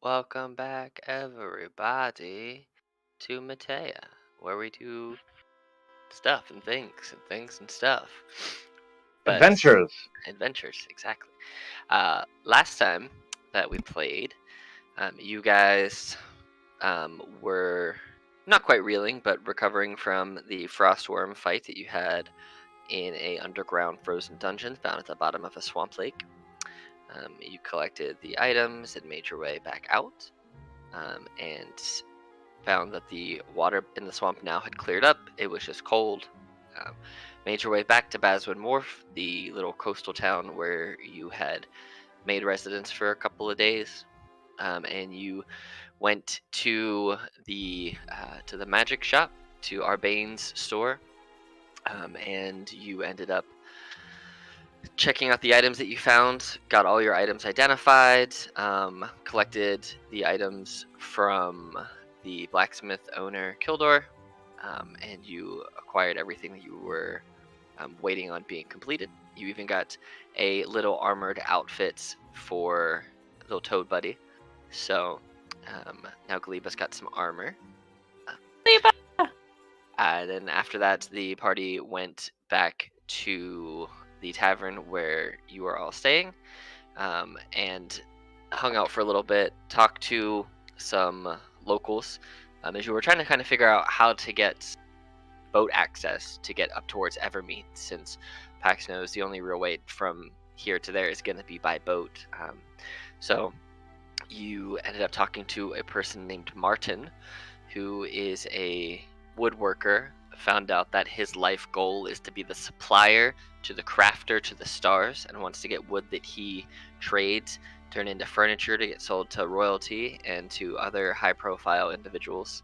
Welcome back, everybody, to Mateia, where we do stuff and things and stuff. But Adventures. adventures, exactly. Last time that we played, you guys were not quite reeling, but recovering from the frostworm fight that you had in a underground frozen dungeon found at the bottom of a swamp lake. You collected the items and made your way back out, and found that the water in the swamp now had cleared up. It was just cold. Um, Made your way back to Baswin Wharf, the little coastal town where you had made residence for a couple of days, and you went to the magic shop, to Arbane's store, and you ended up checking out the items that you found, got all your items identified, collected the items from the blacksmith owner Kildor, and you acquired everything that you were waiting on being completed. You even got a little armored outfit for little Toad Buddy. So now Galeba's got some armor. Then after that, the party went back to the tavern where you were all staying, and hung out for a little bit, talked to some locals, as you were trying to kind of figure out how to get boat access to get up towards Evermeet, since Pax knows the only real way from here to there is going to be by boat. So you ended up talking to a person named Martin, who is a woodworker. Found out that his life goal is to be the supplier to the crafter to the stars, and wants to get wood that he trades turn into furniture to get sold to royalty and to other high profile individuals.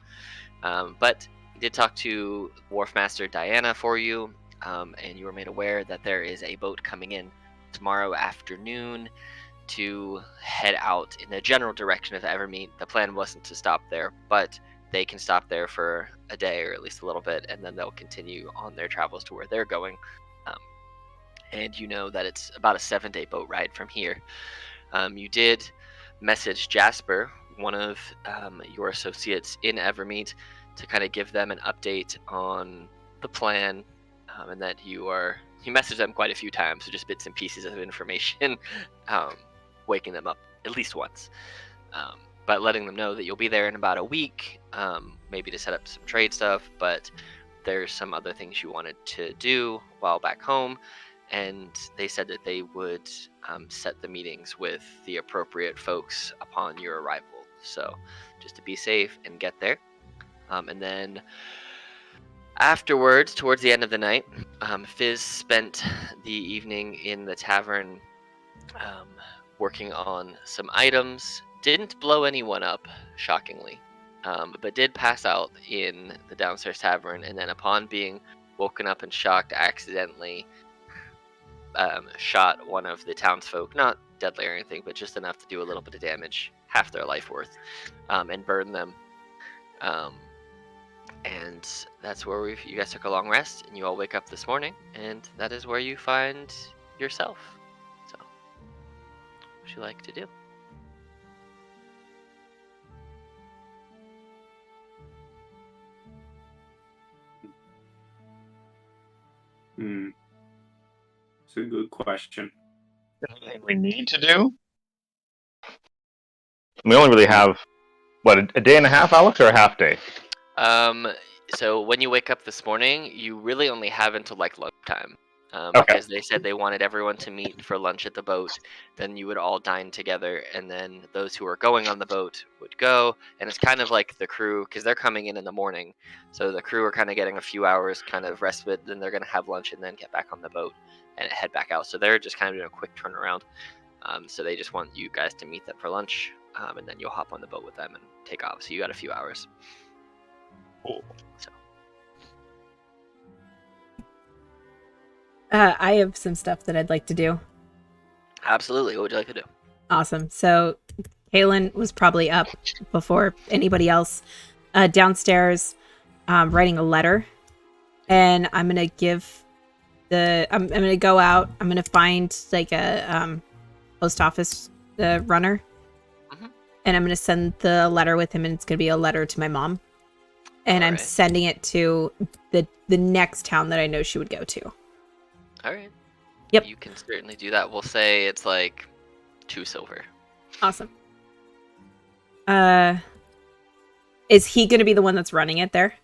But he did talk to Wharfmaster Diana for you, and you were made aware that there is a boat coming in tomorrow afternoon to head out in the general direction of Evermeet. The plan wasn't to stop there, but they can stop there for a day or at least a little bit, and then they'll continue on their travels to where they're going. And you know that it's about a 7-day boat ride from here. You did message Jasper, one of your associates in Evermeet, to kind of give them an update on the plan, and that you messaged them quite a few times, so just bits and pieces of information, waking them up at least once. But letting them know that you'll be there in about a week, maybe to set up some trade stuff, but there's some other things you wanted to do while back home, and they said that they would set the meetings with the appropriate folks upon your arrival. So just to be safe and get there. And then afterwards, towards the end of the night, Fizz spent the evening in the tavern, working on some items. Didn't blow anyone up, shockingly, but did pass out in the downstairs tavern, and then upon being woken up and shocked, accidentally shot one of the townsfolk, not deadly or anything, but just enough to do a little bit of damage, half their life worth, and burn them. And that's where you guys took a long rest, and you all wake up this morning, and that is where you find yourself. So, what would you like to do? It's a good question. Anything we need to do? We only really have, a day and a half, Alex, or a half day? So when you wake up this morning, you really only have until like lunchtime. Okay. Because they said they wanted everyone to meet for lunch at the boat. Then you would all dine together, and then those who are going on the boat would go. And it's kind of like the crew, because they're coming in the morning. So the crew are kind of getting a few hours kind of respite. Then they're going to have lunch and then get back on the boat and head back out. So they're just kind of doing a quick turnaround. So they just want you guys to meet them for lunch, and then you'll hop on the boat with them and take off. So you got a few hours. Cool. So. I have some stuff that I'd like to do. Absolutely. What would you like to do? Awesome. So Kaylin was probably up before anybody else, downstairs, writing a letter, and I'm gonna give I'm gonna go out. I'm gonna find like a post office runner, and I'm going to send the letter with him, and it's going to be a letter to my mom. And I'm Alright. sending it to the next town that I know she would go to. All right. Yep. You can certainly do that. We'll say it's like 2 silver. Awesome. Is he going to be the one that's running it there?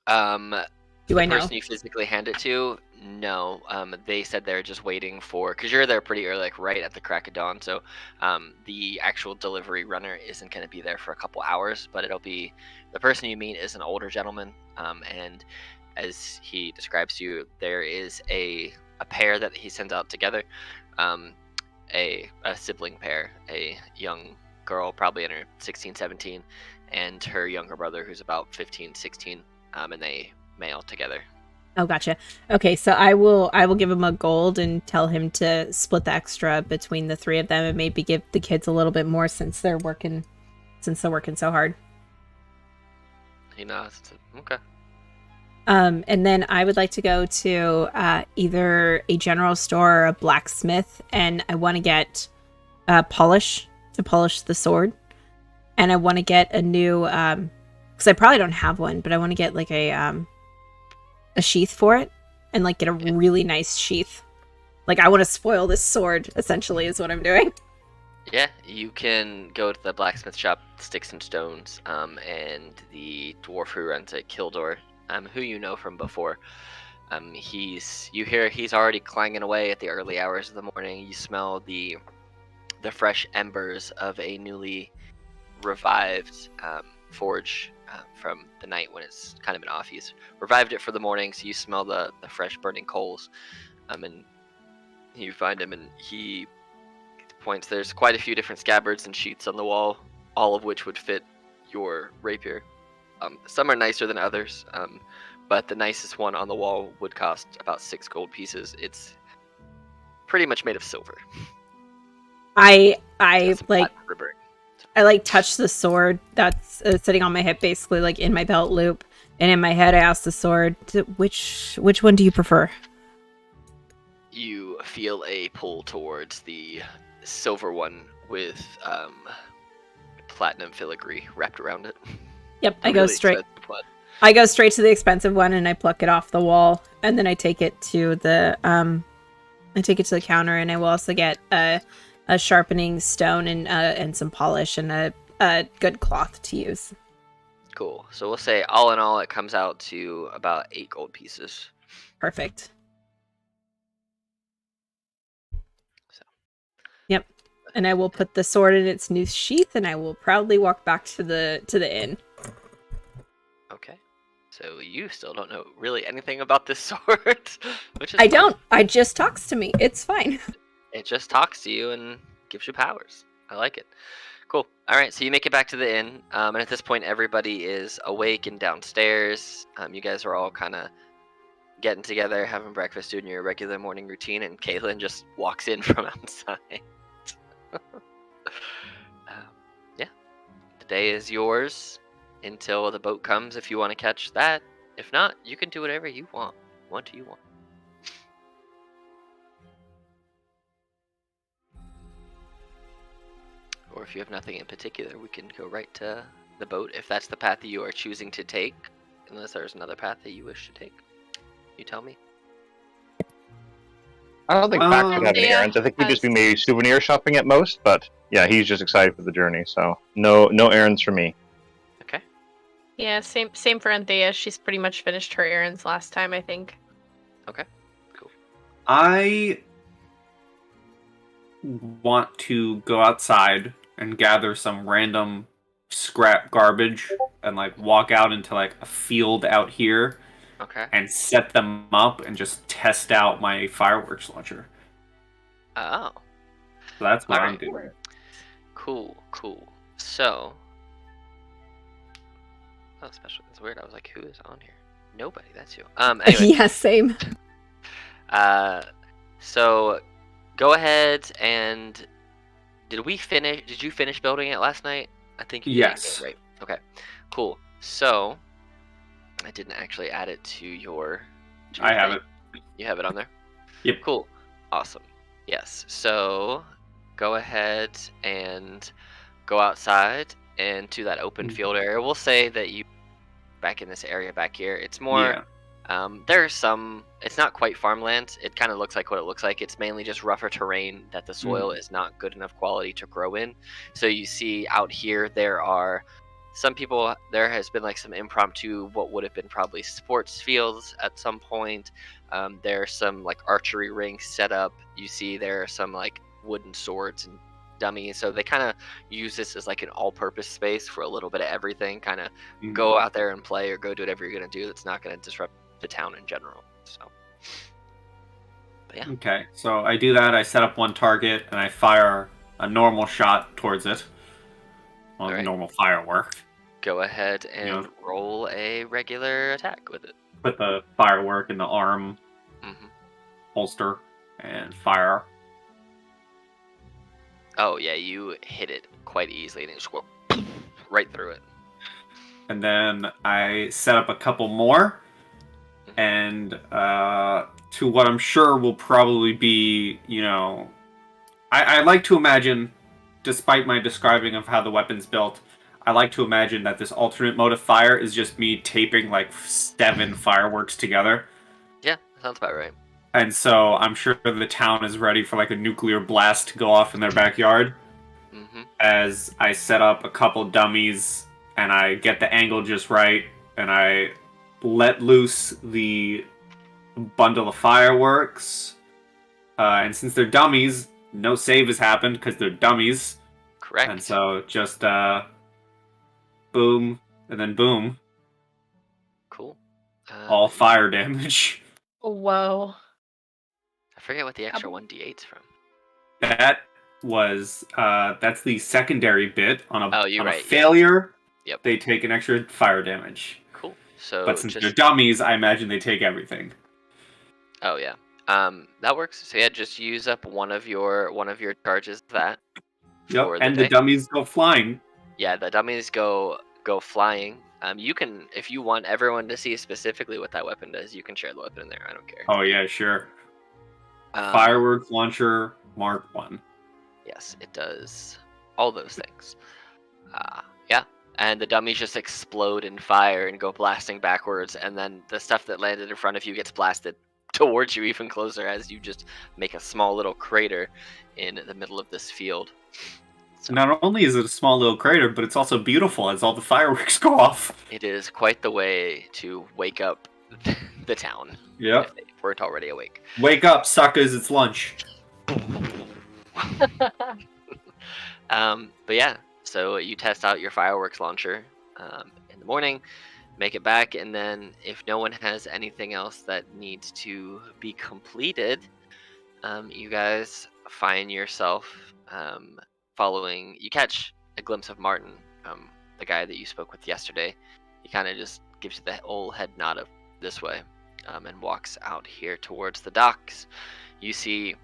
Do Do I the know? person you physically hand it to? No. They said they're just waiting for, because you're there pretty early, like right at the crack of dawn. So, the actual delivery runner isn't going to be there for a couple hours, but it'll be the person you meet is an older gentleman. And as he describes to you, there is a pair that he sends out together, a sibling pair, a young girl, probably in her 16, 17, and her younger brother, who's about 15, 16, and they mail together. Oh, gotcha. Okay, so I will give him a gold and tell him to split the extra between the 3 of them, and maybe give the kids a little bit more since they're working so hard. He nods. Okay. And then I would like to go to either a general store or a blacksmith, and I want to get polish to polish the sword, and I want to get a new because I probably don't have one, but I want to get like a sheath for it, and like get a really nice sheath. Like I want to spoil this sword, essentially, is what I'm doing. Yeah, you can go to the blacksmith shop, Sticks and Stones, and the dwarf who runs it, Kildor, who you know from before. You hear he's already clanging away at the early hours of the morning. You smell the fresh embers of a newly revived forge from the night when it's kind of been off. He's revived it for the morning, so you smell the fresh burning coals. And you find him, and he points. There's quite a few different scabbards and sheaths on the wall, all of which would fit your rapier. Some are nicer than others, but the nicest one on the wall would cost about 6 gold pieces. It's pretty much made of silver. I Got some like platinum ribbon. I like touch the sword that's sitting on my hip, basically like in my belt loop, and in my head I ask the sword, which one do you prefer? You feel a pull towards the silver one with platinum filigree wrapped around it. Yep, I A go really straight. expensive one. I go straight to the expensive one, and I pluck it off the wall, and then I take it to the counter, and I will also get a sharpening stone and some polish and a good cloth to use. Cool. So we'll say all in all, it comes out to about 8 gold pieces. Perfect. So. Yep. And I will put the sword in its new sheath, and I will proudly walk back to the inn. Okay. So you still don't know really anything about this sword, which is I fine. don't. I just talks to me. It's fine. It just talks to you and gives you powers. I like it. Cool. All right, so you make it back to the inn, and at this point, everybody is awake and downstairs. You guys are all kind of getting together, having breakfast, doing your regular morning routine, and Caitlin just walks in from outside. Yeah, the day is yours until the boat comes if you want to catch that. If not, you can do whatever you want. What do you want? Or if you have nothing in particular, we can go right to the boat if that's the path that you are choosing to take. Unless there's another path that you wish to take. You tell me. I don't think Pax would have any Yeah, errands. I think he'd just be maybe souvenir shopping at most. But yeah, he's just excited for the journey. So no errands for me. Okay. Yeah, same for Anthea. She's pretty much finished her errands last time, I think. Okay. Cool. I want to go outside and gather some random scrap garbage and like walk out into like a field out here Okay. and set them up and just test out my fireworks launcher. Oh. So that's what I'm Alright. doing. Cool. So. Oh, special. That's weird. I was like, who is on here? Nobody. That's you. Anyway. Yeah, same. So go ahead and did you finish building it last night? I think you did. Yes. Right. Okay. Cool. So I didn't actually add it to your I have thing. it. You have it on there? Yep. Cool. Awesome. Yes. So go ahead and go outside into that open field area. We'll say that you back in this area back here. It's more. Yeah. There's some. It's not quite farmland. It kind of looks like what it looks like. It's mainly just rougher terrain that the soil is not good enough quality to grow in. So you see out here there are some people. There has been like some impromptu what would have been probably sports fields at some point. There are some like archery rinks set up. You see there are some like wooden swords and dummies. So they kind of use this as like an all-purpose space for a little bit of everything. Kind of go out there and play or go do whatever you're gonna do. That's not gonna disrupt the town in general. So, but yeah. Okay, so I do that. I set up one target and I fire a normal shot towards it. Well, Alright. normal firework. Go ahead and Yeah. roll a regular attack with it. Put the firework in the arm hmm holster and fire. Oh yeah, you hit it quite easily and it just went right through it. And then I set up a couple more. And to what I'm sure will probably be, I like to imagine, despite my describing of how the weapon's built, I like to imagine that this alternate mode of fire is just me taping like 7 fireworks together. Yeah, that sounds about right. And so I'm sure the town is ready for like a nuclear blast to go off in their backyard. hmm As I set up a couple dummies and I get the angle just right and I let loose the bundle of fireworks. And since they're dummies, no save has happened because they're dummies. Correct. And so just boom and then boom. Cool. All fire damage. Whoa. I forget what the extra 1d8's from. That was that's the secondary bit on a, Oh, you're on a right, yeah. failure. Yep. They take an extra fire damage. Cool. So But since just they're dummies, I imagine they take everything. oh yeah, that works. So yeah, just use up one of your charges of that. Yep. for And day. the dummies go flying. Yeah, the dummies go flying. You can, if you want everyone to see specifically what that weapon does, you can share the weapon in there. I don't care. Oh yeah, sure. Um, Fireworks launcher Mark 1. Yes, it does all those things. Yeah, and the dummies just explode in fire and go blasting backwards, and then the stuff that landed in front of you gets blasted towards you even closer as you just make a small little crater in the middle of this field. So Not only is it a small little crater, but it's also beautiful as all the fireworks go off. it is quite the way to wake up the town Yep. if they weren't already awake. Wake up, suckers! It's lunch. But yeah, so you test out your fireworks launcher in the morning, make it back, and then if no one has anything else that needs to be completed, you guys find yourself following. You catch a glimpse of Martin, the guy that you spoke with yesterday. He kind of just gives you the old head nod of this way, and walks out here towards the docks. You see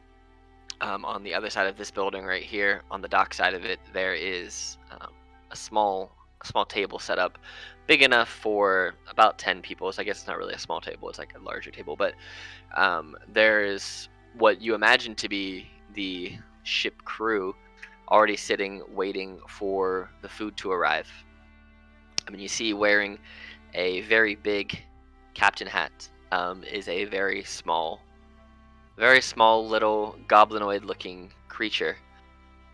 on the other side of this building right here, on the dock side of it, there is a small table set up, big enough for about 10 people. So I guess it's not really a small table, it's like a larger table, but there is what you imagine to be the ship crew already sitting waiting for the food to arrive. I mean, you see wearing a very big captain hat is a very small little goblinoid looking creature,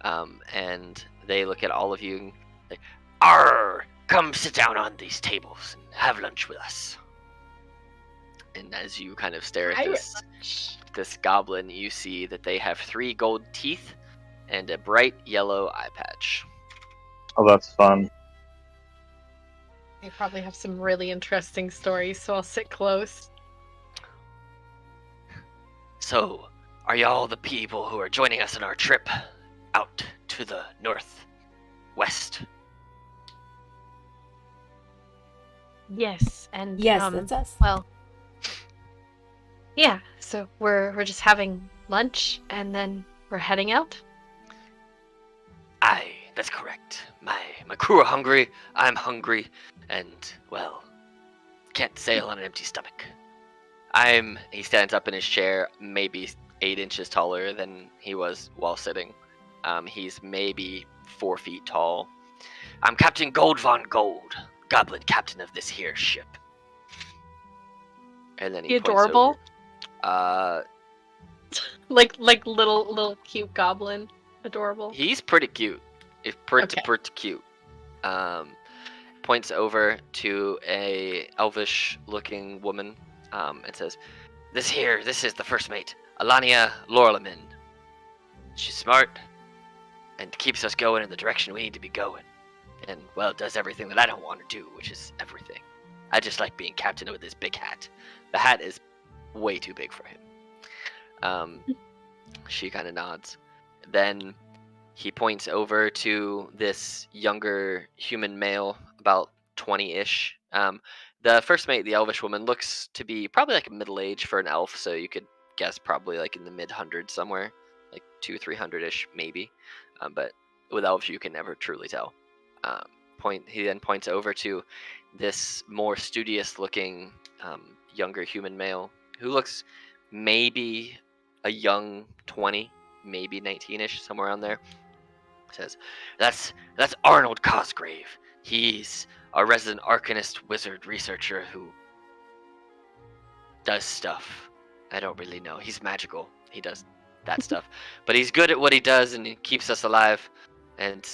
and they look at all of you and say, "Arr! Come sit down on these tables and have lunch with us." And as you kind of stare at this goblin, you see that they have 3 gold teeth and a bright yellow eye patch. Oh, that's fun. They probably have some really interesting stories, so I'll sit close. So, are y'all the people who are joining us on our trip out to the northwest? Yes, and Yes, that's us. well, yeah. So we're just having lunch, and then we're heading out. Aye, that's correct. My crew are hungry, I'm hungry, and, well, can't sail on an empty stomach. He stands up in his chair, maybe 8 inches taller than he was while sitting. He's maybe 4 feet tall. I'm Captain Gold Von Gold, goblin captain of this here ship. And then he points adorable. over. Like little cute goblin. Adorable. He's pretty cute. He's pretty Okay. cute. Points over to a elvish looking woman and says, this is the first mate, Alania Lorlamin. She's smart and keeps us going in the direction we need to be going. And, well, does everything that I don't want to do, which is everything. I just like being captain with this big hat. The hat is way too big for him. She kind of nods. Then he points over to this younger human male, about 20-ish. The first mate, the elvish woman, looks to be probably like a middle age for an elf, so you could guess probably like in the mid-hundreds somewhere, like 200-300-ish maybe. But with elves, you can never truly tell. He then points over to this more studious-looking younger human male who looks maybe a young 20, maybe 19-ish, somewhere around there. Says, that's Arnold Cosgrave. He's a resident arcanist wizard researcher who does stuff. I don't really know. He's magical. He does that stuff. But he's good at what he does, and he keeps us alive. And,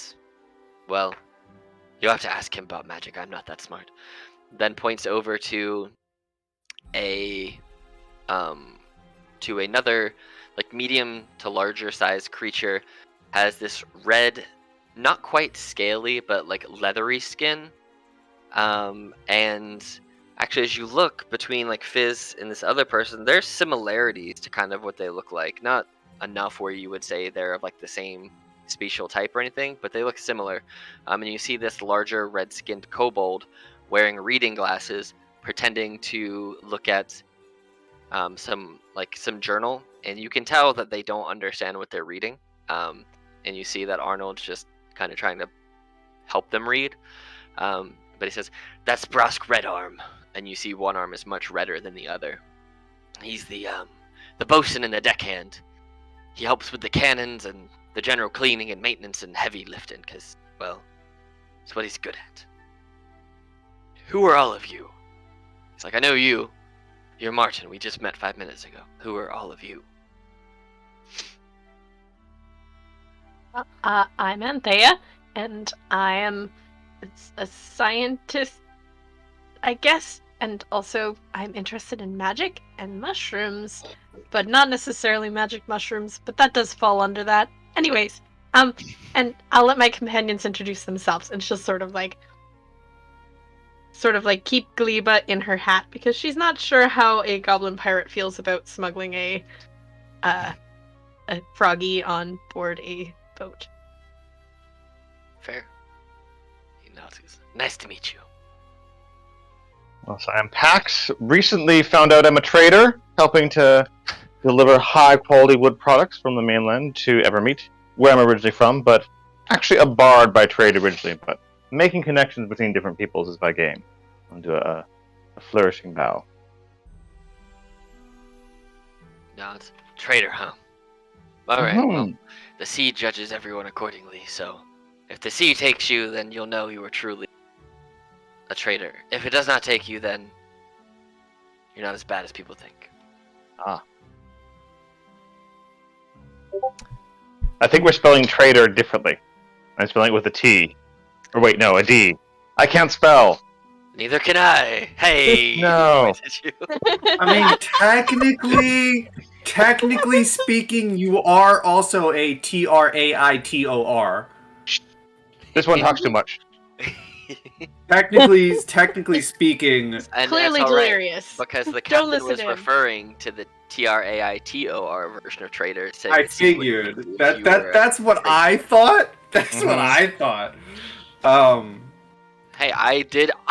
well, you'll have to ask him about magic. I'm not that smart. Then points over to another, like, medium to larger size creature. Has this red, not quite scaly, but like leathery skin. And actually, as you look between like Fizz and this other person, there's similarities to kind of what they look like. Not enough where you would say they're of like the same special type or anything, but they look similar. And you see this larger red-skinned kobold wearing reading glasses, pretending to look at some journal, and you can tell that they don't understand what they're reading. And you see that Arnold's just kind of trying to help them read. But he says, that's Brosk Redarm. And you see one arm is much redder than the other. He's the bosun and the deckhand. He helps with the cannons and the general cleaning and maintenance and heavy lifting, because, well, it's what he's good at. Who are all of you? He's like, I know you. You're Martin. We just met 5 minutes ago. Who are all of you? I'm Anthea, and I am a scientist, I guess, and also I'm interested in magic and mushrooms, but not necessarily magic mushrooms, but that does fall under that. Anyways, and I'll let my companions introduce themselves, and she'll sort of like keep Gleba in her hat, because she's not sure how a goblin pirate feels about smuggling a froggy on board a boat. Fair. He nods. Nice to meet you. Well, so I'm Pax. Recently found out I'm a trader, helping to deliver high-quality wood products from the mainland to Evermeet, where I'm originally from, but actually a bard by trade originally, but making connections between different peoples is my game. I'll do a flourishing bow. Nods. Traitor, huh? Alright, well, the sea judges everyone accordingly, so if the sea takes you, then you'll know you are truly a traitor. If it does not take you, then you're not as bad as people think. Ah. I think we're spelling trader differently. I'm spelling it with a T. Or wait, no, a D. I can't spell! Neither can I! Hey! No. I mean, technically speaking, you are also a Traitor. This one talks too much. Technically speaking, And Clearly that's all right, delirious. because the Don't captain listen was to him. referring to the Traitor version of traitor. Saying I that he would figured think that you were that's what traitor. I thought. That's what I thought. Hey, I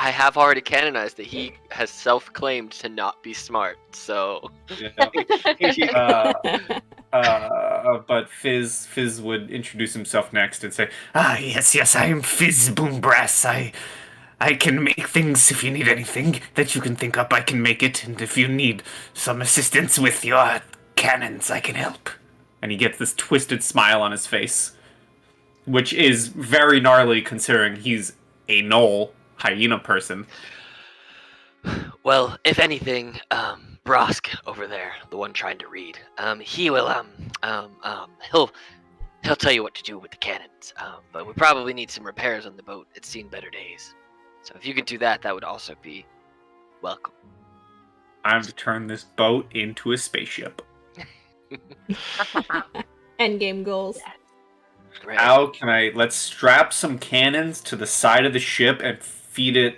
have already canonized that he has self-claimed to not be smart, so... Yeah. But Fizz would introduce himself next and say, Yes, I am Fizz Boombrass. I can make things if you need anything that you can think up, I can make it. And if you need some assistance with your cannons, I can help. and he gets this twisted smile on his face. which is very gnarly considering he's a gnoll hyena person. Well, if anything, Brosk over there, the one trying to read, he will, he'll tell you what to do with the cannons. But we probably need some repairs on the boat. It's seen better days. So if you could do that, that would also be welcome. I'm to turn this boat into a spaceship. Endgame goals. Right. How can I... Let's strap some cannons to the side of the ship and feed it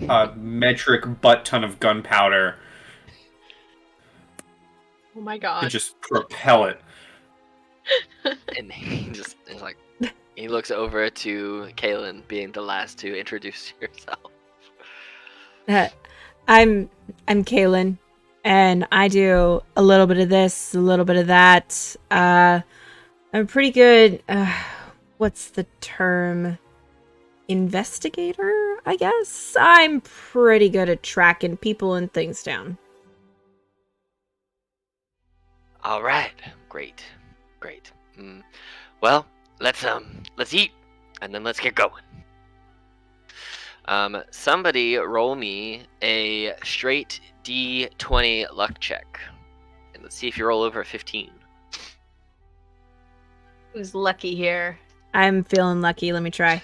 a metric butt ton of gunpowder Oh my to god. just propel it. And he just is like, he looks over to Kaylin, being the last to introduce yourself. I'm Kaylin, and I do a little bit of this, a little bit of that. I'm pretty good. What's the term? Investigator, I guess. I'm pretty good at tracking people and things down. All right, great. Well, let's eat, and then let's get going. Somebody roll me a straight D20 luck check, and let's see if you roll over 15. Who's lucky here? I'm feeling lucky. Let me try.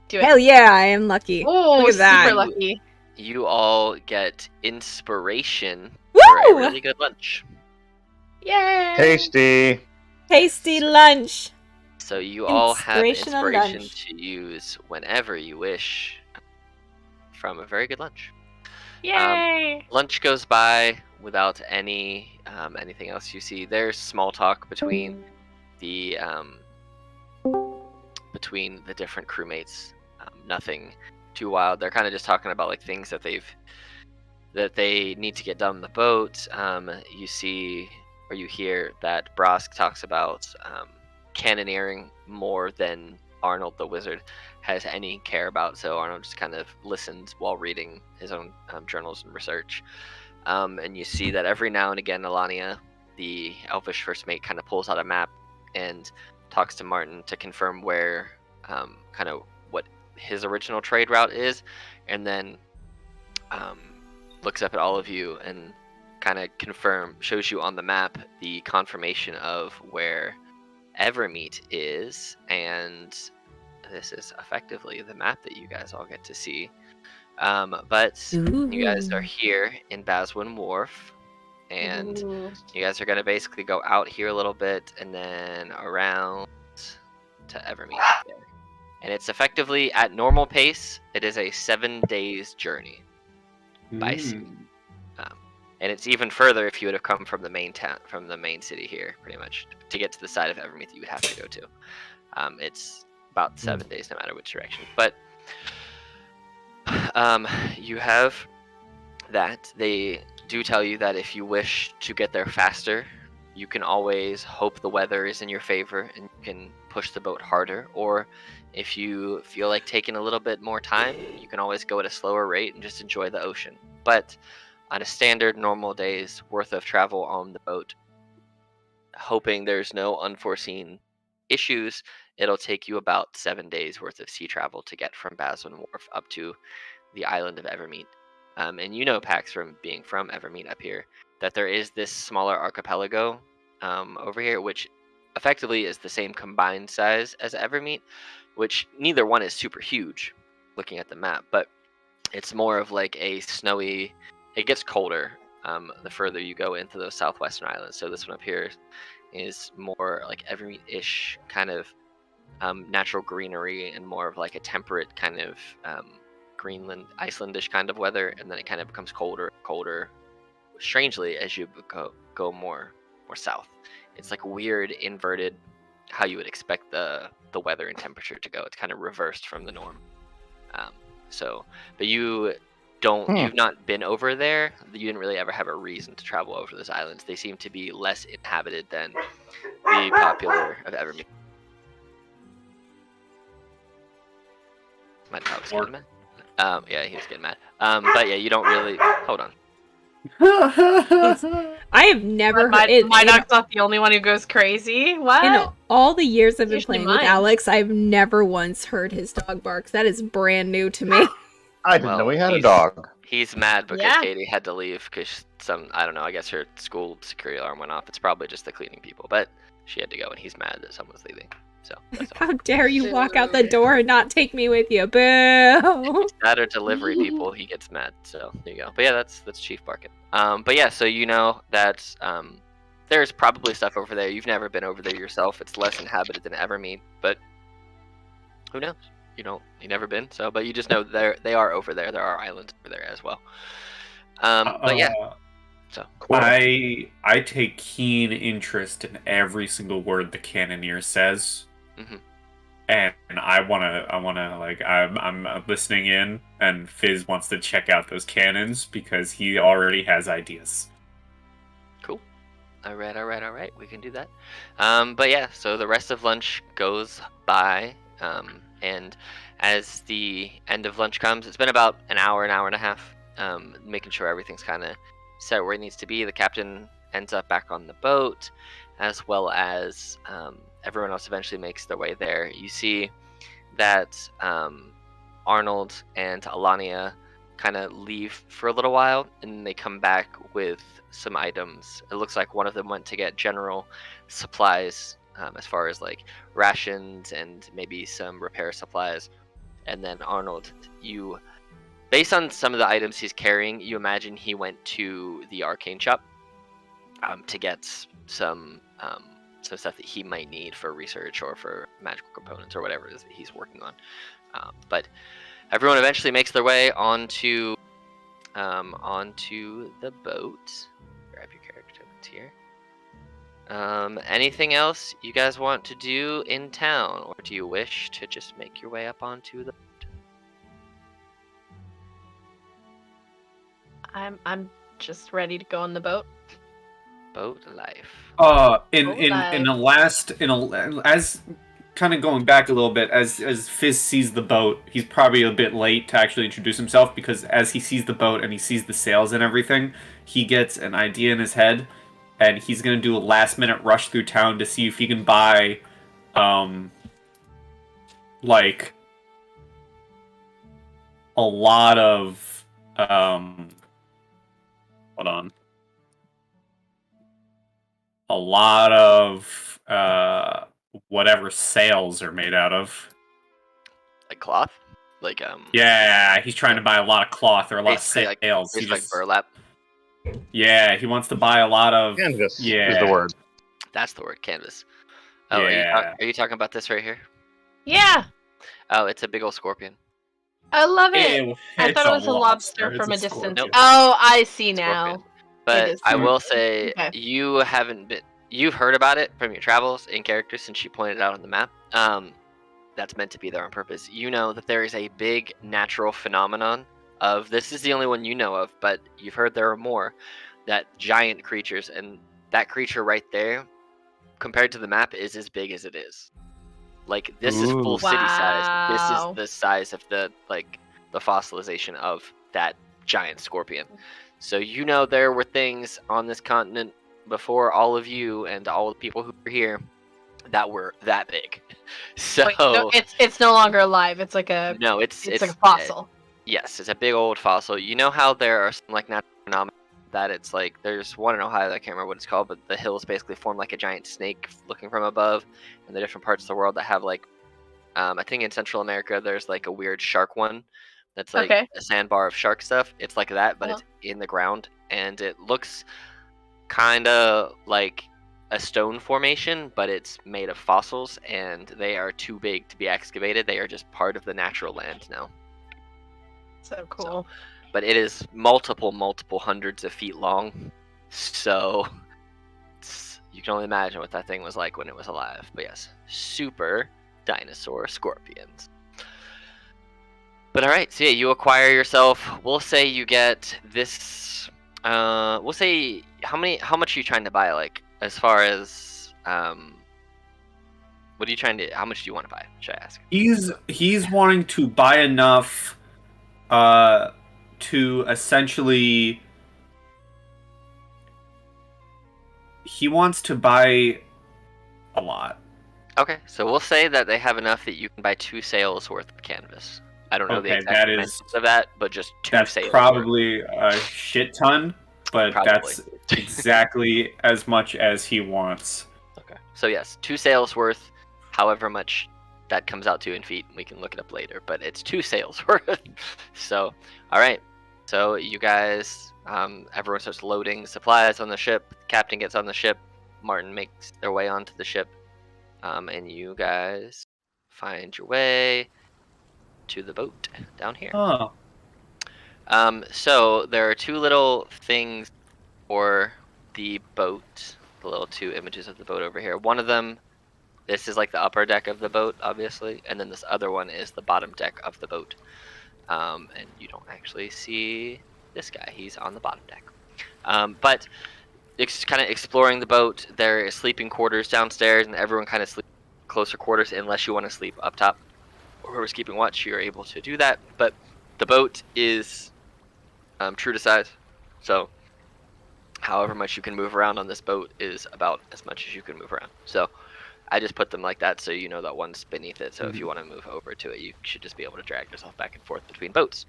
Do it. Hell yeah, I am lucky. Oh, Look at that. super lucky. You all get inspiration for a Woo! really good lunch. Yay! Tasty. Tasty lunch. So you all have Inspirational inspiration lunch. to use whenever you wish from a very good lunch. Yay! Lunch goes by without any anything else you see. There's small talk between the different crewmates. Nothing too wild. They're kind of just talking about like things that they need to get done on the boat. You see or you hear that Brosk talks about cannoneering more than Arnold the wizard has any care about, so Arnold just kind of listens while reading his own journals and research. And you see that every now and again Alania, the elvish first mate, kind of pulls out a map and talks to Martin to confirm where kind of what his original trade route is, and then looks up at all of you and kind of shows you on the map the confirmation of where Evermeet is, and this is effectively the map that you guys all get to see. But you guys are here in Baswin Wharf, and Ooh. you guys are going to basically go out here a little bit and then around to Evermeet there. And it's effectively at normal pace. It is a 7 days journey by sea. And it's even further if you would have come from the main town, from the main city here, pretty much, to get to the side of Evermeet that you would have to go to. It's about 7 days, no matter which direction. But you have that. They do tell you that if you wish to get there faster, you can always hope the weather is in your favor and you can push the boat harder. Or if you feel like taking a little bit more time, you can always go at a slower rate and just enjoy the ocean. But on a standard normal day's worth of travel on the boat, hoping there's no unforeseen issues, it'll take you about 7 days worth of sea travel to get from Baswin Wharf up to the island of Evermeet. And you know, Pax, from being from Evermeet up here, that there is this smaller archipelago over here, which effectively is the same combined size as Evermeet, which neither one is super huge looking at the map, but it's more of like a snowy, it gets colder the further you go into those southwestern islands. So this one up here is more like Evermeet-ish kind of natural greenery and more of like a temperate kind of Greenland, Icelandish kind of weather, and then it kind of becomes colder, strangely, as you go more south. It's like weird inverted, how you would expect the weather and temperature to go. It's kind of reversed from the norm. But you've not been over there. You didn't really ever have a reason to travel over those islands. They seem to be less inhabited than the popular of Evermeet. My dog's getting mad. Yeah, he was getting mad. But yeah, you don't really. Hold on. I have never But heard my dog's not the only one who goes crazy. What? in all the years I've been Usually playing with mine. Alex, I've never once heard his dog bark. That is brand new to me. I didn't know he had a dog. He's mad because Yeah. Katie had to leave because I don't know, I guess her school security alarm went off. It's probably just the cleaning people, but she had to go and he's mad that someone's leaving. So that's all. How dare you walk out the door and not take me with you? Boo! That or delivery people, he gets mad. So there you go. But yeah, that's Chief barking. But yeah, so you know that there's probably stuff over there. You've never been over there yourself. It's less inhabited than Evermeet, but who knows? You've never been. So, but you just know they are over there. There are islands over there as well. But yeah. So Cool. I take keen interest in every single word the cannoneer says, and I wanna like I'm listening in, and Fizz wants to check out those cannons because he already has ideas. cool. All right. We can do that. But yeah, so the rest of lunch goes by, and as the end of lunch comes, it's been about an hour and a half, making sure everything's kind of set where it needs to be. The captain ends up back on the boat, as well as everyone else eventually makes their way there. You see that Arnold and Alania kind of leave for a little while, and they come back with some items. It looks like one of them went to get general supplies, as far as like rations and maybe some repair supplies. And then Arnold, based on some of the items he's carrying, you imagine he went to the arcane shop to get some stuff that he might need for research or for magical components or whatever it is that he's working on. But everyone eventually makes their way onto the boat. Grab your character tokens here. Anything else you guys want to do in town, or do you wish to just make your way up onto the boat? I'm just ready to go on the boat. Boat life. As kind of going back a little bit, as Fizz sees the boat, he's probably a bit late to actually introduce himself, because as he sees the boat and he sees the sails and everything, he gets an idea in his head, and he's gonna do a last minute rush through town to see if he can buy like a lot of hold on. A lot of whatever sails are made out of. Like cloth? Like Yeah, he's trying to buy a lot of cloth or a lot of basically sails. like burlap. Yeah, he wants to buy a lot of Canvas Yeah. is the word. That's the word, canvas. Oh, Yeah. are you talking about this right here? Yeah, Oh, it's a big old scorpion. I love it. Ew, I it's thought it was a lobster It's from a scorpion. distance. Nope. Oh, I see now. Scorpion. But is I will scorpion. say Okay. you've heard about it from your travels in character since you pointed it out on the map. That's meant to be there on purpose. You know that there is a big natural phenomenon of, this is the only one you know of, but you've heard there are more, that giant creatures, and that creature right there, compared to the map, is as big as it is. Like, this is full Ooh. city size. This Wow. is the size of the fossilization of that giant scorpion. So you know there were things on this continent before all of you and all the people who were here that were that big. So Wait, no, it's no longer alive. It's like a no, it's like a fossil. yes, it's a big old fossil. You know how there are some like natural phenomena that it's like, there's one in Ohio that I can't remember what it's called, but the hills basically form like a giant snake looking from above, and the different parts of the world that have like, I think in Central America there's like a weird shark one that's like Okay. a sandbar of shark stuff. It's like that, but it's in the ground, and it looks kind of like a stone formation, but it's made of fossils, and they are too big to be excavated. They are just part of the natural land now. So cool. But it is multiple hundreds of feet long, so you can only imagine what that thing was like when it was alive. But yes, super dinosaur scorpions. But all right, so yeah, you acquire yourself. We'll say you get this. We'll say how much are you trying to buy? Like, as far as what are you trying to? How much do you want to buy? Should I ask? He's wanting to buy enough to essentially he wants to buy a lot. Okay, so we'll say that they have enough that you can buy 2 sails worth of canvas. I don't know the Okay, exact that dimensions is of that, but just 2 that's sails. probably a shit ton, but Probably. that's exactly as much as he wants. Okay. So yes, 2 sails worth, however much that comes out to in feet. We can look it up later, but it's 2 sails worth. So, all right. So you guys, everyone starts loading supplies on the ship. The captain gets on the ship. Martin makes their way onto the ship, and you guys find your way to the boat down here. Oh, So there are 2 little things for the boat. The little 2 images of the boat over here. One of them, this is like the upper deck of the boat, obviously, and then this other one is the bottom deck of the boat. And you don't actually see this guy; he's on the bottom deck. But it's kind of exploring the boat. There is sleeping quarters downstairs, and everyone kind of sleeps closer quarters, unless you want to sleep up top. Or whoever's keeping watch, you're able to do that. But the boat is true to size, so however much you can move around on this boat is about as much as you can move around. So I just put them like that so you know that one's beneath it. So if you want to move over to it, you should just be able to drag yourself back and forth between boats.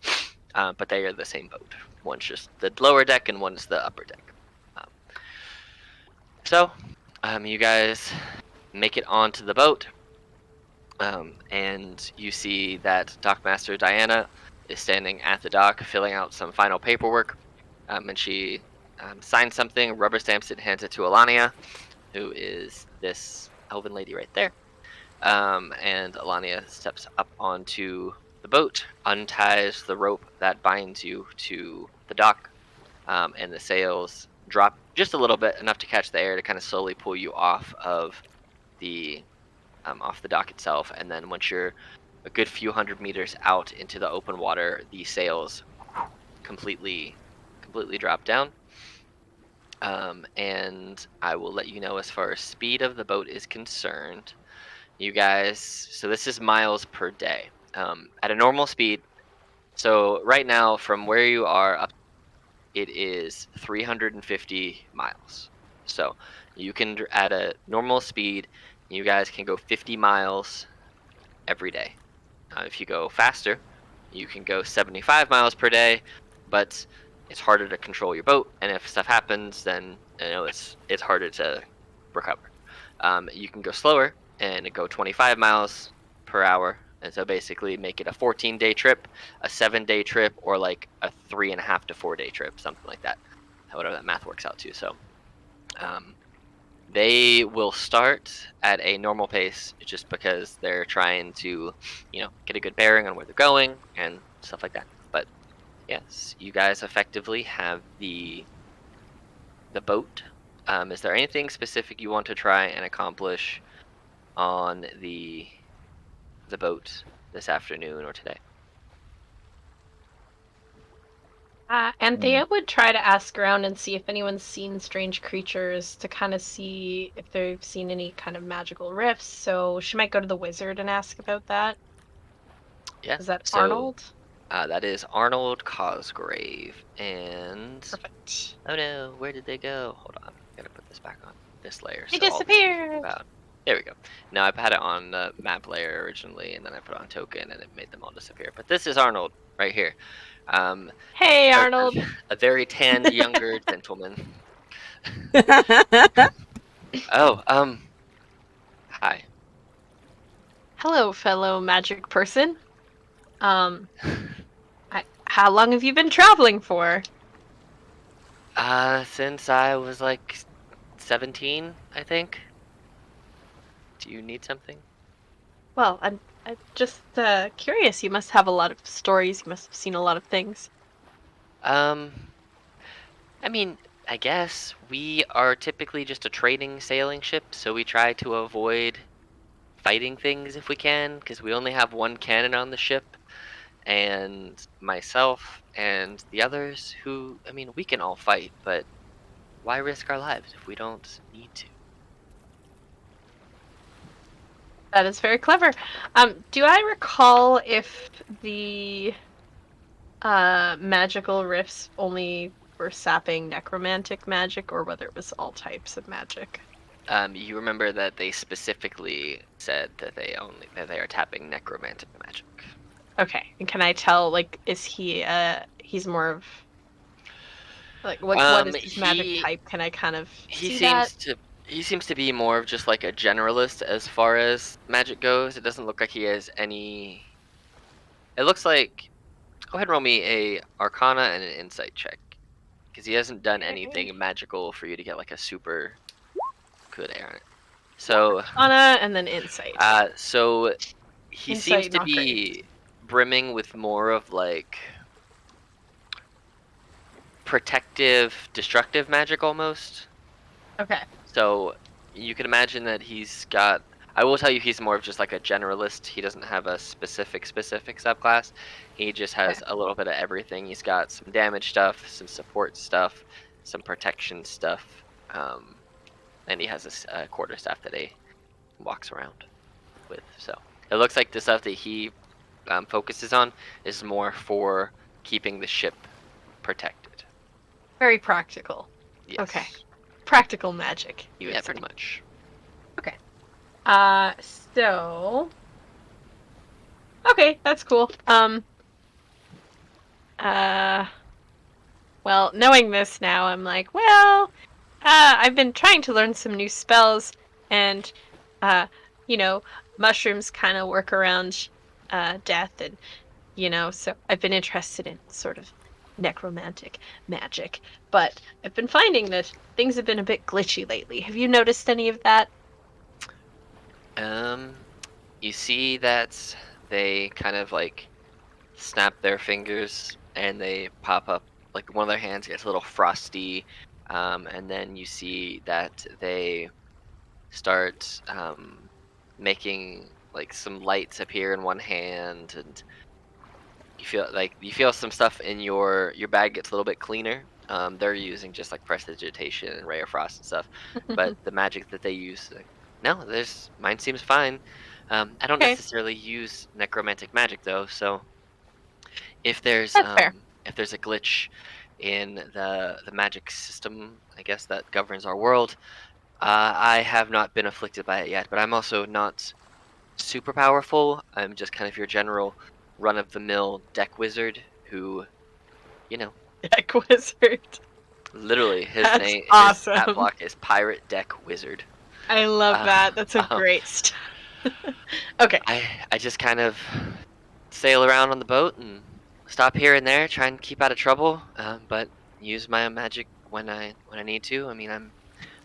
But they are the same boat. One's just the lower deck and one's the upper deck. So you guys make it onto the boat. And you see that Dockmaster Diana is standing at the dock filling out some final paperwork. And she signs something, rubber stamps it, and hands it to Alania, who is this elven lady right there. And Alania steps up onto the boat, unties the rope that binds you to the dock, and the sails drop just a little bit, enough to catch the air to kind of slowly pull you off of the dock itself. And then once you're a good few hundred meters out into the open water, the sails completely drop down. And I will let you know as far as speed of the boat is concerned. You guys, so this is miles per day. At a normal speed, so right now from where you are up, it is 350 miles. So you can, at a normal speed, you guys can go 50 miles every day. If you go faster, you can go 75 miles per day, but it's harder to control your boat, and if stuff happens, then it's harder to recover. You can go slower and go 25 miles per hour, and so basically make it a 14-day trip, a 7-day trip, or like a 3.5 to 4-day trip, something like that. Whatever that math works out to. So they will start at a normal pace just because they're trying to, get a good bearing on where they're going and stuff like that. But yes, you guys effectively have the boat. Is there anything specific you want to try and accomplish on the boat this afternoon or today? Anthea would try to ask around and see if anyone's seen strange creatures, to kind of see if they've seen any kind of magical rifts. So she might go to the wizard and ask about that. Yeah. Is that so, Arnold? That is Arnold Cosgrave. And Perfect. oh no, where did they go? Hold on, gotta put this back on this layer. They so all the things we talked disappeared. about. There we go. Now I've had it on the map layer originally, and then I put it on token, and it made them all disappear. But this is Arnold right here. Hey, Arnold. A very tanned younger gentleman. Oh, hi. Hello, fellow magic person. How long have you been traveling for? Since I was like 17, I think. Do you need something? Well, I'm just curious. You must have a lot of stories. You must have seen a lot of things. I mean, I guess we are typically just a trading sailing ship, so we try to avoid fighting things if we can, because we only have one cannon on the ship, and myself and the others who, we can all fight, but why risk our lives if we don't need to? That is very clever. Do I recall if the magical rifts only were sapping necromantic magic or whether it was all types of magic. You remember that they specifically said that they are tapping necromantic magic. Okay, and can I tell, like, is he, he's more of, like, what is his magic type? Can I kind of see that? He seems to be more of just like a generalist as far as magic goes. It doesn't look like he has any. It looks like. Go ahead and roll me a Arcana and an Insight check, because he hasn't done anything magical for you to get like a super good air on it. So Arcana and then Insight. So he Insight, seems to not be great. brimming with more of like protective, destructive magic almost. Okay. So you can imagine that he's got. I will tell you, he's more of just like a generalist. He doesn't have a specific subclass. He just has a little bit of everything. He's got some damage stuff, some support stuff, some protection stuff, and he has a quarterstaff that he walks around with. So it looks like the stuff that he focuses on is more for keeping the ship protected. Very practical. Yes. Okay. Practical magic, you would Yeah, say. pretty much. Okay. So... Okay, that's cool. Well, knowing this now, I'm like, well, I've been trying to learn some new spells, and, mushrooms kind of work around, death, and, so I've been interested in sort of necromantic magic, but I've been finding that things have been a bit glitchy lately. Have you noticed any of that? You see that they kind of like snap their fingers and they pop up, like one of their hands gets a little frosty, and then you see that they start making like some lights appear in one hand, and you feel some stuff in your bag gets a little bit cleaner. They're using just like prestidigitation and ray of frost and stuff, but the magic that they use, no, mine seems fine. I don't Okay. necessarily use necromantic magic though, so if there's That's fair. if there's a glitch in the magic system, I guess that governs our world, I have not been afflicted by it yet. But I'm also not super powerful. I'm just kind of your general run-of-the-mill deck wizard who, Deck wizard. literally his That's name, awesome. his stat block is Pirate Deck Wizard. I love that. That's a great stuff. Okay. I just kind of sail around on the boat and stop here and there, try and keep out of trouble, but use my magic when I need to. I mean,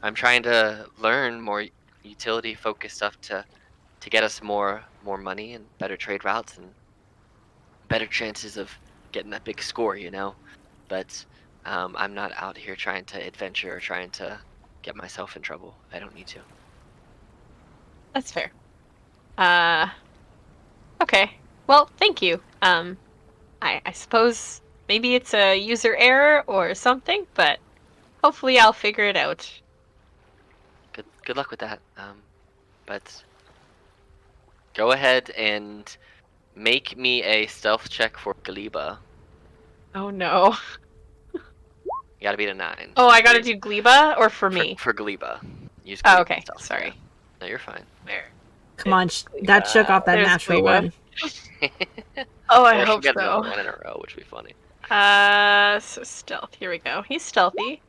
I'm trying to learn more utility focused stuff to get us more money and better trade routes and better chances of getting that big score, But I'm not out here trying to adventure or trying to get myself in trouble. I don't need to. That's fair. Okay. Well, thank you. I suppose maybe it's a user error or something, but hopefully I'll figure it out. Good luck with that. But go ahead and make me a stealth check for Gleba. Oh no. You gotta beat a 9. Oh, I gotta do Gleba or for me? For Gleba. Use Oh, Gleba okay. stealth, Sorry. yeah. No, you're fine. There. Come on, that shook off that There's natural Gleba. one. Oh, I Or hope get another so. one in a row, which would be funny. So stealth. Here we go. He's stealthy.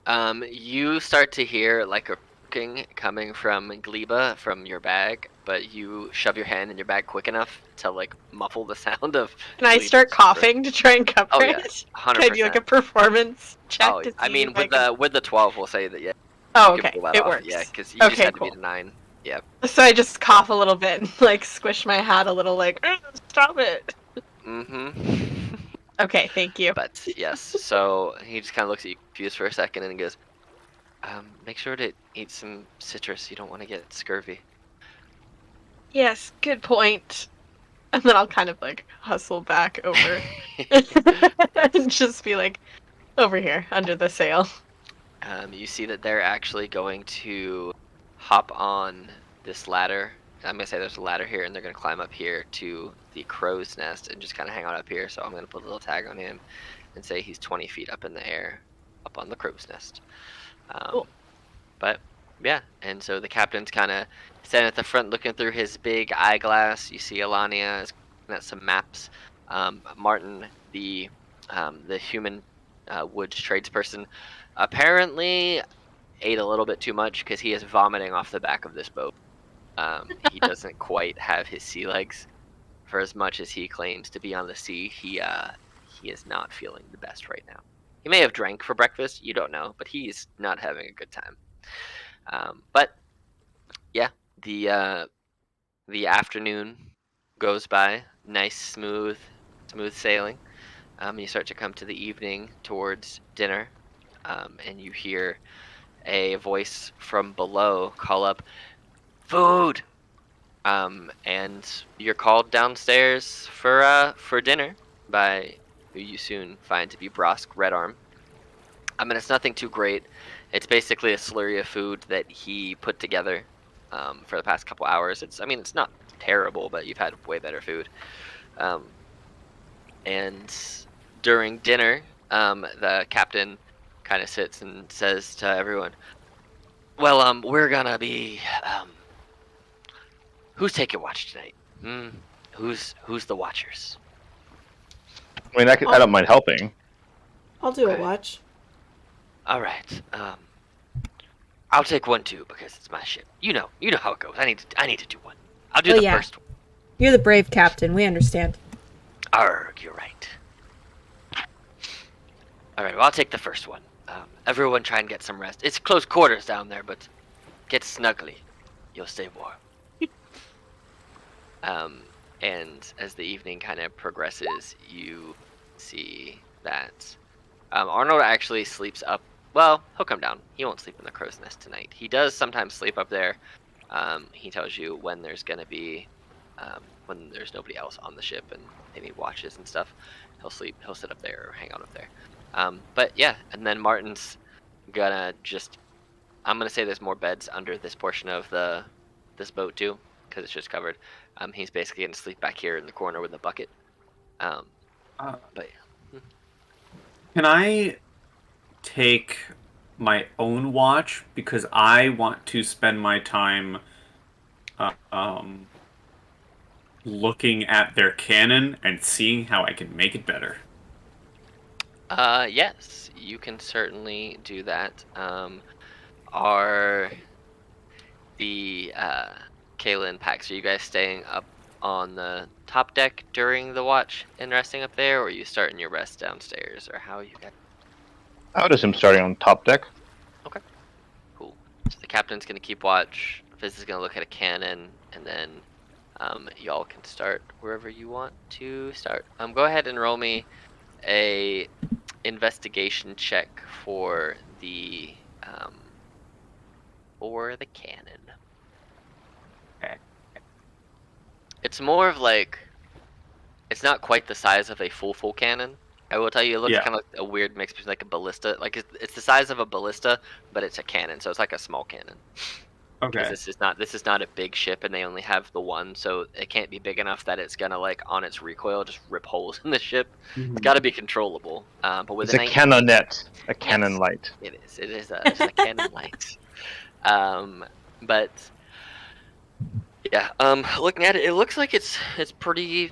You start to hear like a clicking coming from Gleba from your bag, but you shove your hand in your bag quick enough to like muffle the sound of. Can I Gleba's start whisper. coughing to try and cover Oh yeah, it? 100%. Can I do like a performance check Oh, to see I mean, if I can... with the 12, we'll say that yeah. Oh, you can okay. pull that It off. works. Yeah, because you just Okay, had to cool. beat a 9. Yeah. So I just cough a little bit and like squish my hat a little, like, stop it. Mm-hmm. Okay, thank you. But yes, so he just kind of looks at you confused for a second and he goes, make sure to eat some citrus. You don't want to get scurvy. Yes, good point. And then I'll kind of like hustle back over and just be like, over here, under the sail. You see that they're actually going to hop on this ladder I'm gonna say there's a ladder here, and they're gonna climb up here to the crow's nest and just kind of hang out up here. So I'm gonna put a little tag on him and say he's 20 feet up in the air, up on the crow's nest. Cool. But yeah, and so the captain's kind of standing at the front, looking through his big eyeglass. You see Alania is looking at some maps. Martin, the human woods tradesperson, apparently ate a little bit too much because he is vomiting off the back of this boat. He doesn't quite have his sea legs. For as much as he claims to be on the sea, he is not feeling the best right now. He may have drank for breakfast, you don't know, but he's not having a good time. But yeah, the afternoon goes by, nice, smooth sailing. You start to come to the evening towards dinner, and you hear a voice from below call up, "Food!" And you're called downstairs for dinner by who you soon find to be Brosk Redarm. I mean, it's nothing too great. It's basically a slurry of food that he put together for the past couple hours. It's not terrible, but you've had way better food. And during dinner, the captain kind of sits and says to everyone, "Well, we're gonna be. Who's taking watch tonight? Who's the watchers?" I mean, I don't mind helping. I'll do Okay. a watch. All right. I'll take one too because it's my ship. You know how it goes. I need to do one. I'll do Oh, the yeah. first one. You're the brave captain. We understand. Arg, you're right. All right. Well, I'll take the first one. Everyone, try and get some rest. It's close quarters down there, but get snuggly. You'll stay warm. And as the evening kind of progresses, you see that Arnold actually sleeps up. Well, he'll come down. He won't sleep in the crow's nest tonight. He does sometimes sleep up there. He tells you when there's going to be, when there's nobody else on the ship and maybe watches and stuff. He'll sit up there or hang out up there. But yeah, and then Martin's gonna I'm gonna say there's more beds under this portion of this boat too, because it's just covered. He's basically gonna sleep back here in the corner with a bucket. But yeah. Can I take my own watch because I want to spend my time looking at their cannon and seeing how I can make it better? Yes, you can certainly do that. Are the Kayla and Pax, are you guys staying up on the top deck during the watch and resting up there, or are you starting your rest downstairs, or how are you guys? I would assume starting on top deck. Okay, cool. So the captain's gonna keep watch, Fizz is gonna look at a cannon, and then y'all can start wherever you want to start. Go ahead and roll me a investigation check for the cannon. Okay. It's more of like, it's not quite the size of a full cannon. I will tell you, it looks kind of like a weird mix between like a ballista. Like it's the size of a ballista, but it's a cannon, so it's like a small cannon. Okay. This is not a big ship, and they only have the one, so it can't be big enough that it's gonna like on its recoil just rip holes in the ship. It's got to be controllable. But with It's a cannonette, a cannon light. It is. It's a cannon light. But yeah. Looking at it, it looks like it's pretty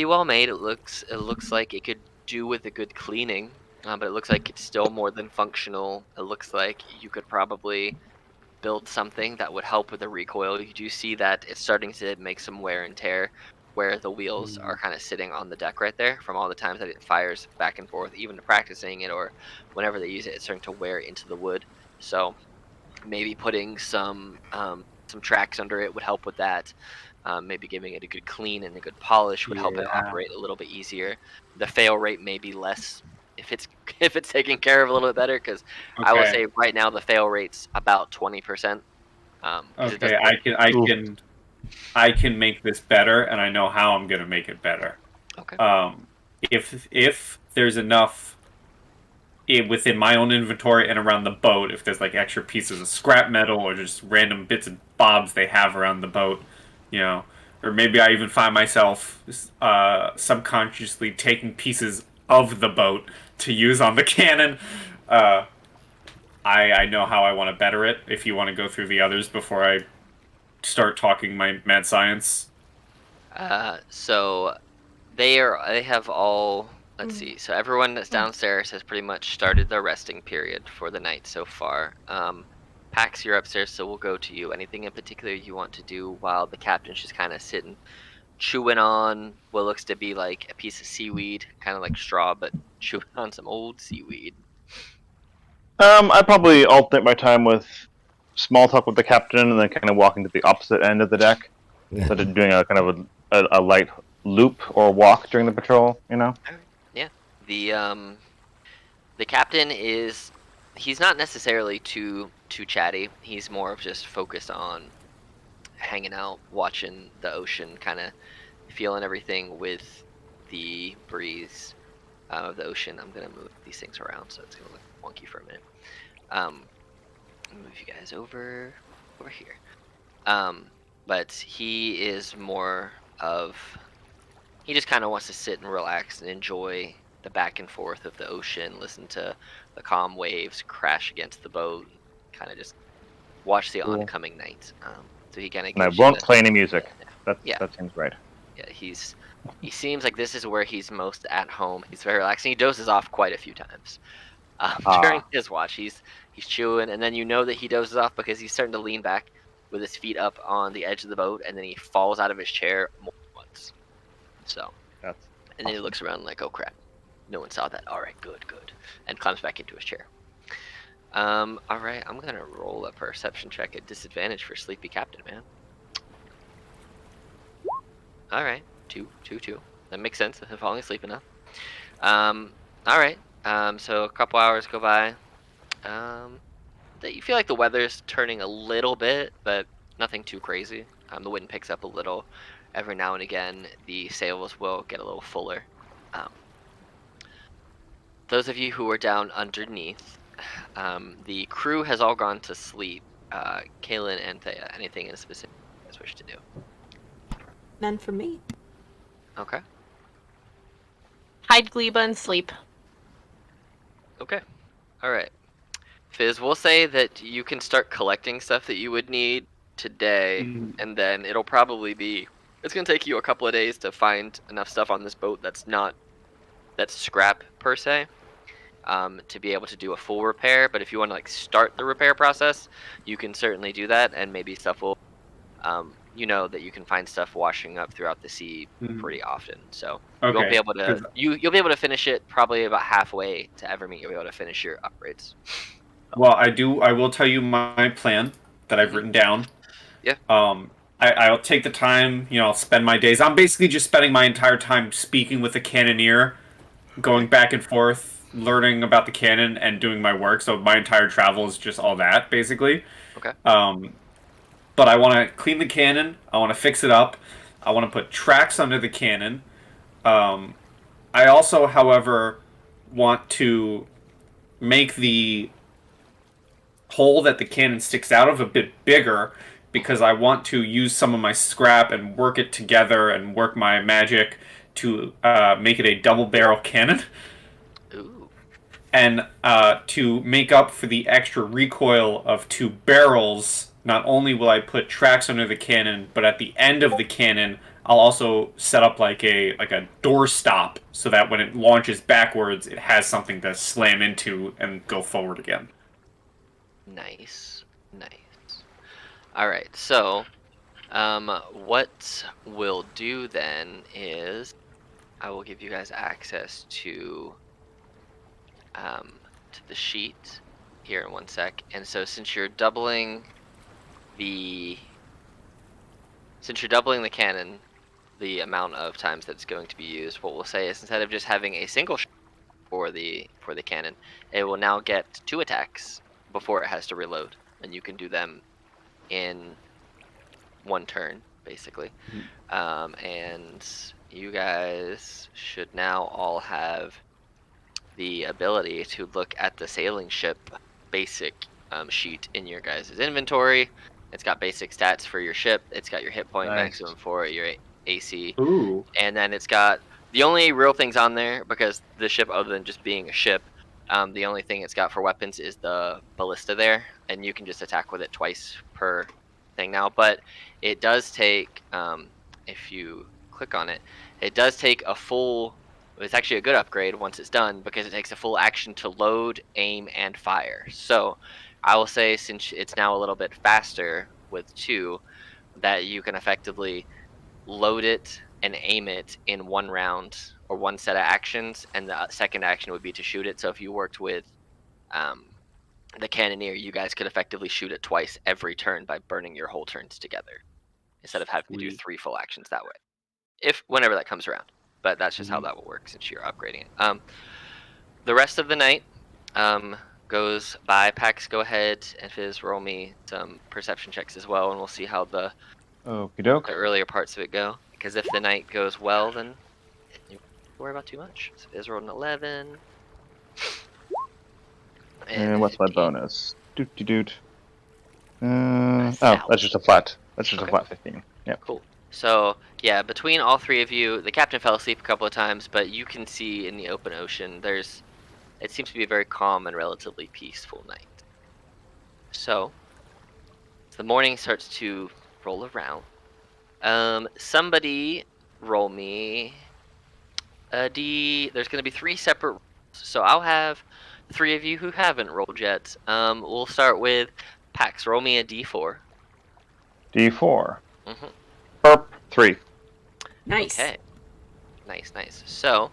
well made. It looks like it could do with a good cleaning. But it looks like it's still more than functional. It looks like you could probably build something that would help with the recoil. You do see that it's starting to make some wear and tear where the wheels are kind of sitting on the deck right there from all the times that it fires back and forth, even practicing it or whenever they use it, it's starting to wear into the wood. So maybe putting some tracks under it would help with that. Maybe giving it a good clean and a good polish would help it operate a little bit easier. The fail rate may be less if it's taken care of a little bit better, because I will say right now the fail rate's about 20%. Okay, I can make this better, and I know how I'm gonna make it better. Okay. If there's enough within my own inventory and around the boat, if there's like extra pieces of scrap metal or just random bits and bobs they have around the boat, or maybe I even find myself subconsciously taking pieces of the boat to use on the cannon. I know how I want to better it. If you want to go through the others before I start talking my mad science. So they have all. Let's see. So everyone that's downstairs has pretty much started their resting period for the night so far. Pax, you're upstairs, so we'll go to you. Anything in particular you want to do while the captain's just kind of sitting, chewing on what looks to be like a piece of seaweed, kind of like straw, but chewing on some old seaweed. I probably alternate my time with small talk with the captain, and then kind of walking to the opposite end of the deck, so just doing a kind of a light loop or walk during the patrol. The captain he's not necessarily too chatty. He's more of just focused on hanging out, watching the ocean, kind of feeling everything with the breeze of the ocean. I'm gonna move these things around, so it's gonna look wonky for a minute. Move you guys over here. But he is more of, he just kind of wants to sit and relax and enjoy the back and forth of the ocean, listen to the calm waves crash against the boat, kind of just watch the oncoming night. So he kind of. And I won't play any music. That seems right. Yeah, he seems like this is where he's most at home. He's very relaxing. He dozes off quite a few times during his watch. He's chewing, and then you know that he dozes off because he's starting to lean back with his feet up on the edge of the boat, and then he falls out of his chair more than once. So, and then he looks around like, oh crap, no one saw that. All right, good, and climbs back into his chair. All right, I'm gonna roll a perception check at disadvantage for Sleepy Captain, man. All right, 2. That makes sense. I'm falling asleep enough. All right. So a couple hours go by. You feel like the weather's turning a little bit, but nothing too crazy. The wind picks up a little. Every now and again, the sails will get a little fuller. Those of you who are down underneath, the crew has all gone to sleep. Kaylin and Thea, anything in specific you guys wish to do? None for me. Okay. Hide Gleba and sleep. Okay. All right. Fizz, we'll say that you can start collecting stuff that you would need today, and then it'll probably be, it's going to take you a couple of days to find enough stuff on this boat that's scrap per se, to be able to do a full repair. But if you want to like start the repair process, you can certainly do that, and maybe stuff will, you know that you can find stuff washing up throughout the sea pretty often. So you won't be able to, you'll be able to finish it probably about halfway to Evermeet. You'll be able to finish your upgrades. Well, I will tell you my plan that I've written down. Yeah. I'll take the time, I'll spend my days. I'm basically just spending my entire time speaking with the cannoneer, going back and forth, learning about the cannon, and doing my work. So my entire travel is just all that, basically. Okay. But I want to clean the cannon. I want to fix it up. I want to put tracks under the cannon. I also, however, want to make the hole that the cannon sticks out of a bit bigger, because I want to use some of my scrap and work it together and work my magic to make it a double barrel cannon. Ooh. And to make up for the extra recoil of 2 barrels, not only will I put tracks under the cannon, but at the end of the cannon, I'll also set up like a door stop, so that when it launches backwards, it has something to slam into and go forward again. Nice. All right, so what we'll do then is I will give you guys access to the sheet here in 1 sec. And so since you're doubling the cannon, the amount of times that's going to be used, what we'll say is instead of just having a single shot for the cannon, it will now get 2 attacks before it has to reload, and you can do them in 1 turn, basically. And you guys should now all have the ability to look at the sailing ship basic sheet in your guys' inventory. It's got basic stats for your ship. It's got your hit point Nice. maximum for your AC. Ooh. And then it's got the only real things on there, because the ship, other than just being a ship, the only thing it's got for weapons is the ballista there, and you can just attack with it twice per thing now. But it does take, if you click on it, it does take a full. It's actually a good upgrade once it's done, because it takes a full action to load, aim, and fire. So I will say, since it's now a little bit faster with 2, that you can effectively load it and aim it in one round or one set of actions, and the second action would be to shoot it. So if you worked with the cannoneer, you guys could effectively shoot it twice every turn by burning your whole turns together, instead of having to do Sweet. 3 full actions that way, if whenever that comes around. But that's just how Sweet. that will work since you're upgrading it. The rest of the night goes by. Pax, go ahead and Fizz, roll me some perception checks as well, and we'll see how the Okie doke. earlier parts of it go. Because if the night goes well, then you don't worry about too much. So Fizz rolled an 11. And what's my 15. bonus? Doot. That's Oh, out. that's just a flat. That's just Okay. a flat 15. Yeah. Cool. So, yeah, between all 3 of you, the captain fell asleep a couple of times, but you can see in the open ocean, it seems to be a very calm and relatively peaceful night. So, as the morning starts to roll around, somebody roll me a D. There's going to be 3 separate rolls, so I'll have 3 of you who haven't rolled yet. We'll start with Pax. Roll me a D4. D4. Mm-hmm. Perp 3. Nice. Okay. Nice. So,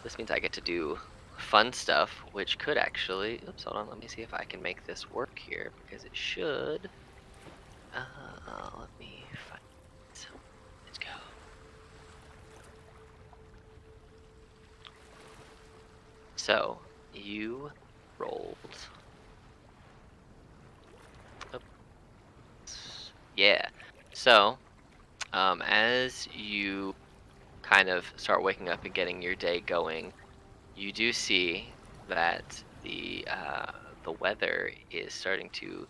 this means I get to do fun stuff, which could actually... Oops, hold on. Let me see if I can make this work here, because it should. Let me find it. Let's go. So, you rolled... Oops. Yeah. So, as you kind of start waking up and getting your day going, you do see that the weather is starting to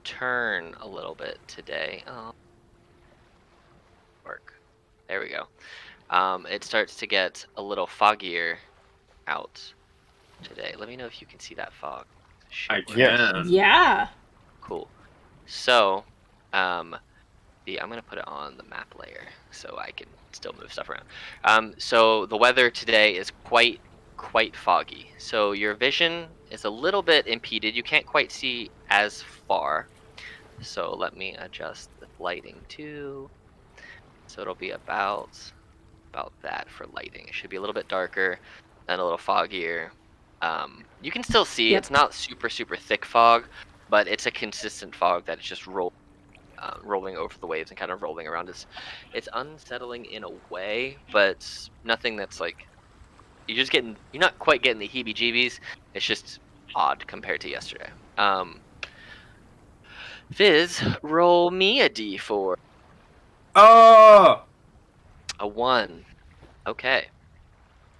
turn a little bit today. Oh, work. There we go. It starts to get a little foggier out today. Let me know if you can see that fog. I Should work. can. Yeah. Cool. So, I'm gonna put it on the map layer so I can still move stuff around. So the weather today is quite foggy. So your vision is a little bit impeded. You can't quite see as far. So let me adjust the lighting too. So it'll be about that for lighting. It should be a little bit darker and a little foggier. You can still see. Yep. It's not super thick fog, but it's a consistent fog that is just rolling over the waves and kind of rolling around. It's unsettling in a way, but nothing that's like you're not quite getting the heebie-jeebies. It's just odd compared to yesterday. Fizz, roll me a D4. Oh! A 1. Okay.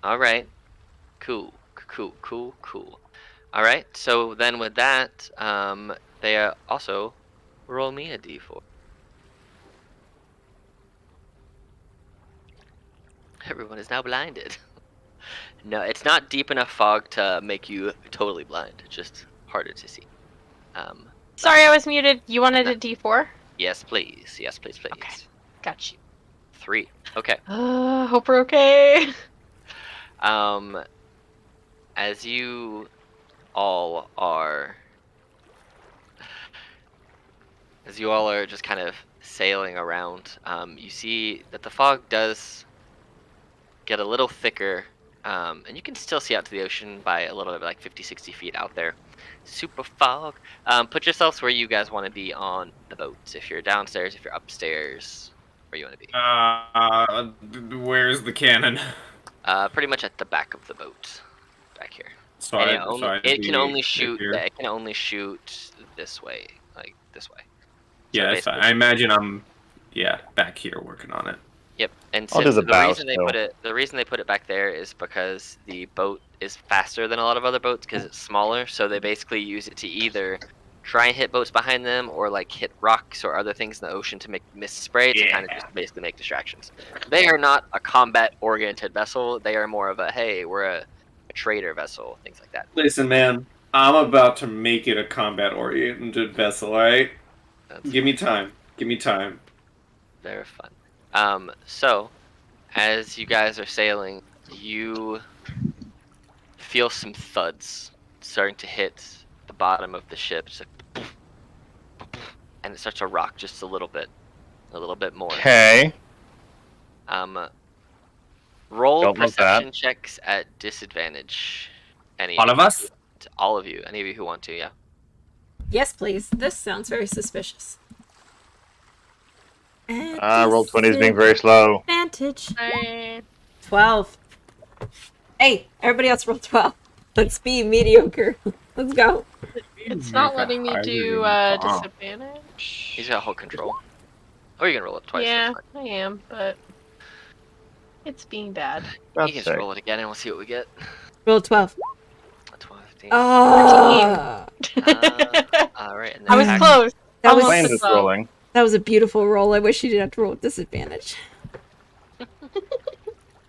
All right. Cool. All right. So then with that, they also roll me a D4. Everyone is now blinded. No, it's not deep enough fog to make you totally blind. It's just harder to see. Sorry, I was muted. You wanted a D4? Yes, please. Okay. Got you. 3. Okay. Hope we're okay. As you all are just kind of sailing around, you see that the fog does get a little thicker, and you can still see out to the ocean by a little bit, like 50-60 feet out there. Super fog. Put yourselves where you guys want to be on the boats. If you're downstairs, if you're upstairs, where you want to be. Where's the cannon? Pretty much at the back of the boat, back here. So And it can only shoot. here. It can only shoot this way, like this way. Yeah, that's fine. I imagine I'm, back here working on it. Yep. And I'll do since the bow still. the reason they put it back there is because the boat is faster than a lot of other boats because it's smaller. So they basically use it to either try and hit boats behind them, or like hit rocks or other things in the ocean to make mist spray to kind of just basically make distractions. They are not a combat-oriented vessel. They are more of a, hey, we're a trader vessel, things like that. Listen, man, I'm about to make it a combat-oriented vessel, alright? Give me time. Give me time. Very fun. So, as you guys are sailing, you feel some thuds starting to hit the bottom of the ship. It's like, poof, poof, and it starts to rock just a little bit more. Okay. Roll Don't love that. perception checks at disadvantage. All of us? All of you. Any of you who want to, yeah. Yes, please. This sounds very suspicious. Roll 20 is being very slow. Advantage. 12. Hey, everybody else roll 12. Let's be mediocre. Let's go. It's not letting me do disadvantage. He's got hold control. Or you can roll it twice. Yeah, I am, but it's being bad. You can just roll it again and we'll see what we get. Roll 12. 12, 15. Oh! Alright. I was close. That was, Planes is rolling. that was a beautiful roll. I wish you didn't have to roll with disadvantage.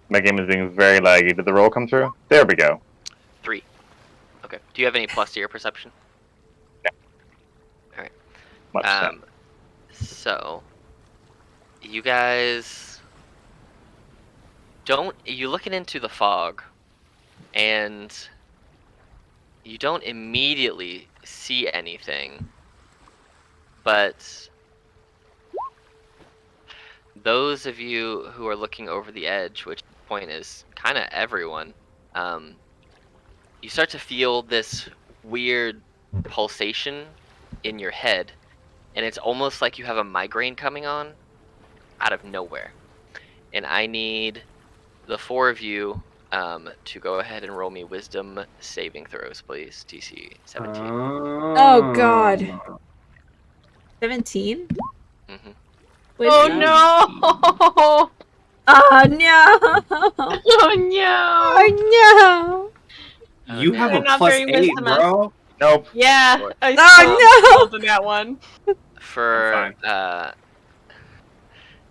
My game is being very laggy. Did the roll come through? There we go. 3. Okay. Do you have any plus to your perception? Much sense. So, you guys you're looking into the fog, and you don't immediately see anything, but those of you who are looking over the edge, which point is kind of everyone, you start to feel this weird pulsation in your head, and it's almost like you have a migraine coming on out of nowhere. And I need the 4 of you to go ahead and roll me wisdom saving throws, please. DC 17. Oh, God. 17? Mm-hmm. Oh no! Oh, no! Oh no! Oh, no! You have They're a not plus very 8, wisdomous. bro. Nope. Yeah, I Oh, rolled in that one. For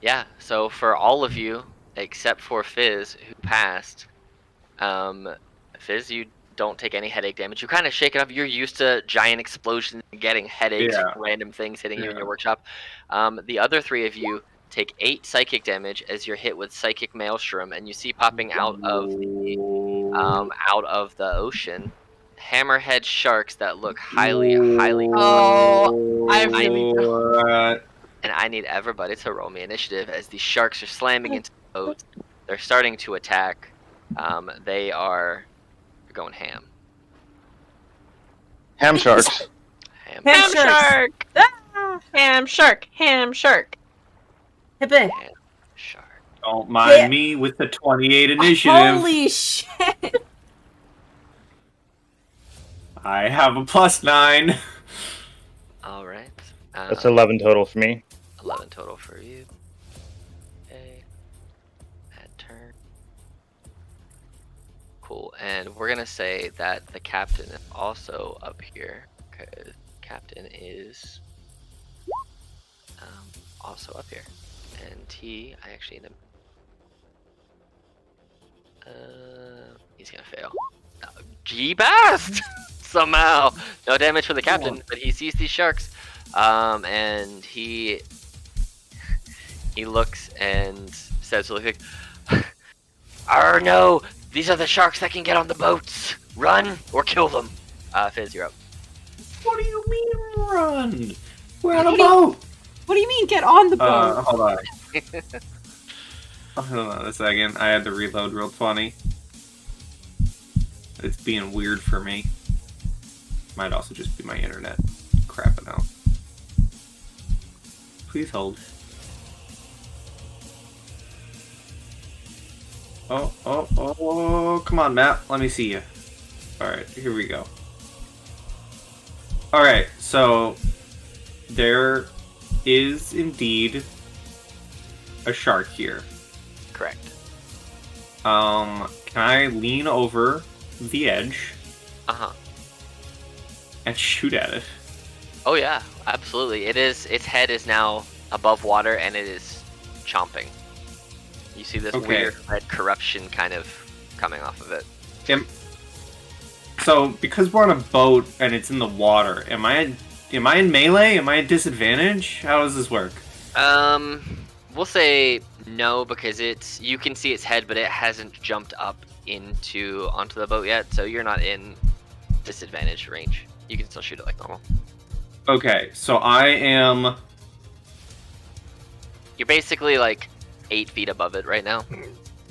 yeah, so for all of you except for Fizz, who passed, Fizz, you don't take any headache damage. You kind of shake it up. You're used to giant explosions and getting headaches from random things hitting you in your workshop. The other 3 of you take 8 psychic damage as you're hit with psychic maelstrom, and you see popping out of the ocean hammerhead sharks that look highly Oh, I really don't. and I need everybody to roll me initiative as these sharks are slamming into the boat. They're starting to attack. They are going ham. Ham sharks. Ham. Ham sharks. shark! Ah! Ham shark! Ham shark! Hip it. Ham shark. Don't mind me with the 28 initiative. Holy shit! I have a plus 9. All right. That's 11 total for me. 11 total for you. Okay. Add turn. Cool. And we're gonna say that the captain is also up here, because captain is also up here. And I actually need him. He's gonna fail. G-Bast! Somehow! No damage for the captain, but he sees these sharks. And he looks and says, like, "Oh no! These are the sharks that can get on the boats! Run or kill them!" Fizz, you're up. What do you mean run? We're on a boat! What do you mean get on the boat? Hold on. Hold on a second. I had to reload real 20. It's being weird for me. Might also just be my internet crapping out. Please hold. Oh, come on, Matt. Let me see you. Alright, here we go. Alright, so there is indeed a shark here. Correct. Can I lean over the edge Uh-huh. and shoot at it? Oh yeah, absolutely. It is. Its head is now above water, and it is chomping. You see this Okay. weird red corruption kind of coming off of it. So, because we're on a boat and it's in the water, am I in melee? Am I at disadvantage? How does this work? We'll say no because you can see its head, but it hasn't jumped up onto the boat yet, so you're not in disadvantage range. You can still shoot it like normal. Okay, so I am... You're basically like 8 feet above it right now.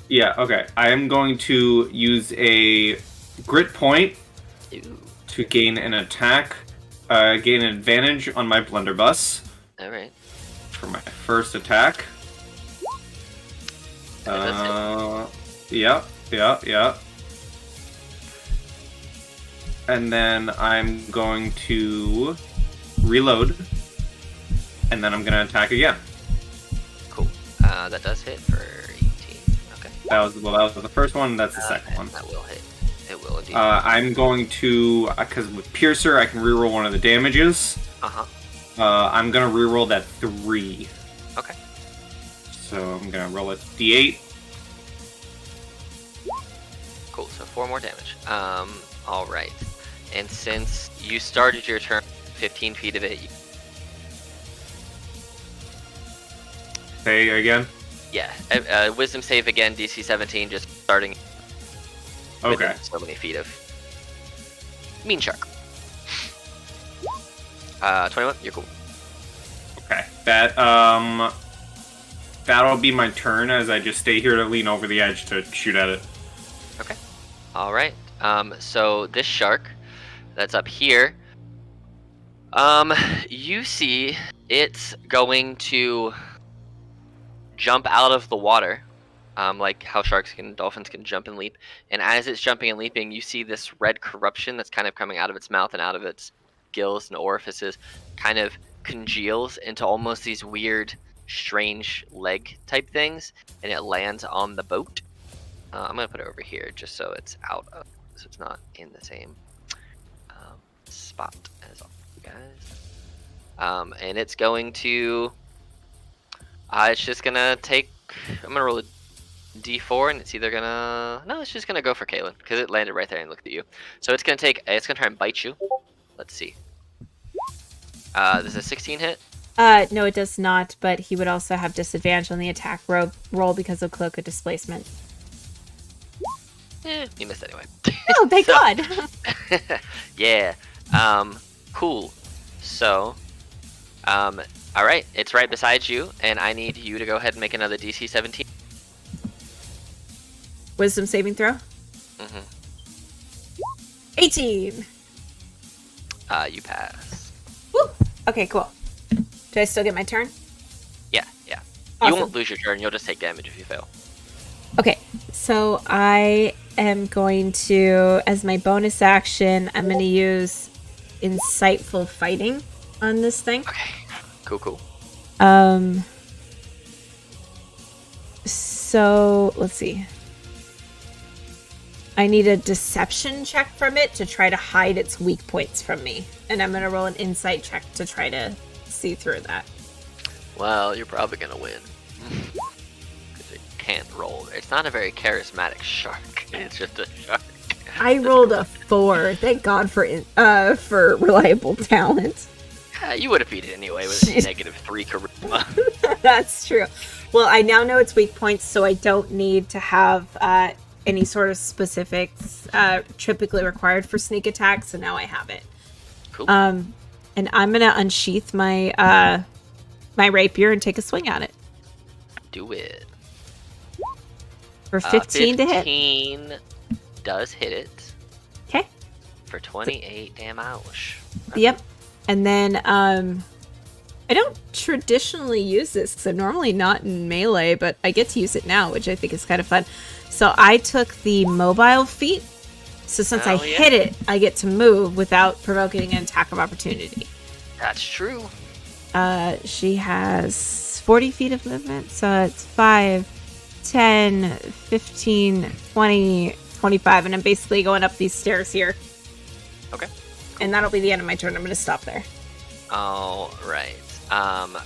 Yeah, okay. I am going to use a grit point Ooh. to gain an attack, gain an advantage on my blunderbuss All right. for my first attack. Yeah. And then I'm going to reload, and then I'm going to attack again. Cool. That does hit for 18. Okay. That was the first one. That's the second one. That will hit. It will indeed. I'm going to, because with Piercer I can reroll one of the damages. I'm going to reroll that 3. Okay. So I'm going to roll a d8. Cool. So 4 more damage. All right. And since you started your turn 15 feet of it, Say again. yeah, wisdom save again, DC 17, just starting. Okay. within so many feet of mean shark. 21. You're cool. Okay. That'll be my turn as I just stay here to lean over the edge to shoot at it. Okay. All right. So this shark that's up here, you see it's going to jump out of the water, like how dolphins can jump and leap. And as it's jumping and leaping, you see this red corruption that's kind of coming out of its mouth and out of its gills and orifices, kind of congeals into almost these weird, strange leg type things, and it lands on the boat. I'm gonna put it over here just so it's so it's not in the same spot as all you guys. And it's going to. It's just gonna take. I'm gonna roll a d4, and it's either gonna. No, it's just gonna go for Kaylin because it landed right there and looked at you. So it's gonna take. It's gonna try and bite you. Let's see. Does a 16 hit? No, it does not, but he would also have disadvantage on the attack roll because of cloak of displacement. You missed anyway. Oh, thank God! Yeah. Cool. So, all right, it's right beside you, and I need you to go ahead and make another DC 17. Wisdom saving throw? Mm-hmm. 18! You pass. Woo! Okay, cool. Do I still get my turn? Yeah. Awesome. You won't lose your turn. You'll just take damage if you fail. Okay, so I am going to, as my bonus action, I'm going to use Insightful Fighting on this thing. Okay. Cool. So, let's see. I need a deception check from it to try to hide its weak points from me. And I'm going to roll an insight check to try to see through that. Well, you're probably gonna win. Because it can't roll. It's not a very charismatic shark. It's just a shark. I rolled a 4. Thank God for reliable talent. You would have beat it anyway with -3 charisma. That's true. Well, I now know its weak points, so I don't need to have any sort of specifics typically required for sneak attack, so now I have it. Cool. And I'm gonna unsheath my my rapier and take a swing at it. Do it. For 15 to hit. 15 does hit it. Okay. For 28 damage. Yep. And then I don't traditionally use this because I'm normally not in melee, but I get to use it now, which I think is kind of fun. So I took the mobile feat. So since I hit it, I get to move without provoking an attack of opportunity. That's true. She has 40 feet of movement, so it's 5, 10, 15, 20, 25, and I'm basically going up these stairs here. Okay. And that'll be the end of my turn. I'm going to stop there. All right.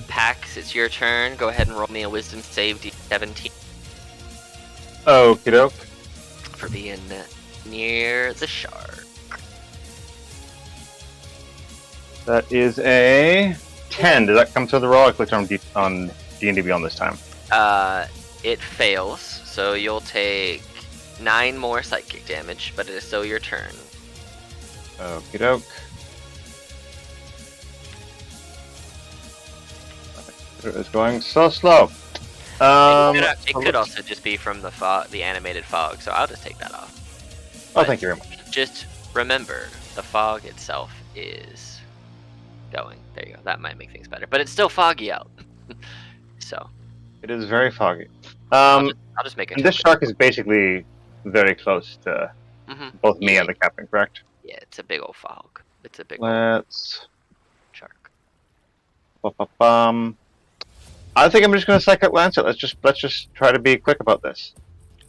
Pax, it's your turn. Go ahead and roll me a wisdom save D17 Okie doke. for being near the shark. That is a 10. Does that come through the roll? I clicked on D&D Beyond this time. It fails, so you'll take 9 more psychic damage, but it is still your turn. Okie doke. It is going so slow. It could also just be from the fog, the animated fog, so I'll just take that off. Oh, thank you very much. Just remember, the fog itself is going. There you go. That might make things better, but it's still foggy out. So It is very foggy. I'll just make it. And this shark is basically very close to both me and the captain, correct? Yeah, it's a big old fog. It's a big old Let's. shark. I think I'm just going to psychic lance it. Let's just try to be quick about this.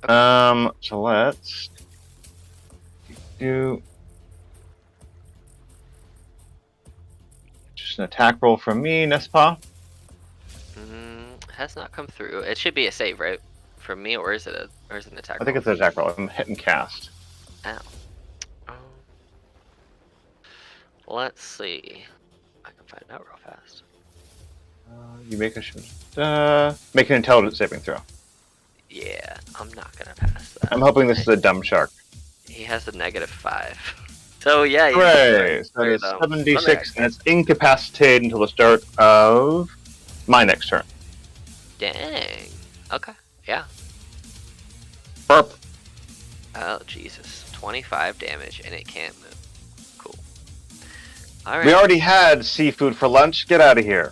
Okay. So let's do just an attack roll from me, n'est-ce pas? Has not come through. It should be a save, right? From me, or is it an attack? I think it's an attack roll. I'm hitting cast. Ow. Let's see. I can find it out real fast. You make an intelligence saving throw. Yeah, I'm not gonna pass that. I'm hoping this is a dumb shark. He has a -5. So yeah. Hooray! So it's 76, and it's incapacitated until the start of my next turn. Dang. Okay. Yeah. Burp. Oh Jesus. 25 damage, and it can't move. Cool. All right. We already had seafood for lunch. Get out of here.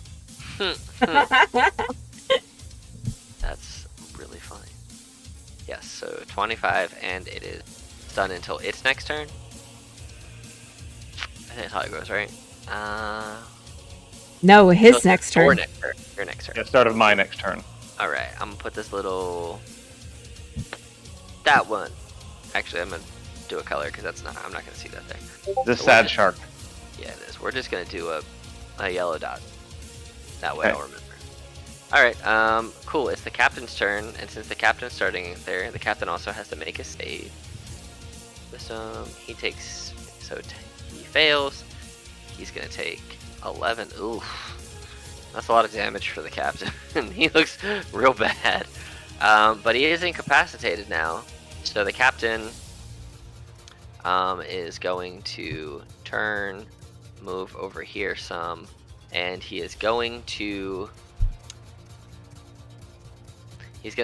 That's really funny. Yes. So 25, and it is done until its next turn. I think that's how it goes, right? No, his So next your turn. next turn. Your next turn. Yeah, start of my next turn. All right. I'm gonna put this little. That one. Actually, I'm gonna do a color because that's not. I'm not gonna see that there. This So sad what- shark. Yeah, it is. We're just gonna do a yellow dot. That way Okay. I'll remember. Alright, cool. It's the captain's turn, and since the captain's starting there, the captain also has to make a save. He takes, so he fails. He's gonna take 11. Oof. That's a lot of damage for the captain. He looks real bad. But he is incapacitated now. So the captain is going to turn, move over here some, and he is going to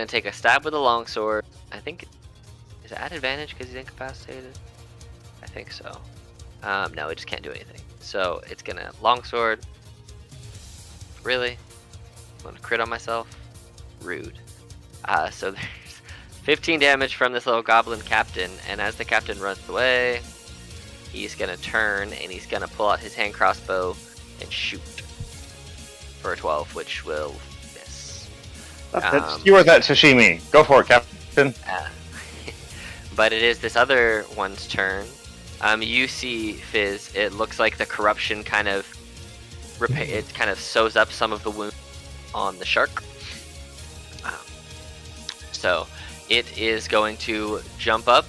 take a stab with a longsword. I think, is it at advantage because he's incapacitated? I think so. No, it just can't do anything. So it's gonna longsword. Really? I'm gonna crit on myself? Rude. So there's 15 damage from this little goblin captain, and as the captain runs away, he's gonna turn and he's gonna pull out his hand crossbow and shoot for a 12, which will miss. You are that sashimi. Go for it, Captain. But it is this other one's turn. You see, Fizz, it looks like the corruption kind of sews up some of the wounds on the shark. So it is going to jump up,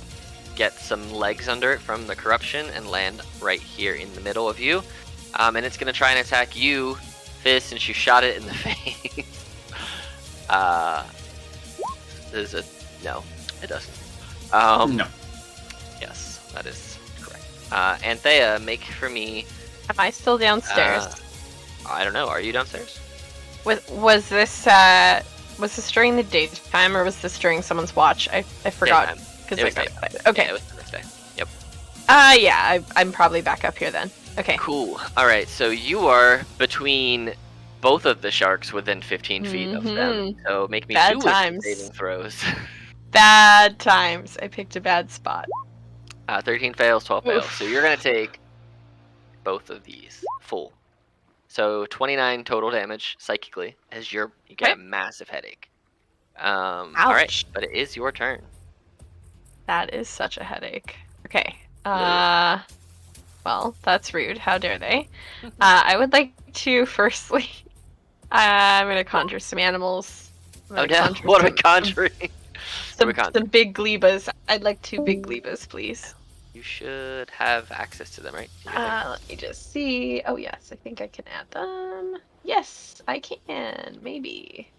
get some legs under it from the corruption, and land right here in the middle of you. And it's going to try and attack you, Fizz, since you shot it in the face. No, it doesn't. No. Yes, that is correct. Anthea, make for me. Am I still downstairs? I don't know. Are you downstairs? Was this during the daytime or was this during someone's watch? I forgot. Daytime. Because It was I got daytime. excited. Okay. Yeah, it was the next day. Yep. Yeah, I'm probably back up here then. Okay. Cool. All right. So you are between both of the sharks within 15 feet of them. So make me Bad 2 wisdom times. saving throws. Bad times. I picked a bad spot. 13 fails, 12 fails. Oof. So you're gonna take both of these full. So 29 total damage psychically as you get a massive headache. All right, Ouch. but it is your turn. That is such a headache. Okay. Well, that's rude. How dare they? I would like to firstly. I'm gonna conjure some animals. Oh no! What are we conjuring? Some big glebas. I'd like 2 big glebas, please. You should have access to them, right? Let me just see. Oh yes, I think I can add them. Yes, I can. Maybe.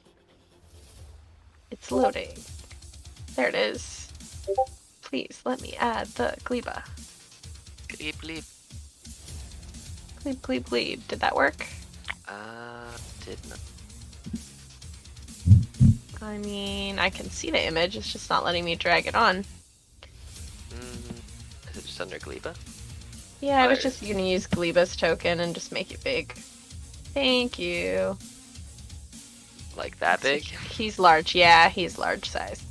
It's loading. There it is. Please let me add the gleba. Glebe, glebe. Glebe, glebe, glebe. Did that work? Did not. I mean, I can see the image. It's just not letting me drag it on. Is it just under gleba? Yeah, I was just gonna use Gleba's token and just make it big. Thank you. Like that big? He's large. Yeah, he's large size.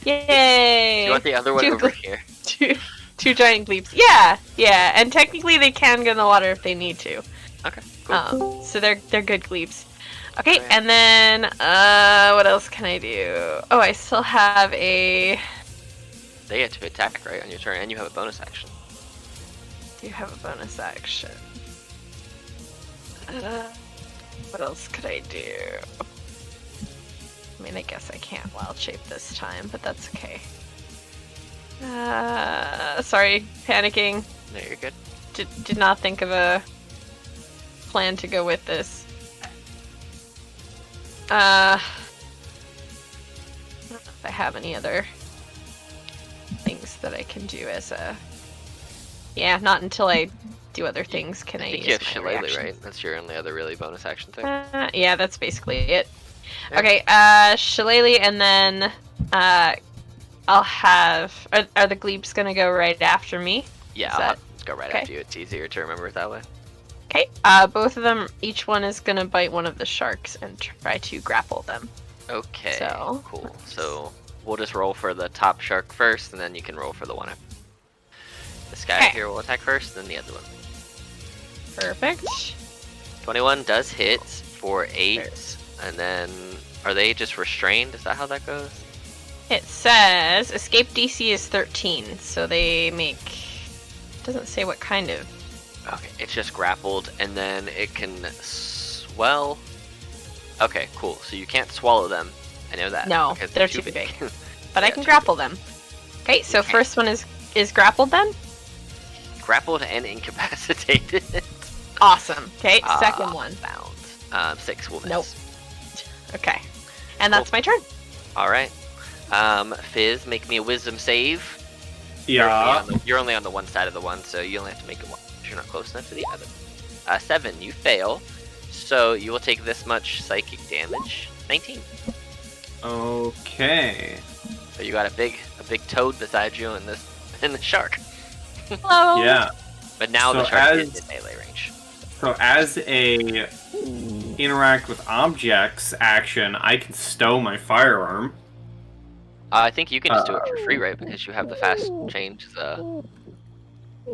Yay! Do you want the other one over here? Two giant glebes. Yeah, yeah, and technically they can go in the water if they need to. Okay, cool. So they're good glebes. Okay, and then what else can I do? Oh, I still have a. They get to attack right on your turn, and you have a bonus action. Do you have a bonus action? What else could I do? I mean, I guess I can't wild shape this time, but that's okay. Sorry, panicking. No, you're good. Did not think of a plan to go with this. I don't know if I have any other things that I can do as a. Yeah, not until I do other things can I use you have my Shillelagh, reactions. right? That's your only other really bonus action thing. Yeah, that's basically it. Yeah. Okay, Shillelagh, and then I'll have. Are the glebes gonna go right after me? Yeah, let's go right after you. It's easier to remember it that way. Okay, both of them, each one is gonna bite one of the sharks and try to grapple them. Okay, So, cool. So we'll just roll for the top shark first, and then you can roll for the one. This guy here will attack first, then the other one. Perfect. 21 does hit for 8, and then are they just restrained? Is that how that goes? It says escape DC is 13, so they make. Doesn't say what kind of. Okay, it's just grappled, and then it can swell. Okay, cool. So you can't swallow them. I know that. No, because they're too big. But I can grapple them. Okay, so first one is grappled then? Grappled and incapacitated. Awesome. Okay, second one. Bound. 6 will miss. Nope. Okay. And that's my turn. Alright. Fizz, make me a wisdom save. Yeah. You're only on the one side of the one, so you only have to make it one. You're not close enough to the other. 7, you fail. So you will take this much psychic damage. 19. Okay. So you got a big toad beside you in the shark. Hello. Yeah. But now the shark is in melee range. So as a interact with objects action, I can stow my firearm. I think you can just do it for free, right? Because you have the fast change.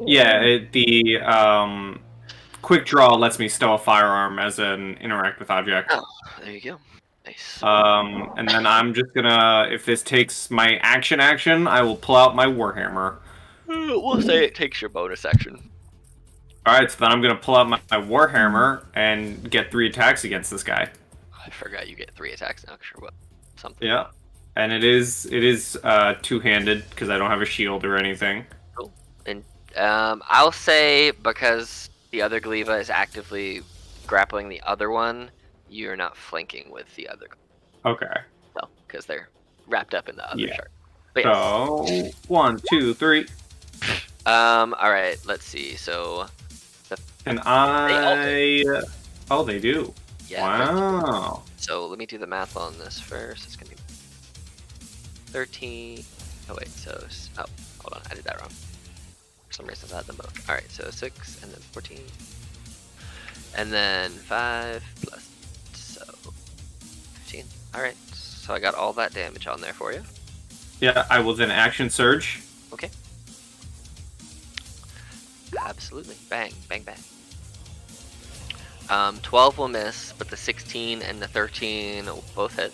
Yeah, the quick draw lets me stow a firearm as an interact with object. Oh, there you go. Nice. And then I'm just gonna, if this takes my action, I will pull out my warhammer. We'll say it takes your bonus action. Alright, so then I'm gonna pull out my warhammer and get 3 attacks against this guy. I forgot you get 3 attacks now. Sure, what? Something. Yeah. And it is two-handed because I don't have a shield or anything. Cool. And I'll say because the other Gleba is actively grappling the other one, you're not flanking with the other. Okay. Well, because they're wrapped up in the other shark. But so 1, 2, 3. All right. Let's see. So. And I. Oh, they do. Yeah. Wow. So let me do the math on this first. It's gonna be 13. Oh wait. So hold on. I did that wrong. For some reason I had them both. All right. So 6 and then 14, and then 5 plus 15. All right. So I got all that damage on there for you. Yeah. I will then action surge. Okay. Absolutely. Bang. Bang. Bang. 12 will miss, but the 16 and the 13 will both hit.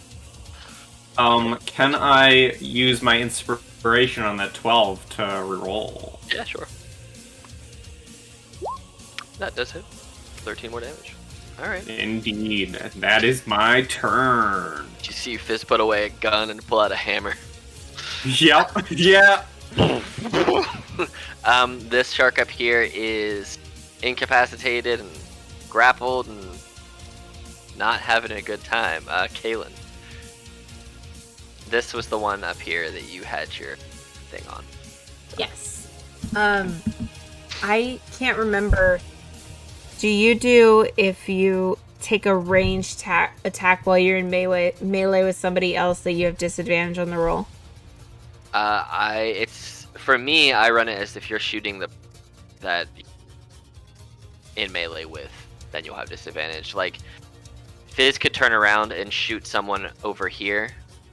Can I use my inspiration on that 12 to reroll? Yeah, sure. That does hit. 13 more damage. Alright. Indeed. That is my turn. You see Fizz put away a gun and pull out a hammer. Yep. Yeah. This shark up here is incapacitated and grappled and not having a good time. Kaylin. This was the one up here that you had your thing on. Yes. I can't remember. Do you do if you take a ranged attack while you're in melee with somebody else that you have disadvantage on the roll? It's for me. I run it as if you're shooting that in melee with, then you'll have disadvantage. Like Fizz could turn around and shoot someone over here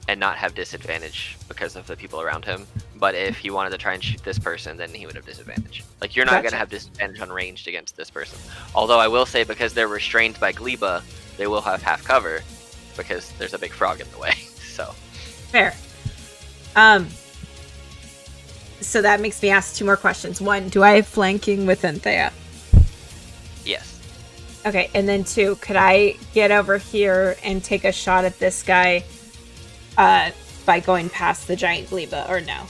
and not have disadvantage because of the people around him. But if he wanted to try and shoot this person, then he would have disadvantage. Like, you're not going to have disadvantage on ranged against this person. Although I will say, because they're restrained by Gleba, they will have half cover because there's a big frog in the way. So fair. So that makes me ask 2 more questions. 1, do I have flanking with Anthea? yes. Okay, and then 2, could I get over here and take a shot at this guy by going past the giant Gleba, or no?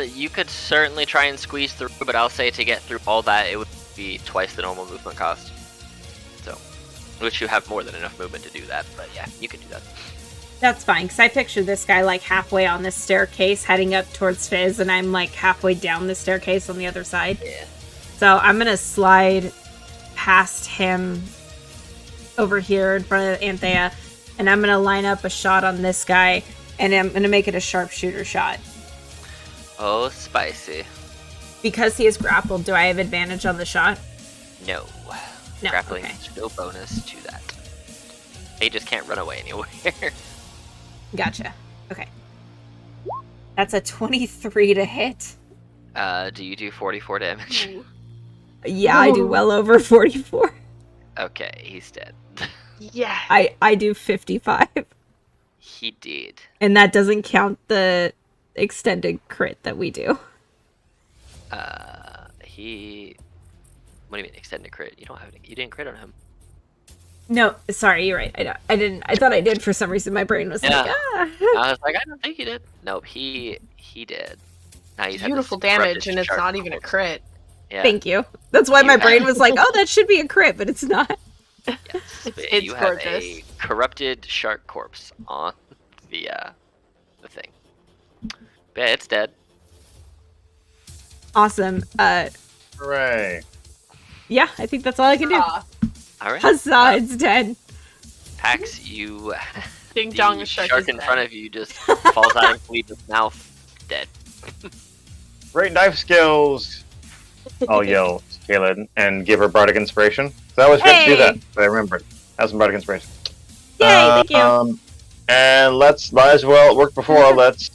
You could certainly try and squeeze through, but I'll say to get through all that, it would be twice the normal movement cost. So, which you have more than enough movement to do that, but yeah, you can do that. That's fine, because I picture this guy like halfway on this staircase heading up towards Fizz, and I'm like halfway down the staircase on the other side. Yeah. So I'm going to slide past him over here in front of Anthea, and I'm going to line up a shot on this guy, and I'm going to make it a sharpshooter shot. Oh, spicy. Because he is grappled, do I have advantage on the shot? No. No, Grappling okay. is no bonus to that. They just can't run away anywhere. Gotcha. Okay. That's a 23 to hit. Do you do 44 damage? Yeah, I do well over 44. Okay, he's dead. Yeah. I do 55. He did. And that doesn't count the extended crit that we do. He... What do you mean, extended crit? You don't have any... You didn't crit on him. No, sorry, you're right. I didn't. I thought I did for some reason. My brain was Yeah. like, ah. I was like, I don't think he did. Nope, he did. Now he's had Beautiful this damage, corrupted and it's shark not even a crit. Yeah. Thank you. That's why You my have- brain was like, oh, that should be a crit, but it's not. Yes. It's You have a gorgeous. corrupted shark corpse on the thing. But yeah, it's dead. Awesome. Hooray. Yeah, I think that's all I can do. All right. Huzzah, it's dead. Pax, you... Ding the dong, the shark is in dead. front of you just falls out of Gleb's mouth, dead. Great knife skills! I'll yell to Kaylin and give her Bardic Inspiration. So I always forget to do that, but I remembered. Have some Bardic Inspiration. Yay, thank you. And might as well, it worked before, let's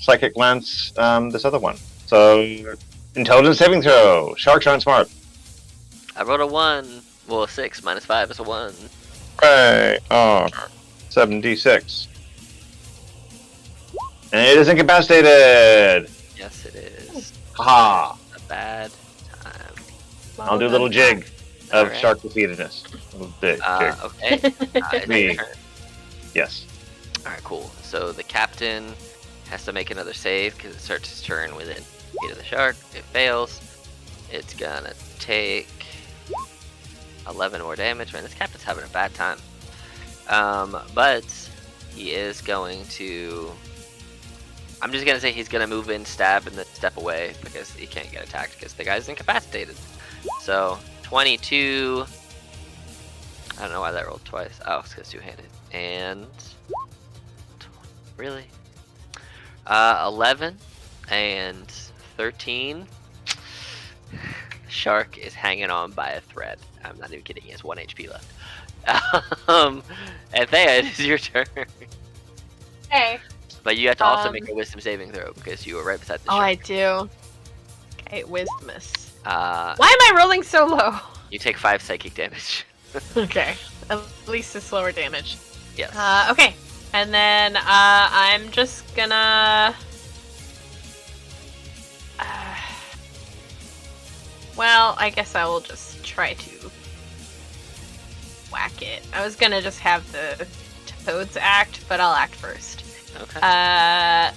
Psychic Glance this other one. So, Intelligence Saving Throw. Sharks aren't smart. I rolled a 1. Well, a 6 minus 5 is a 1. Hooray! Oh, 7d6. And it is incapacitated! Yes, it is. Haha! A bad time. I'll do a little jig of Alright. shark defeatedness. A little jig. Okay. It's Me. your turn. Yes. Alright, cool. So the captain has to make another save because it starts its turn within 8 of the shark. It fails. It's gonna take 11 more damage. Man, this captain's having a bad time. But he is going to... I'm just gonna say he's gonna move in, stab, and then step away because he can't get attacked because the guy's incapacitated. So, 22... I don't know why that rolled twice. Oh, it's because two-handed. And... Really? 11 and 13. Shark is hanging on by a thread. I'm not even kidding. He has 1 HP left. Anthea, it is your turn. Hey. But you have to also make a wisdom saving throw because you were right beside the Oh, shark. I do. Okay, wisdom-ous. Uh, Why am I rolling so low? you take 5 psychic damage. Okay. At least it's lower damage. Yes. Okay. And then I'm just gonna Well, I guess I will just try to whack it. I was gonna just have the toads act, but I'll act first. Okay.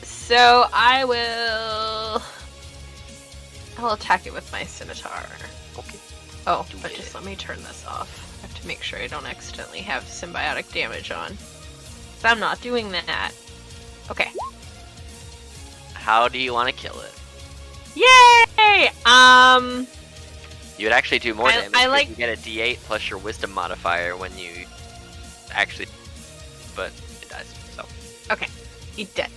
So I'll attack it with my scimitar. Okay. Oh, Do but it. just let me turn this off. I have to make sure I don't accidentally have symbiotic damage on. So I'm not doing that. Okay. How do you want to kill it? Yay! You would actually do more I damage. because like- You get a D8 plus your wisdom modifier when you actually, but it dies. So He dead.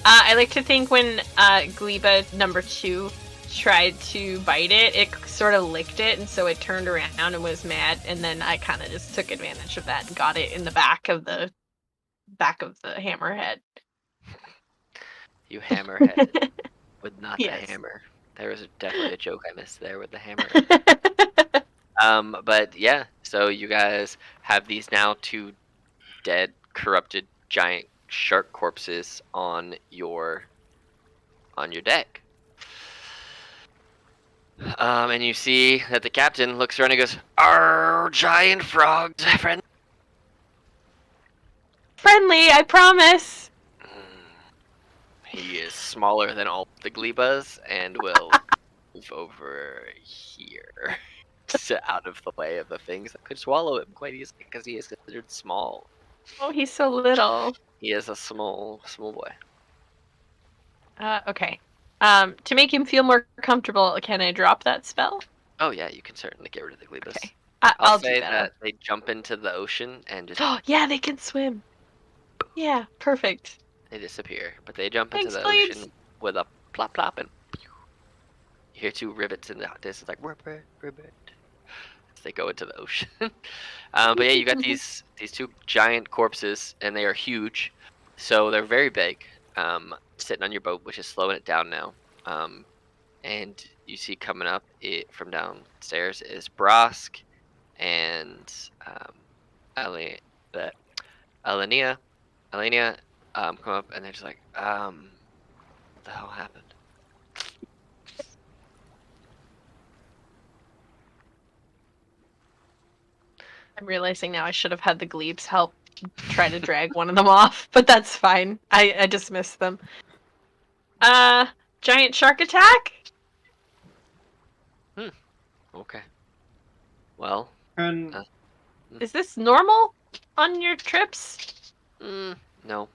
I like to think when Gleba number 2 tried to bite it, it sort of licked it, and so it turned around and was mad, and then I kind of just took advantage of that and got it in the back of the hammerhead. you hammerhead with not Yes. the hammer. There was definitely a joke I missed there with the hammer. But yeah, so you guys have these now 2 dead, corrupted giant shark corpses on your deck. And you see that the captain looks around and goes, "Our giant frogs, friend." Friendly, I promise. He is smaller than all the glebas and will move over here, out of the way of the things that could swallow him quite easily because he is considered small. Oh, he's so little. He is a small boy. Okay. To make him feel more comfortable, can I drop that spell? Oh yeah, you can certainly get rid of the glebas. Okay. I'll I'll say do that. they jump into the ocean and just Oh, yeah, they can swim. Yeah, perfect. they disappear. But they jump Thanks, into the glebes. ocean with a plop plop and you hear 2 rivets in the distance like ribbit. As they go into the ocean. But yeah, you got these 2 giant corpses and they are huge. So they're very big. Sitting on your boat, which is slowing it down now. And you see coming up from downstairs is Brosk and Alenia come up and they're just like, what the hell happened? I'm realizing now I should have had the glebes help try to drag one of them off, but that's fine. I dismissed them. Giant shark attack? Okay. Well, And Is this normal on your trips? no.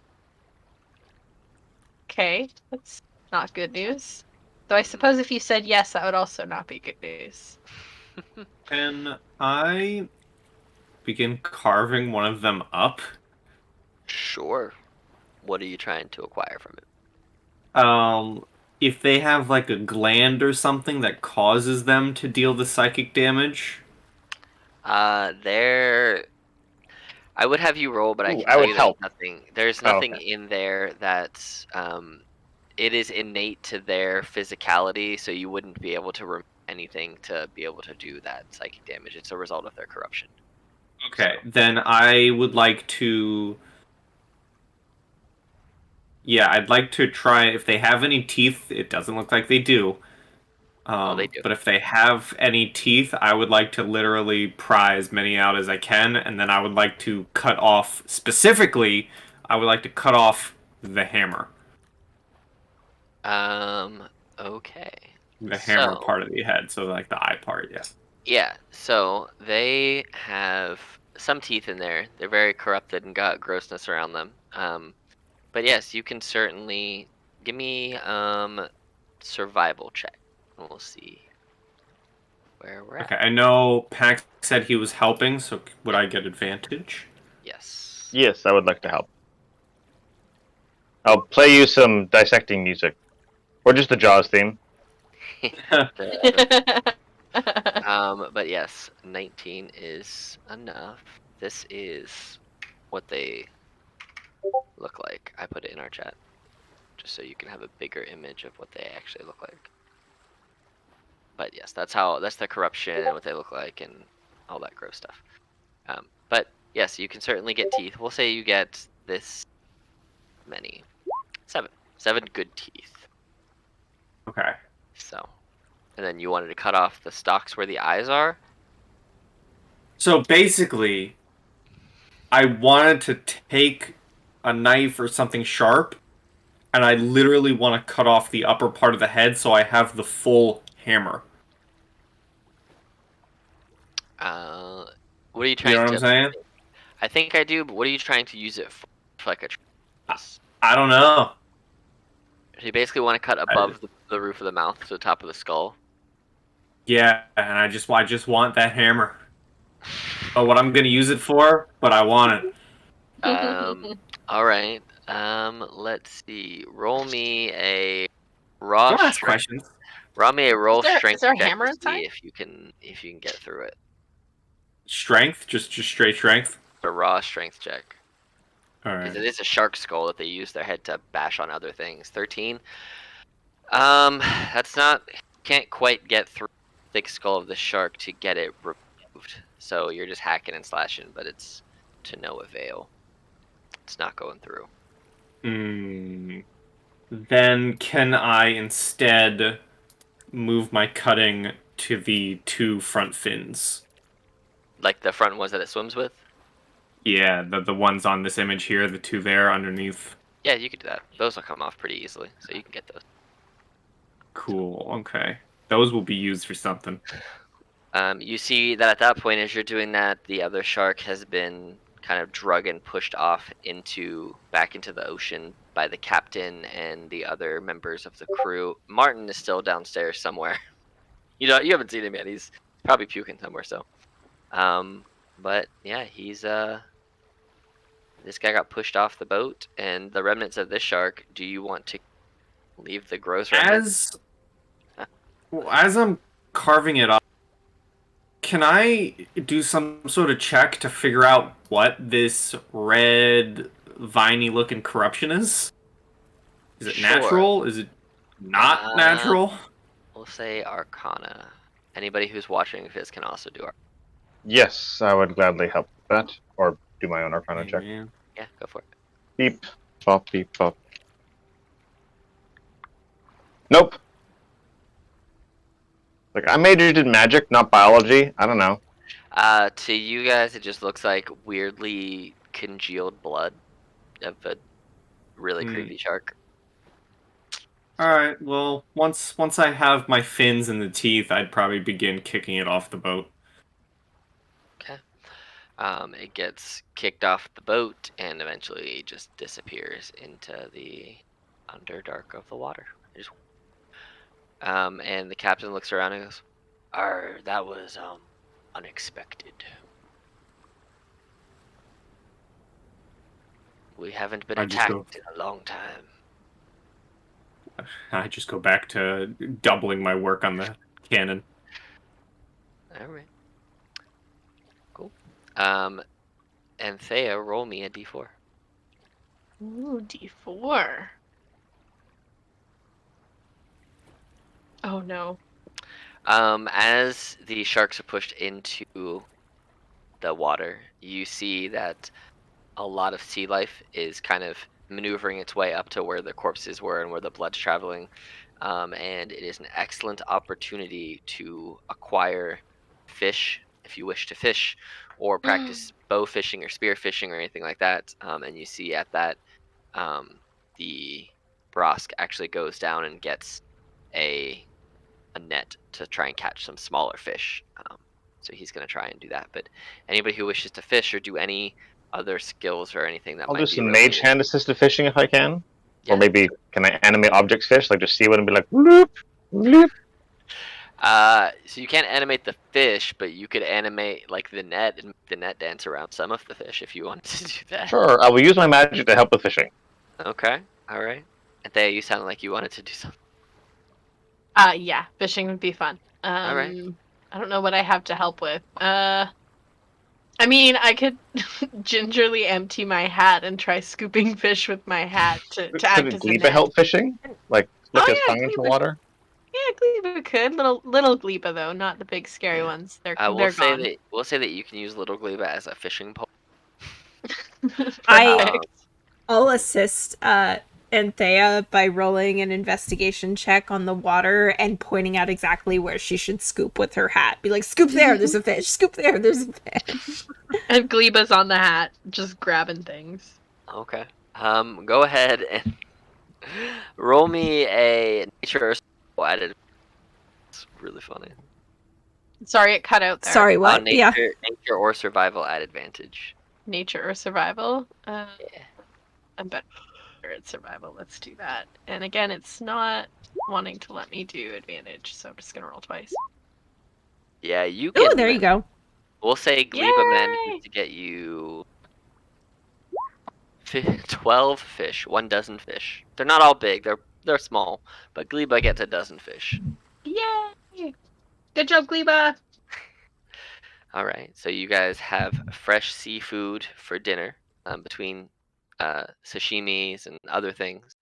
Okay, that's not good news. Though I suppose if you said yes, that would also not be good news. can I begin carving one of them up? Sure. What are you trying to acquire from it? If they have like a gland or something that causes them to deal the psychic damage. There. I would have you roll, but I Ooh, can I tell would you help. There's Oh, nothing okay. in there that it is innate to their physicality, so you wouldn't be able to remove anything to be able to do that psychic damage. It's a result of their corruption. Okay, then I would like to. Yeah, I'd like to try. If they have any teeth, it doesn't look like they do. They do. But if they have any teeth, I would like to literally pry as many out as I can, and then I would like to cut off, specifically, I would like to cut off the hammer. Okay. The hammer So- part of the head, so like the eye part, yeah. Yeah, so they have some teeth in there. They're very corrupted and got grossness around them. But yes, you can certainly give me survival check. And we'll see where we're at. Okay, I know Pax said he was helping, so would I get advantage? Yes. Yes, I would like to help. I'll play you some dissecting music. Or just the Jaws theme. But yes, 19 is enough. This is what they look like. I put it in our chat, just so you can have a bigger image of what they actually look like. But yes, that's the corruption and what they look like and all that gross stuff. But yes, you can certainly get teeth. We'll say you get this many. 7 good teeth. Okay. So, and and then you wanted to cut off the stalks where the eyes are. So basically, I wanted to take a knife or something sharp, and I literally want to cut off the upper part of the head so I have the full hammer. What are you You trying know what to? I'm saying? I think I do, but what are you trying to use it for? Like I don't know. So you basically want to cut above the roof of the mouth to the top of the skull. Yeah, and I just want that hammer. Oh, what I'm gonna use it for, but I want it. All right. Let's see. Roll me a raw Don't ask strength. questions. Roll me a roll Is there- strength is there a check hammer to inside? see if you can get through it. Strength, just straight strength. A raw strength check. All Because right. it is a shark skull that they use their head to bash on other things. 13. That's not. Can't quite get through the thick skull of the shark to get it removed. So you're just hacking and slashing, but it's to no avail. It's not going through. Then can I instead move my cutting to the 2 front fins? Like the front ones that it swims with? Yeah, the ones on this image here, the 2 there underneath. Yeah, you could do that. Those will come off pretty easily, so you can get those. Cool. Okay, those will be used for something. You see that at that point, as you're doing that, the other shark has been kind of drug and pushed off back into the ocean by the captain and the other members of the crew. Martin is still downstairs somewhere. You haven't seen him yet. He's probably puking somewhere. So, but yeah, he's this guy got pushed off the boat, and the remnants of this shark. Do you want to leave the gross remnants? As I'm carving it up, can I do some sort of check to figure out what this red, viney-looking corruption is? Is it Sure. natural? Is it not natural? We'll say Arcana. Anybody who's watching this can also do Arcana. Yes, I would gladly help with that, or do my own Arcana check. Yeah. Yeah, go for it. Beep, bop, beep, bop. Nope. Like, I majored in magic, not biology. I don't know. To you guys, it just looks like weirdly congealed blood of a really creepy shark. Alright, well, once I have my fins and the teeth, I'd probably begin kicking it off the boat. Okay. It gets kicked off the boat and eventually just disappears into the underdark of the water. And the captain looks around and goes, that was unexpected. We haven't been attacked in a long time. I just go back to doubling my work on the cannon. Alright. Cool. And Thea, roll me a d4. Ooh, D4. Oh no. As the sharks are pushed into the water, you see that a lot of sea life is kind of maneuvering its way up to where the corpses were and where the blood's traveling. And it is an excellent opportunity to acquire fish if you wish to fish, or practice bow fishing or spear fishing or anything like that. And you see at that, the Brosk actually goes down and gets a net to try and catch some smaller fish. So he's going to try and do that. But anybody who wishes to fish or do any other skills or anything that I'll might do be some related- mage hand assisted fishing if I can. Yeah. Or maybe, can I animate objects fish? Like, just see one and be like, bloop, bloop. So you can't animate the fish, but you could animate like the net and make the net dance around some of the fish if you wanted to do that. Sure, I will use my magic to help with fishing. Okay. All right. Anthea, you sound like you wanted to do something. Yeah, fishing would be fun. All right. I don't know what I have to help with. I mean, I could gingerly empty my hat and try scooping fish with my hat to Could act a as a Gleba net. help fishing? Like, look Oh, at yeah, tongue into Gleba. water? Yeah, Gleba could. Little Gleba though, not the big scary ones. They're We'll they're say gone. that you can use little Gleba as a fishing pole. I- Perfect. I'll assist Anthea by rolling an investigation check on the water and pointing out exactly where she should scoop with her hat. Be like, scoop there, there's a fish. Scoop there, there's a fish. And Gleba's on the hat, just grabbing things. Okay. Go ahead and roll me a nature or survival added. It's really funny. Sorry, it cut out there. Sorry, what? Nature, Yeah. nature or survival at advantage. Nature or survival? I'm better at survival. Let's do that. And again, it's not wanting to let me do advantage, so I'm just gonna roll twice. Yeah, you can. Oh, there you go. We'll say Gleba Yay! managed to get you 12 fish, 1 dozen fish. They're not all big, they're small, but Gleba gets a dozen fish. Yay! Good job, Gleba! All right, so you guys have fresh seafood for dinner between sashimis and other things.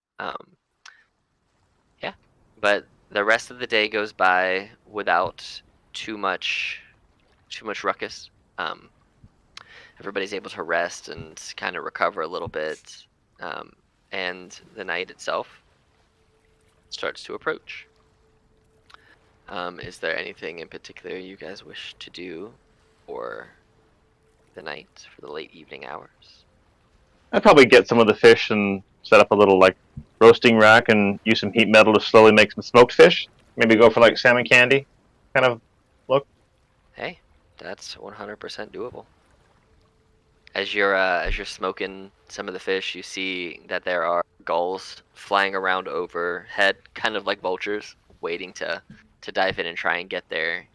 Yeah, but the rest of the day goes by without too much ruckus. Everybody's able to rest and kind of recover a little bit, and the night itself starts to approach. Is there anything in particular you guys wish to do for the night, for the late evening hours? I'd probably get some of the fish and set up a little like roasting rack and use some heat metal to slowly make some smoked fish. Maybe go for like salmon candy kind of look. Hey, that's 100% doable. As you're smoking some of the fish, you see that there are gulls flying around overhead, kind of like vultures, waiting to dive in and try and get their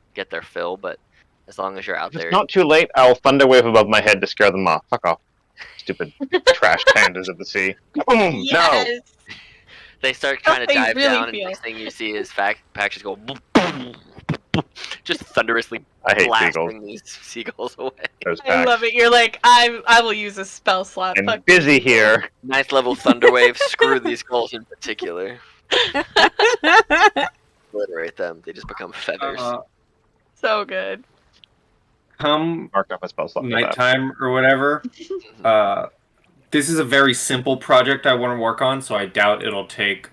fill. But as long as you're out If there, it's not too late, I'll thunder wave above my head to scare them off. Fuck off. Stupid trash pandas of the sea. Boom! No! they start trying to They dive really down, and feel. next thing you see is Pax just go just thunderously I hate blasting seagulls. these seagulls away. Those I packs. love it. You're like, I will use a spell slot. And Fuck busy here. Nice level thunder wave. Screw these gulls in particular. Obliterate them. They just become feathers. so good. Come Mark up a spell slot for that. nighttime or whatever. This is a very simple project I want to work on, so I doubt it'll take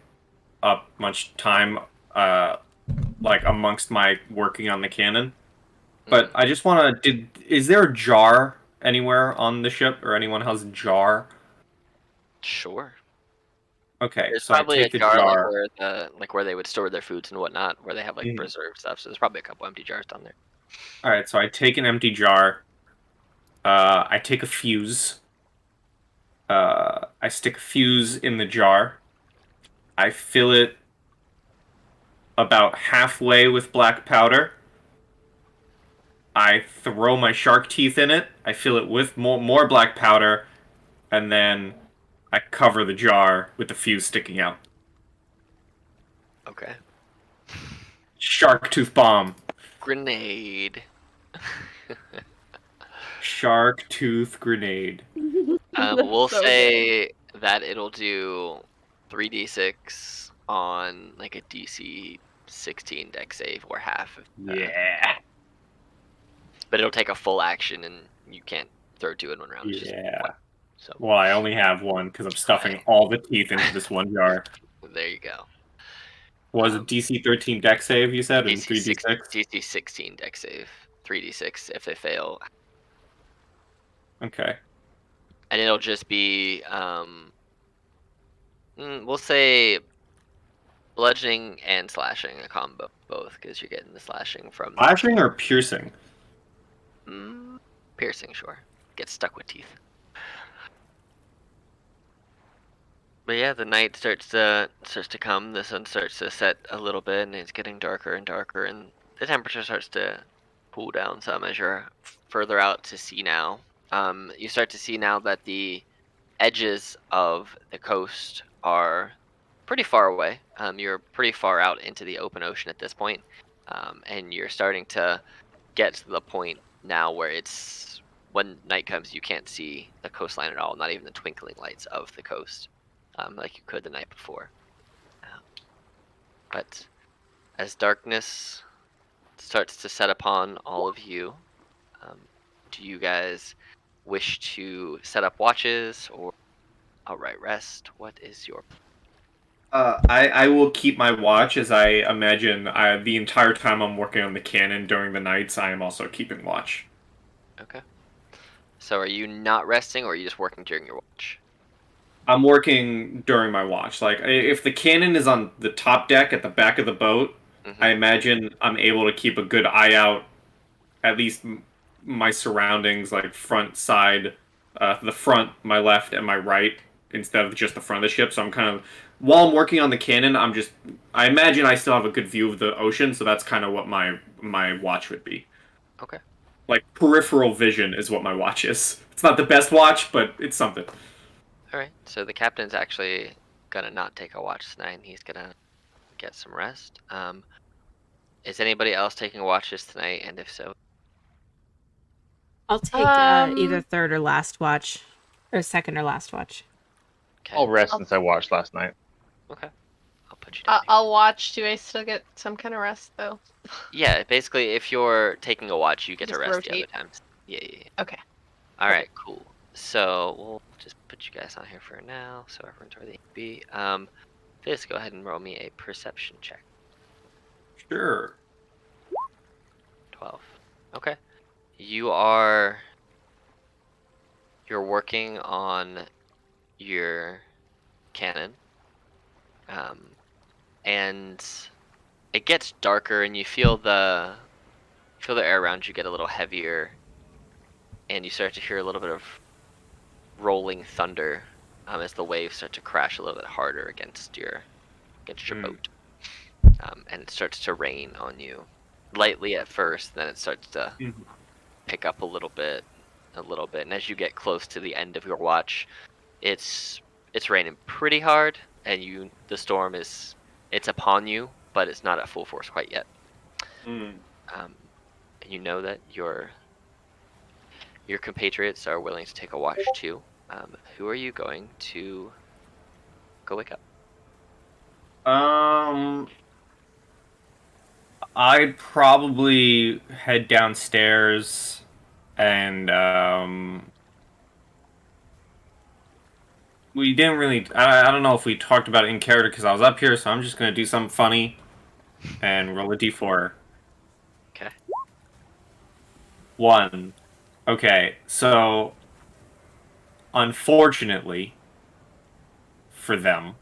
up much time, like amongst my working on the cannon. But I just want to. Is there a jar anywhere on the ship, or anyone has a jar? Sure. Okay, There's so I probably a take the jar jar. like where they would store their foods and whatnot, where they have like preserved stuff. So there's probably a couple empty jars down there. All right, so I take an empty jar. I take a fuse. I stick a fuse in the jar. I fill it about halfway with black powder. I throw my shark teeth in it. I fill it with more black powder, and then I cover the jar with the fuse sticking out. Okay. Shark tooth bomb. Grenade. Shark tooth grenade. We'll so say that it'll do 3d6 on like a DC 16 deck save or half of that. Yeah. But it'll take a full action and you can't throw 2 in 1 round. It's just Yeah. one. So Well, I only have one because I'm stuffing all the teeth into this one jar. there you go. Was it DC 13 deck save, you said, and DC 3d6? DC 16 deck save. 3d6 if they fail. Okay. And it'll just be we'll say bludgeoning and slashing, a combo both, because you're getting the slashing from Slashing or piercing? piercing. Sure, get stuck with teeth. But yeah, the night starts to come. The sun starts to set a little bit, and it's getting darker and darker, and the temperature starts to cool down some as you're further out to sea now. You start to see now that the edges of the coast are pretty far away. You're pretty far out into the open ocean at this point, and you're starting to get to the point now where it's when night comes, you can't see the coastline at all, not even the twinkling lights of the coast, like you could the night before. But as darkness starts to set upon all of you, do you guys wish to set up watches or outright rest? What is your I will keep my watch, as I imagine the entire time I'm working on the cannon during the nights, I am also keeping watch. Okay. So are you not resting, or are you just working during your watch? I'm working during my watch. Like, if the cannon is on the top deck at the back of the boat, I imagine I'm able to keep a good eye out, at least my surroundings, like front, side, the front, my left, and my right, instead of just the front of the ship. So I'm kind of, while I'm working on the cannon, I imagine I still have a good view of the ocean, so that's kind of what my watch would be. Okay. Like, peripheral vision is what my watch is. It's not the best watch, but it's something. All right. So the captain's actually gonna not take a watch tonight, and he's gonna get some rest. Is anybody else taking watches tonight? And if so, I'll take either third or last watch, or second or last watch. okay. I'll rest since I watched last night. Okay. I'll put you down. I'll watch. Do I still get some kind of rest though? Yeah, basically, if you're taking a watch, you get to Just rest the rotate. other times. Yeah. Okay. All right, cool. So we'll just put you guys on here for now, so everyone's where they be. Fizz, go ahead and roll me a perception check. Sure. 12. Okay. You're working on your cannon, and it gets darker, and you feel the air around you get a little heavier, and you start to hear a little bit of rolling thunder as the waves start to crash a little bit harder against your boat, and it starts to rain on you, lightly at first. Then it starts to pick up a little bit, and as you get close to the end of your watch, it's raining pretty hard, and the storm it's upon you, but it's not at full force quite yet. And you know that your compatriots are willing to take a watch too. Who are you going to go wake up? I'd probably head downstairs and we didn't really. I don't know if we talked about it in character because I was up here, so I'm just gonna do something funny and roll a d4. Okay. 1. Okay, so unfortunately for them,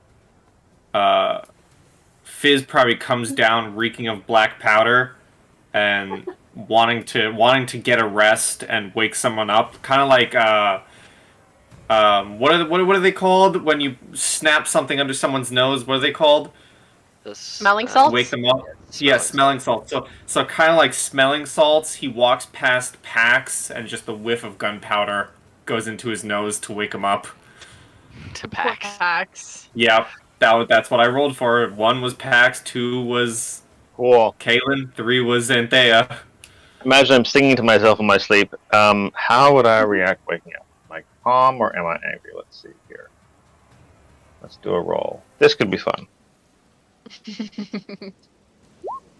Fizz probably comes down reeking of black powder and wanting to get a rest and wake someone up, kind of like what are they called when you snap something under someone's nose? What are they called? Smelling salts? Wake them up. Yeah, smelling salts. So kind of like smelling salts. He walks past Pax, and just the whiff of gunpowder goes into his nose to wake him up. To Pax. Pax. Yep, that's what I rolled for. 1 was Pax, 2 was Cool. Kaylin, 3 was Anthea. Imagine I'm singing to myself in my sleep. How would I react waking up? Am I calm or am I angry? Let's see here. Let's do a roll. This could be fun.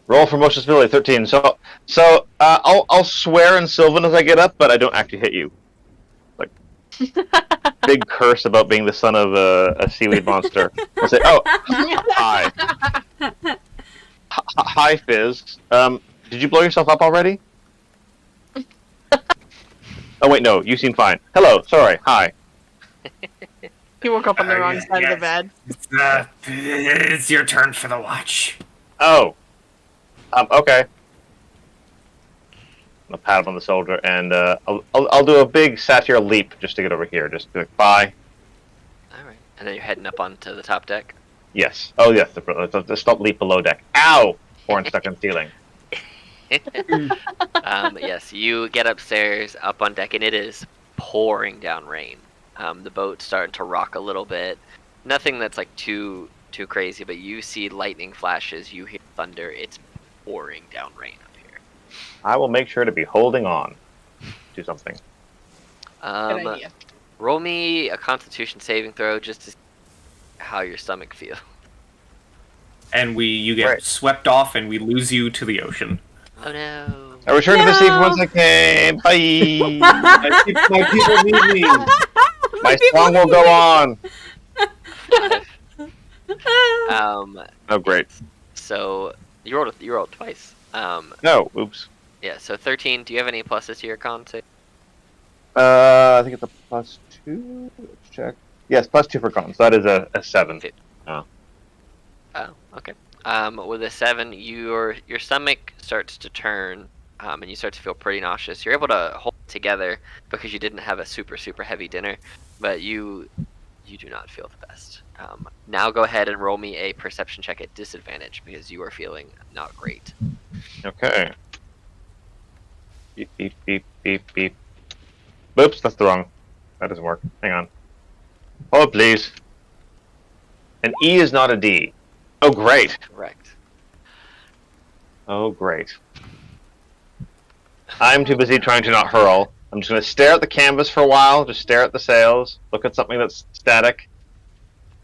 Roll for emotional stability, 13. So I'll swear in Sylvan as I get up, but I don't actually hit you. Like big curse about being the son of a seaweed monster. I'll say, oh, hi. Hi, Fizz. Did you blow yourself up already? Oh wait, no, you seem fine. Hello, sorry, hi. He woke up on the wrong Yes, side of yes. the bed. It's your turn for the watch. Oh. Okay. I'll pat him on the shoulder, and I'll do a big satyr leap just to get over here. Just be like, bye. All right, and then you're heading up onto the top deck. Yes. Oh, yes. The stop leap below deck. Ow! Horn stuck in ceiling. Yes, you get upstairs, up on deck, and it is pouring down rain. The boat's starting to rock a little bit. Nothing that's like too crazy, but you see lightning flashes, you hear thunder. It's pouring down rain up here. I will make sure to be holding on to something. Good idea. Roll me a Constitution saving throw just to see how your stomach feels. And you get Right. swept off, and we lose you to the ocean. Oh no. I return to the sea from whence I came. Bye. My people need me. My song will go on. Oh, great. So you rolled twice. No, oops. Yeah. So 13. Do you have any pluses to your con save? I think it's a +2. Let's check. Yes, +2 for con. So that is a 7. Oh. Oh, okay. With a 7, your stomach starts to turn, and you start to feel pretty nauseous. You're able to hold it together because you didn't have a super heavy dinner, but you do not feel the best. Now go ahead and roll me a perception check at disadvantage because you are feeling not great. Okay. Beep, beep, beep, beep, beep. Oops, that's the wrong. That doesn't work. Hang on. Oh, please. An E is not a D. Oh, great. Correct. Oh, great. I'm too busy trying to not hurl. I'm just going to stare at the canvas for a while, just stare at the sails, look at something that's static.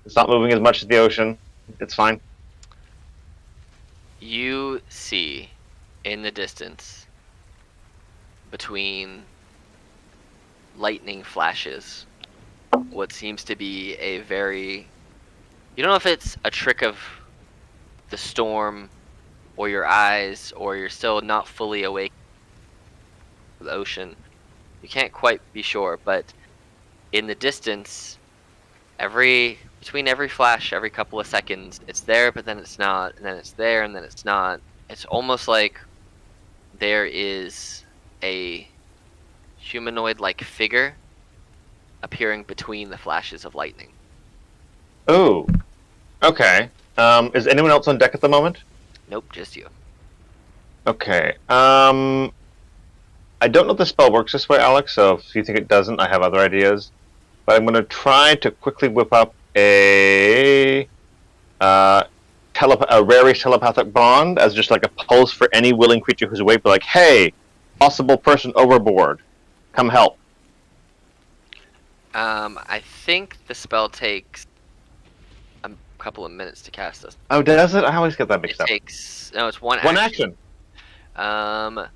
It's not moving as much as the ocean. It's fine. You see in the distance between lightning flashes what seems to be a very... You don't know if it's a trick of the storm or your eyes or you're still not fully awake to the ocean. You can't quite be sure, but in the distance, between every flash, every couple of seconds, it's there, but then it's not, and then it's there, and then it's not. It's almost like there is a humanoid-like figure appearing between the flashes of lightning. Oh, okay. Is anyone else on deck at the moment? Nope, just you. Okay. I don't know if the spell works this way, Alex, so if you think it doesn't, I have other ideas. But I'm going to try to quickly whip up a rarest telepathic bond as just like a pulse for any willing creature who's awake. Be like, hey, possible person overboard, come help. I think the spell takes a couple of minutes to cast this. Oh, does it? I always get that mixed up. It's one One action. action.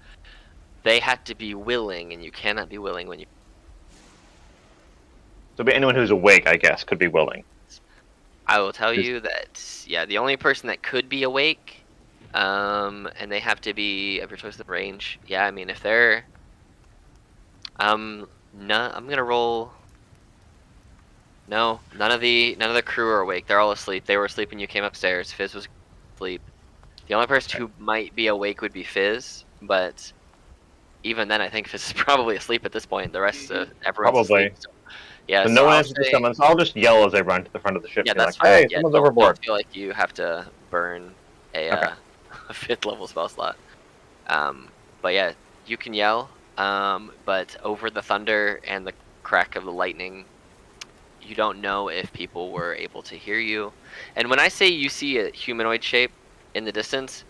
They have to be willing, and you cannot be willing when you... So anyone who's awake, I guess, could be willing. I will tell you that, yeah, the only person that could be awake, and they have to be of your choice of range. Yeah, I mean, if they're... I'm gonna roll... No, none of the crew are awake. They're all asleep. They were asleep when you came upstairs. Fizz was asleep. The only person who might be awake would be Fizz, but even then, I think Fizz is probably asleep at this point. The rest of everyone's Probably. asleep. So, yeah, So so no one I'll answers to say- summons. I'll just yell as I run to the front of the ship. Yeah, and be that's like, fine. hey, Yeah, someone's don't overboard. feel like you have to burn a 5th level spell slot. But yeah, you can yell, but over the thunder and the crack of the lightning, you don't know if people were able to hear you. And when I say you see a humanoid shape in the distance,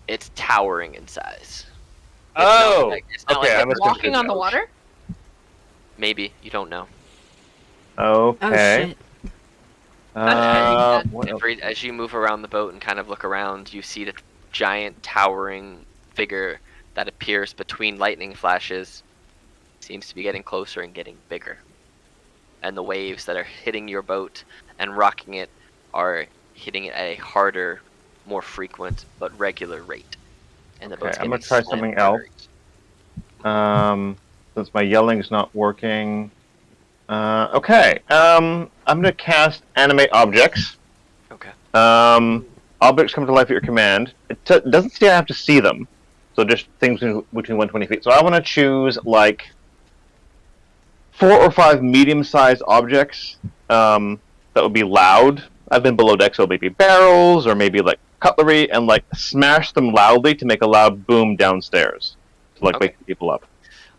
it's towering in size. It's not okay, I like must Walking on the water? maybe, you don't know. Okay. Oh shit. What else? As you move around the boat and kind of look around, you see the giant towering figure that appears between lightning flashes. Seems to be getting closer and getting bigger. And the waves that are hitting your boat and rocking it are hitting it at a harder, more frequent, but regular rate. And the Okay, boat's I'm gonna getting try slow something and else. buttery. Since my yelling's not working. Okay. I'm gonna cast animate objects. Okay. Objects come to life at your command. It doesn't say I have to see them, so just things between 120 feet. So I want to choose like 4 or 5 medium-sized objects that would be loud. I've been below deck, so maybe barrels or maybe like cutlery, and like smash them loudly to make a loud boom downstairs to like wake people up.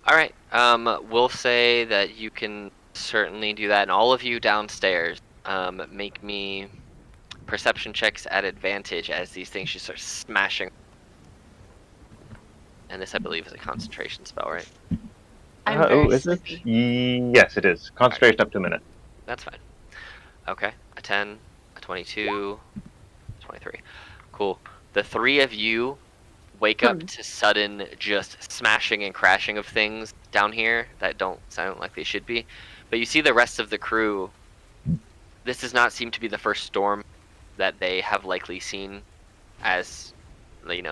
All right. We'll say that you can certainly do that, and all of you downstairs, make me perception checks at advantage as these things just start smashing. And this, I believe, is a concentration spell, right? I'm very Is it? sleepy. Yes, it is. Concentration up to a minute. That's fine. Okay. A 10, a 22, 23. Cool. The 3 of you wake up to sudden just smashing and crashing of things down here that don't sound like they should be. But you see the rest of the crew. This does not seem to be the first storm that they have likely seen as,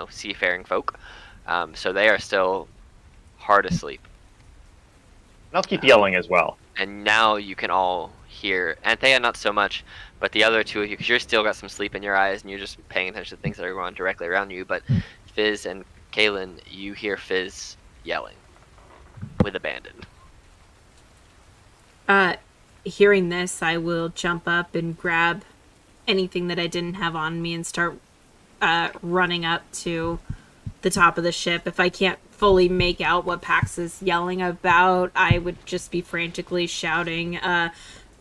seafaring folk. So they are still hard asleep. And I'll keep yelling as well. And now you can all hear Anthea, not so much, but the other two of you, because you're still got some sleep in your eyes and you're just paying attention to things that are going on directly around you. But Fizz and Kaylin, you hear Fizz yelling with abandon. Hearing this, I will jump up and grab anything that I didn't have on me and start running up to the top of the ship. If I can't fully make out what Pax is yelling about, I would just be frantically shouting,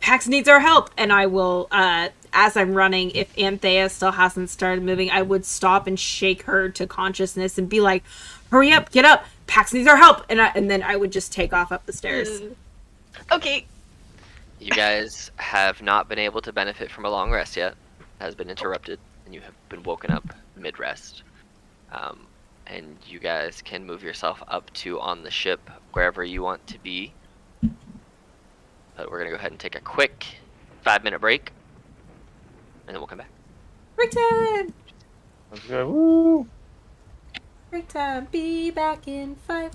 Pax needs our help! And I will, as I'm running, if Anthea still hasn't started moving, I would stop and shake her to consciousness and be like, hurry up, get up! Pax needs our help! And then I would just take off up the stairs. Okay. You guys have not been able to benefit from a long rest yet. It has been interrupted, and you have been woken up mid-rest. And you guys can move yourself up to on the ship wherever you want to be. But we're going to go ahead and take a quick 5-minute break, and then we'll come back. Break time! Let's go. Woo! Break time. Be back in 5.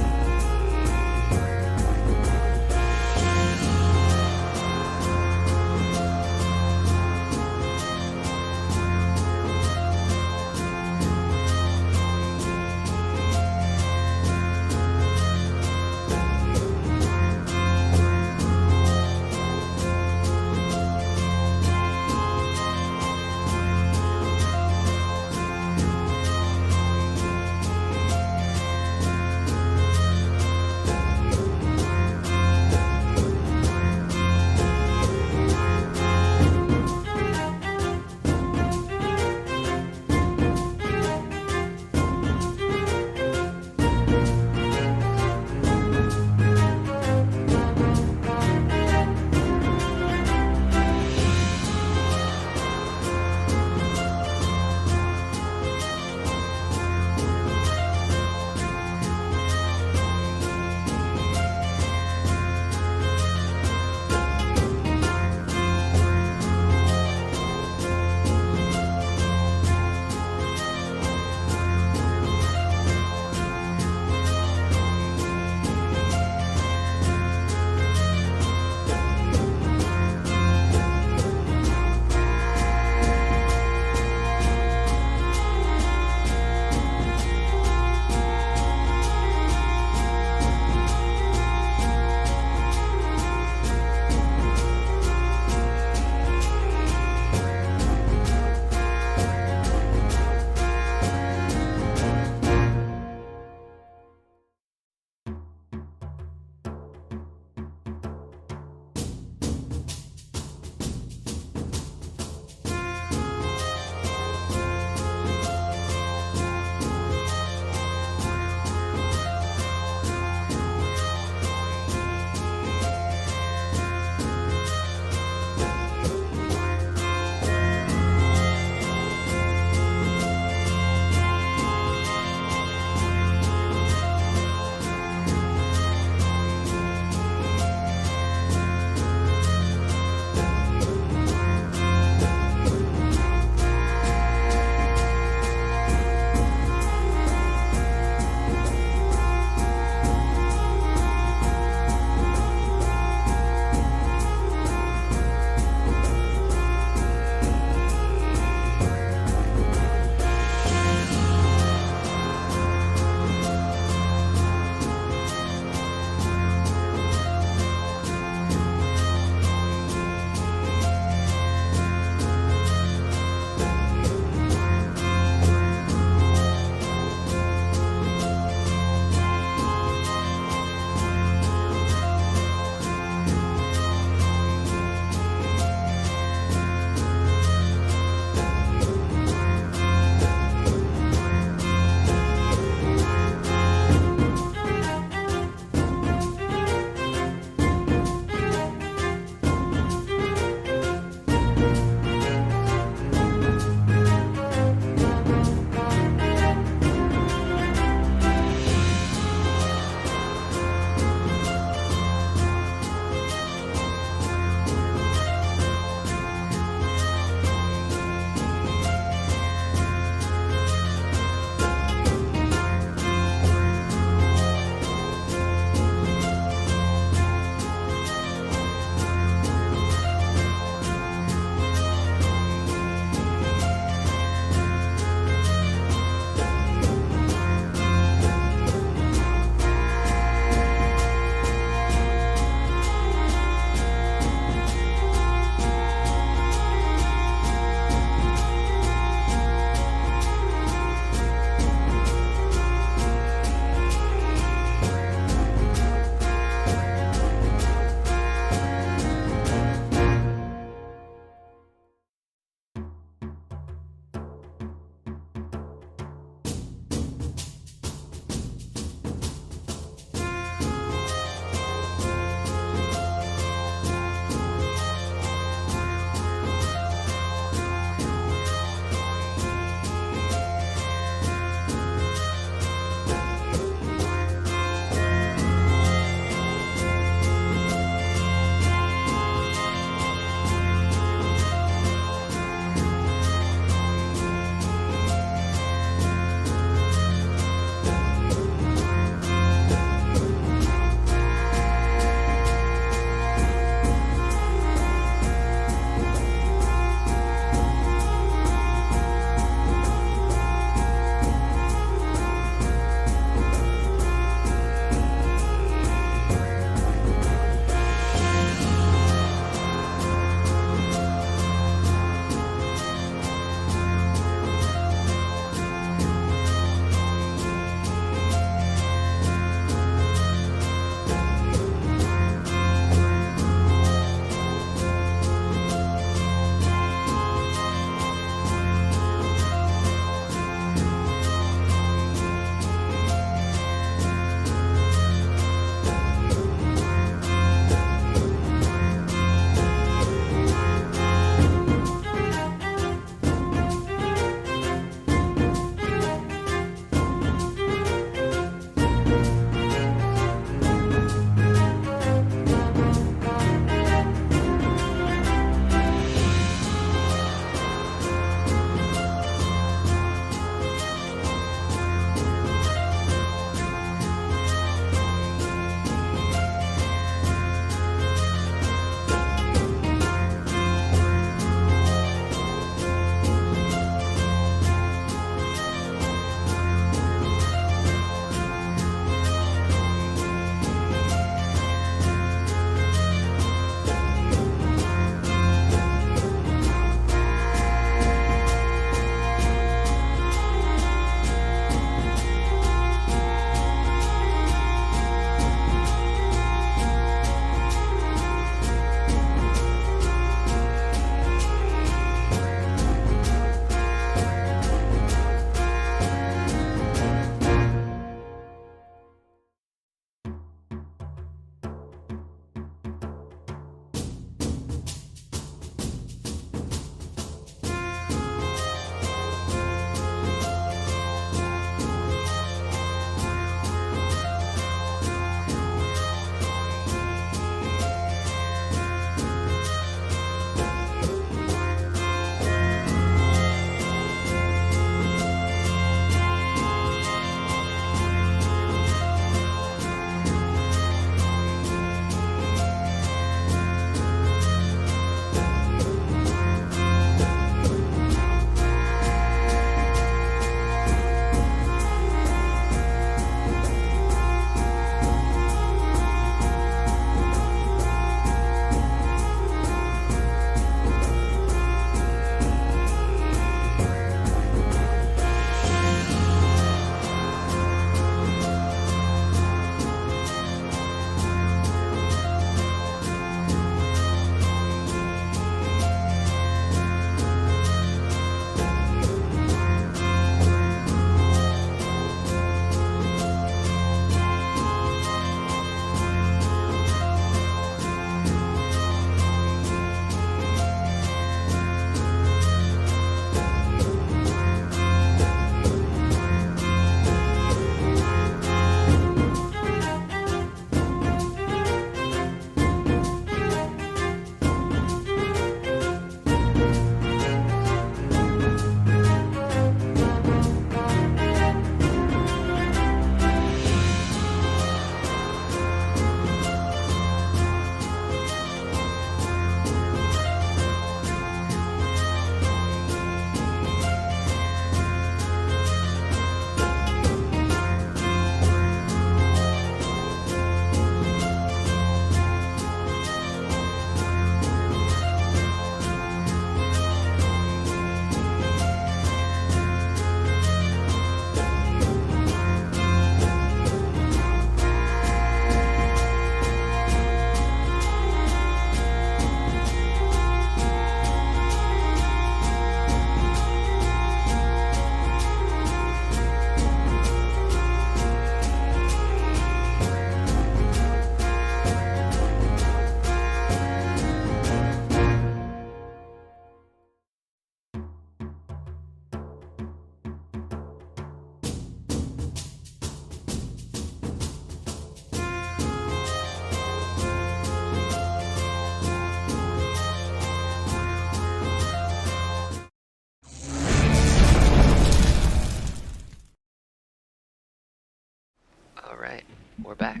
we're back.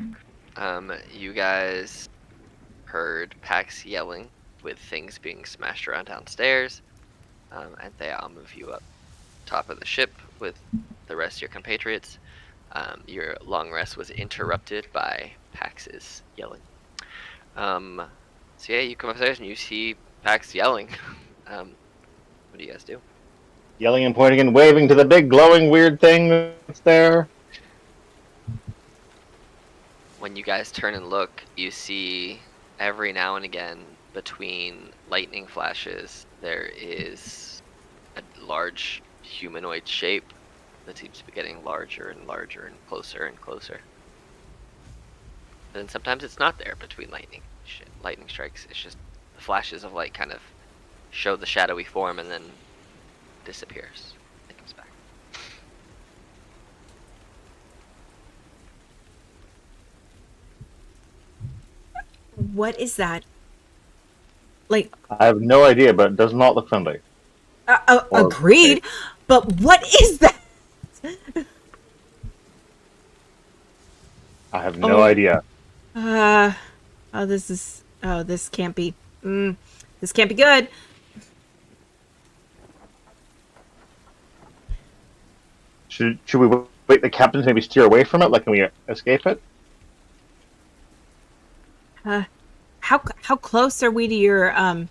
You guys heard Pax yelling with things being smashed around downstairs. And I'll move you up top of the ship with the rest of your compatriots. Your long rest was interrupted by Pax's yelling. So yeah, you come upstairs and you see Pax yelling. What do you guys do? Yelling and pointing and waving to the big glowing weird thing that's there. When you guys turn and look, you see every now and again between lightning flashes there is a large humanoid shape that seems to be getting larger and larger and closer and closer. And sometimes it's not there between lightning strikes. It's just the flashes of light kind of show the shadowy form and then disappears. It comes back. What is that? Like, I have no idea, but it does not look friendly. Or agreed. But what is that? I have no idea. This can't be. This can't be good. Should we wait the captain to maybe steer away from it? Like, can we escape it? How close are we to your home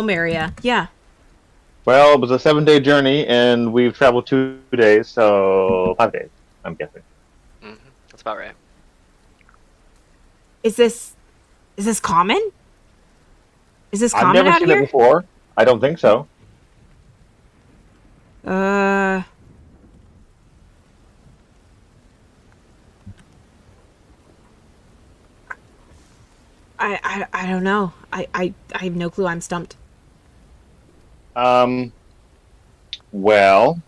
area? Yeah. Well, it was a 7-day journey, and we've traveled 2 days, so 5 days, I'm guessing. That's about right. Is this common? Is this I've common never out seen here? it before. I don't think so. I don't know. I have no clue. I'm stumped. Well,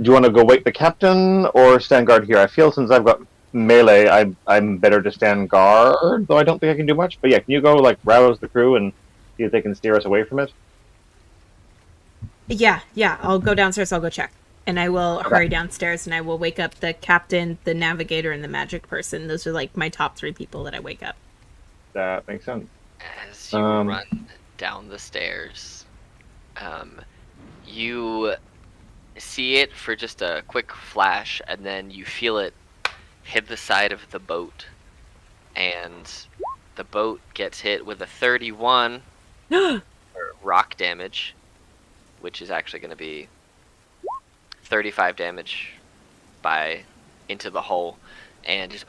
do you want to go wake the captain or stand guard here? I feel since I've got melee, I'm better to stand guard, though I don't think I can do much. But yeah, can you go like rouse the crew and see if they can steer us away from it? Yeah. I'll go downstairs. I'll go check, and I will hurry downstairs, and I will wake up the captain, the navigator, and the magic person. Those are like my top 3 people that I wake up. That makes sense. As you run down the stairs, you see it for just a quick flash, and then you feel it hit the side of the boat, and the boat gets hit with a 31 for rock damage, which is actually going to be 35 damage into the hull, and just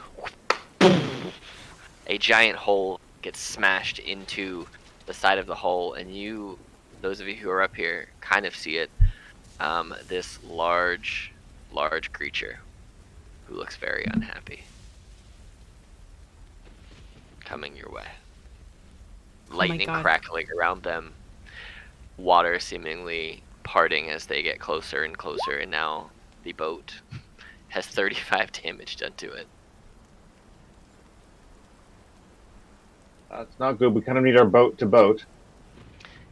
a giant hole gets smashed into the side of the hull, and those of you who are up here, kind of see it. This large creature who looks very unhappy coming your way. Lightning crackling around them, water seemingly parting as they get closer and closer, and now the boat has 35 damage done to it. That's not good. We kind of need our boat to boat.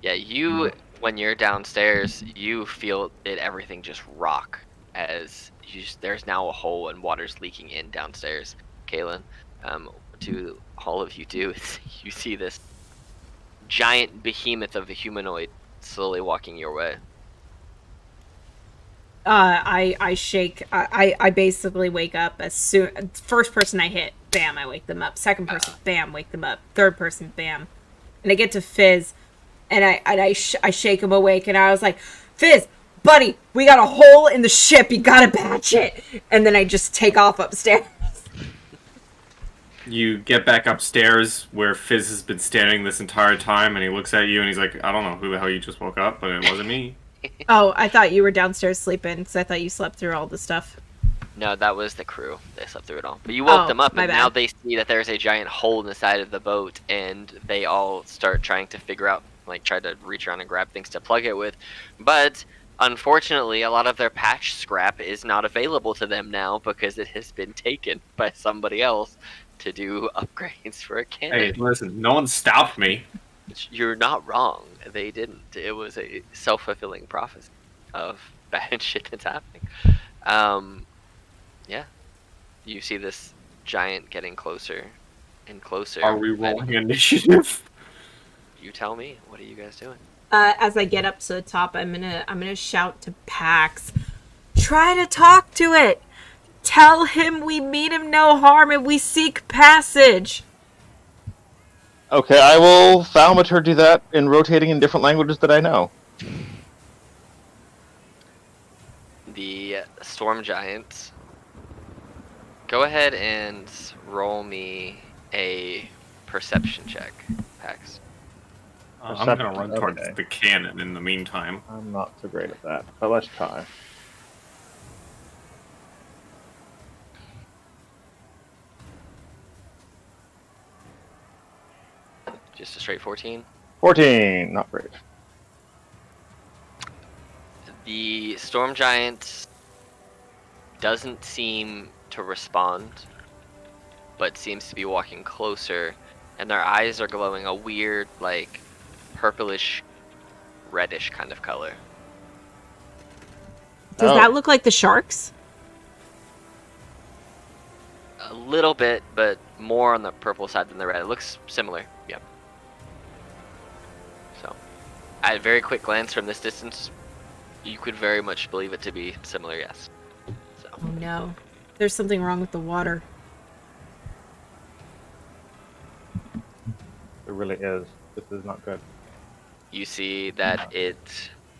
Yeah, when you're downstairs, you feel everything just rock as there's now a hole and water's leaking in downstairs. Kaylin, to all of you do is you see this giant behemoth of a humanoid slowly walking your way. I shake. I basically wake up as soon. First person I hit, bam, I wake them up. Second person, bam, wake them up. Third person, bam, and I get to Fizz, and I shake him awake, and I was like, Fizz, buddy, we got a hole in the ship. You gotta patch it. And then I just take off upstairs. You get back upstairs where Fizz has been standing this entire time, and he looks at you and he's like, I don't know who the hell you just woke up, but it wasn't me. Oh, I thought you were downstairs sleeping, because I thought you slept through all the stuff. No, that was the crew. They slept through it all. But you woke them up, and now they see that there's a giant hole in the side of the boat, and they all start trying to figure out, try to reach around and grab things to plug it with. But unfortunately, a lot of their patch scrap is not available to them now because it has been taken by somebody else to do upgrades for a cannon. Hey, listen, no one stopped me. You're not wrong. They didn't. It was a self-fulfilling prophecy of bad shit that's happening. Yeah. You see this giant getting closer and closer. Are we and rolling initiative? You tell me. What are you guys doing? As I get up to the top, I'm gonna shout to Pax. Try to talk to it. Tell him we mean him no harm and we seek passage. Okay, I will thaumaturgy do that in rotating in different languages that I know. The storm giants. Go ahead and roll me a perception check, Pax. I'm gonna run Perception, towards okay. the cannon in the meantime. I'm not so great at that, but let's try. Just a straight 14. 14, not great. The storm giant doesn't seem to respond, but seems to be walking closer, and their eyes are glowing a weird, like, purplish, reddish kind of color. Does that look like the sharks? A little bit, but more on the purple side than the red. It looks similar, yeah. So, at a very quick glance from this distance, you could very much believe it to be similar, yes. So, Oh no. There's something wrong with the water. It really is. This is not good. you see that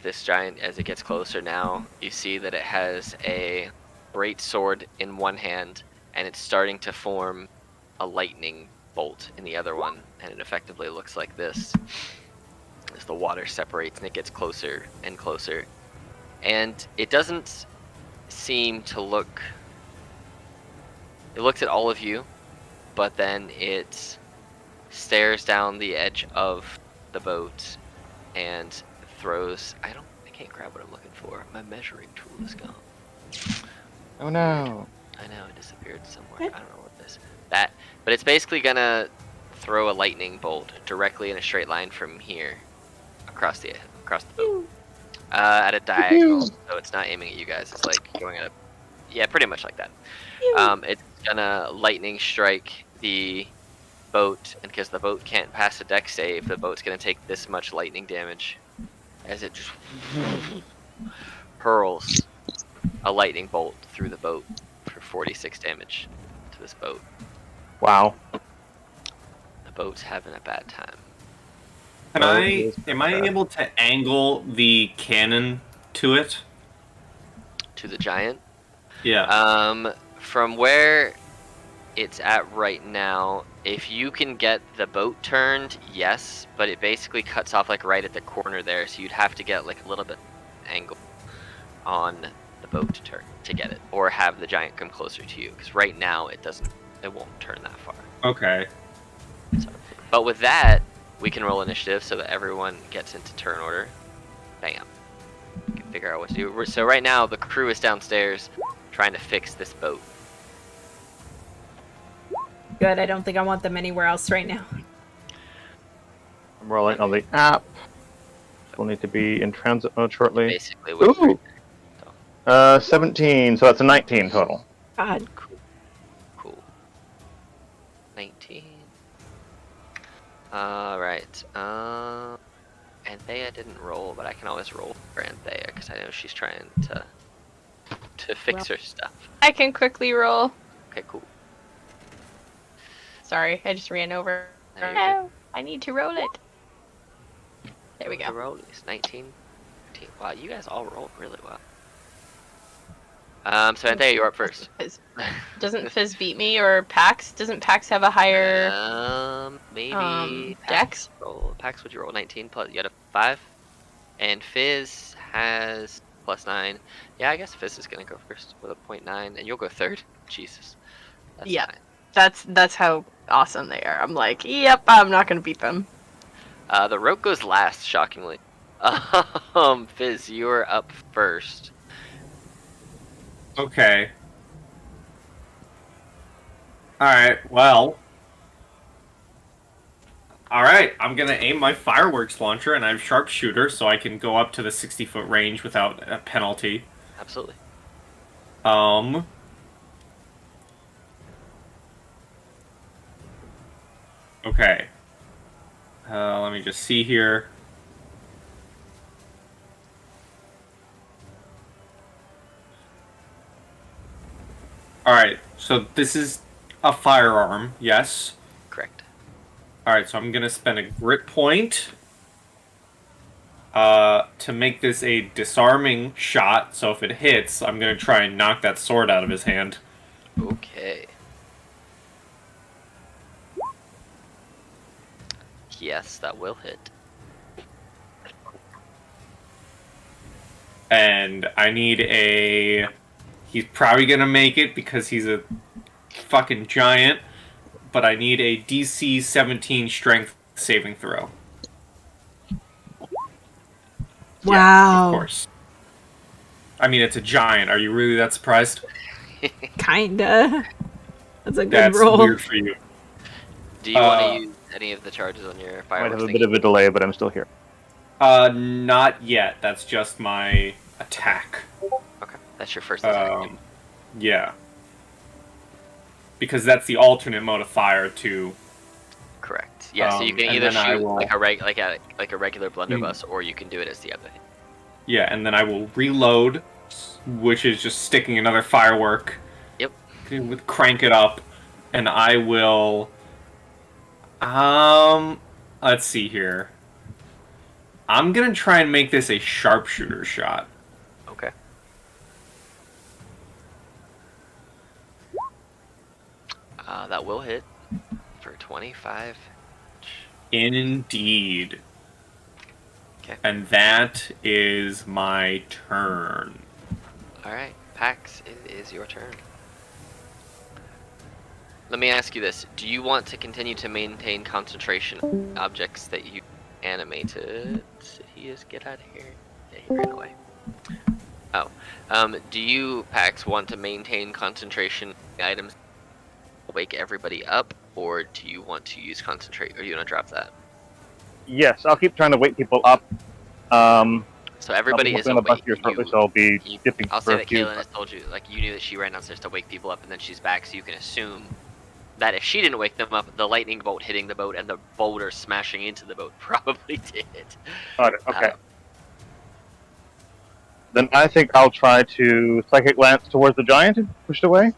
this giant, as it gets closer now, you see that it has a great sword in one hand, and it's starting to form a lightning bolt in the other one, and it effectively looks like this as the water separates and it gets closer and closer. And it doesn't seem to look... It looks at all of you, but then it stares down the edge of the boat and throws... I can't grab what I'm looking for. My measuring tool is gone. Oh no. I know, it disappeared somewhere. I don't know what this... But it's basically gonna throw a lightning bolt directly in a straight line from here across the boat. At a diagonal, so it's not aiming at you guys. It's like going at a... Yeah, pretty much like that. It's gonna lightning strike the boat, and because the boat can't pass a deck save, the boat's gonna take this much lightning damage as it just hurls a lightning bolt through the boat for 46 damage to this boat. Wow. The boat's having a bad time. Am I able to angle the cannon to it? To the giant? Yeah. From where it's at right now, if you can get the boat turned, yes, but it basically cuts off like right at the corner there, so you'd have to get like a little bit angle on the boat to turn to get it, or have the giant come closer to you, because right now it won't turn that far. Okay. So, but with that, we can roll initiative so that everyone gets into turn order. Bam. We can figure out what to do. So right now, the crew is downstairs trying to fix this boat. Good, I don't think I want them anywhere else right now. I'm rolling on the app. We'll need to be in transit mode shortly. Basically, with Ooh! 17, so that's a 19 total. God. Cool. 19. Alright. Anthea didn't roll, but I can always roll for Anthea, because I know she's trying to fix her stuff. I can quickly roll. Okay, cool. Sorry, I just ran over. There you No, I need to roll it. There we The go. roll is 19. 15. Wow, you guys all rolled really well. So Anthea, you're up first. Doesn't Fizz beat me, or Pax? Doesn't Pax have a higher Maybe dex? Pax, would you roll 19 plus? You had a 5, and Fizz has +9. Yeah, I guess Fizz is gonna go first with a 0.9, and you'll go third. Jesus. That's Yeah. fine. That's how awesome they are. I'm like, yep, I'm not gonna beat them. The rope goes last, shockingly. Fizz, you're up first. Okay. Alright, well. Alright, I'm gonna aim my fireworks launcher, and I have sharpshooter, so I can go up to the 60-foot range without a penalty. Absolutely. Okay. Let me just see here. Alright, so this is a firearm, yes? Correct. Alright, so I'm gonna spend a grit point to make this a disarming shot, so if it hits, I'm gonna try and knock that sword out of his hand. Okay. Yes, that will hit. And I need a... He's probably gonna make it because he's a fucking giant, but I need a DC 17 strength saving throw. Wow. Of course. I mean, it's a giant. Are you really that surprised? Kinda. That's a good That's roll. weird for you. Do you want to use any of the charges on your I might fireworks? have a bit of a delay, but I'm still here. Not yet. That's just my attack. Okay, that's your first attack. Yeah. Because that's the alternate mode of fire to... Correct. Yeah, so you can and either then I shoot will- like a regular blunderbuss, or you can do it as the other thing. Yeah, and then I will reload, which is just sticking another firework. Yep. Crank it up, and I will... Let's see here. I'm gonna try and make this a sharpshooter shot. Okay. That will hit for 25. Indeed. Okay. And that is my turn. All right, Pax, it is your turn. Let me ask you this: do you want to continue to maintain concentration on objects that you animated? Sidious, get out of here! Yeah, he ran away. Oh, do you, Pax, want to maintain concentration on the items that wake everybody up, or do you want to use concentrate? Or you want to drop that? Yes, I'll keep trying to wake people up. So everybody is on the bus awake. here shortly, so I'll be dipping I'll for say a that few. Kaylin has told you, like, you knew that she ran downstairs to wake people up, and then she's back, so you can assume that if she didn't wake them up, the lightning bolt hitting the boat and the boulder smashing into the boat probably did. Got it. Okay. Then I think I'll try to psychic lance towards the giant and push it away.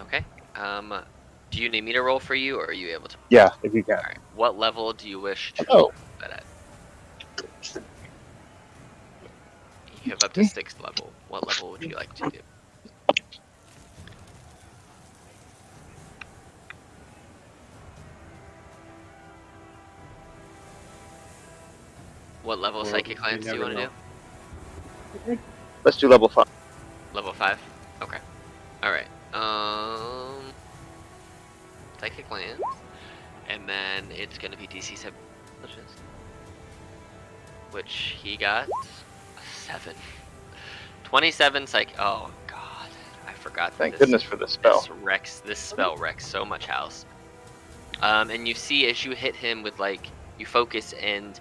Okay. Do you need me to roll for you, or are you able to? Yeah, if you can. All right. What level do you wish to Oh. roll that at? You have up to 6th level. What level would you like to do? What level Well, psychic lance do you never want to do? Let's do level 5. Level 5? Okay. Alright. Psychic lance. And then it's gonna be DC 7 intelligence. Which he got a 7. 27 psych. Oh god. I forgot that Thank goodness for this spell. This spell wrecks so much house. And you see as you hit him with, like, you focus and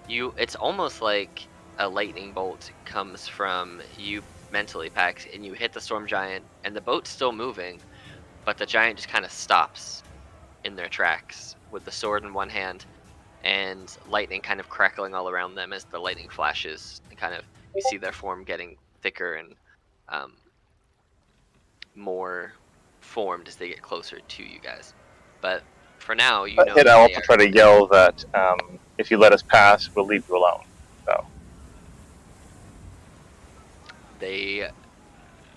it's almost like a lightning bolt comes from you mentally, Pax, and you hit the storm giant, and the boat's still moving, but the giant just kind of stops in their tracks with the sword in one hand, and lightning kind of crackling all around them as the lightning flashes, and kind of you see their form getting thicker and more formed as they get closer to you guys. But for now, you know. And I also try to yell that if you let us pass, we'll leave you alone. So.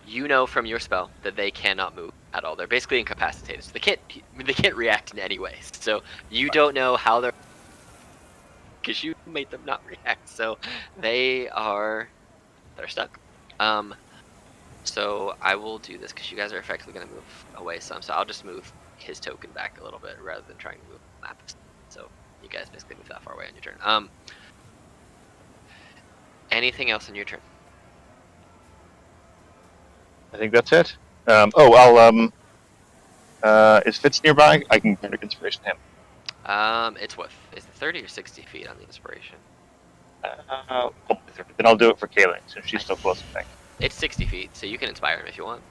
You know from your spell that they cannot move at all. They're basically incapacitated, so they can't react in any way. So you don't know how they're, because you made them not react. So they're stuck. So I will do this because you guys are effectively going to move away some. So I'll just move his token back a little bit rather than trying to move the map. So you guys basically move that far away on your turn. Anything else on your turn? I think that's it. Is Fitz nearby? I can kind of inspiration him. It's what? Is it 30 or 60 feet on the inspiration? Then I'll do it for Kaylin, since she's so close, I think. It's 60 feet, so you can inspire him if you want.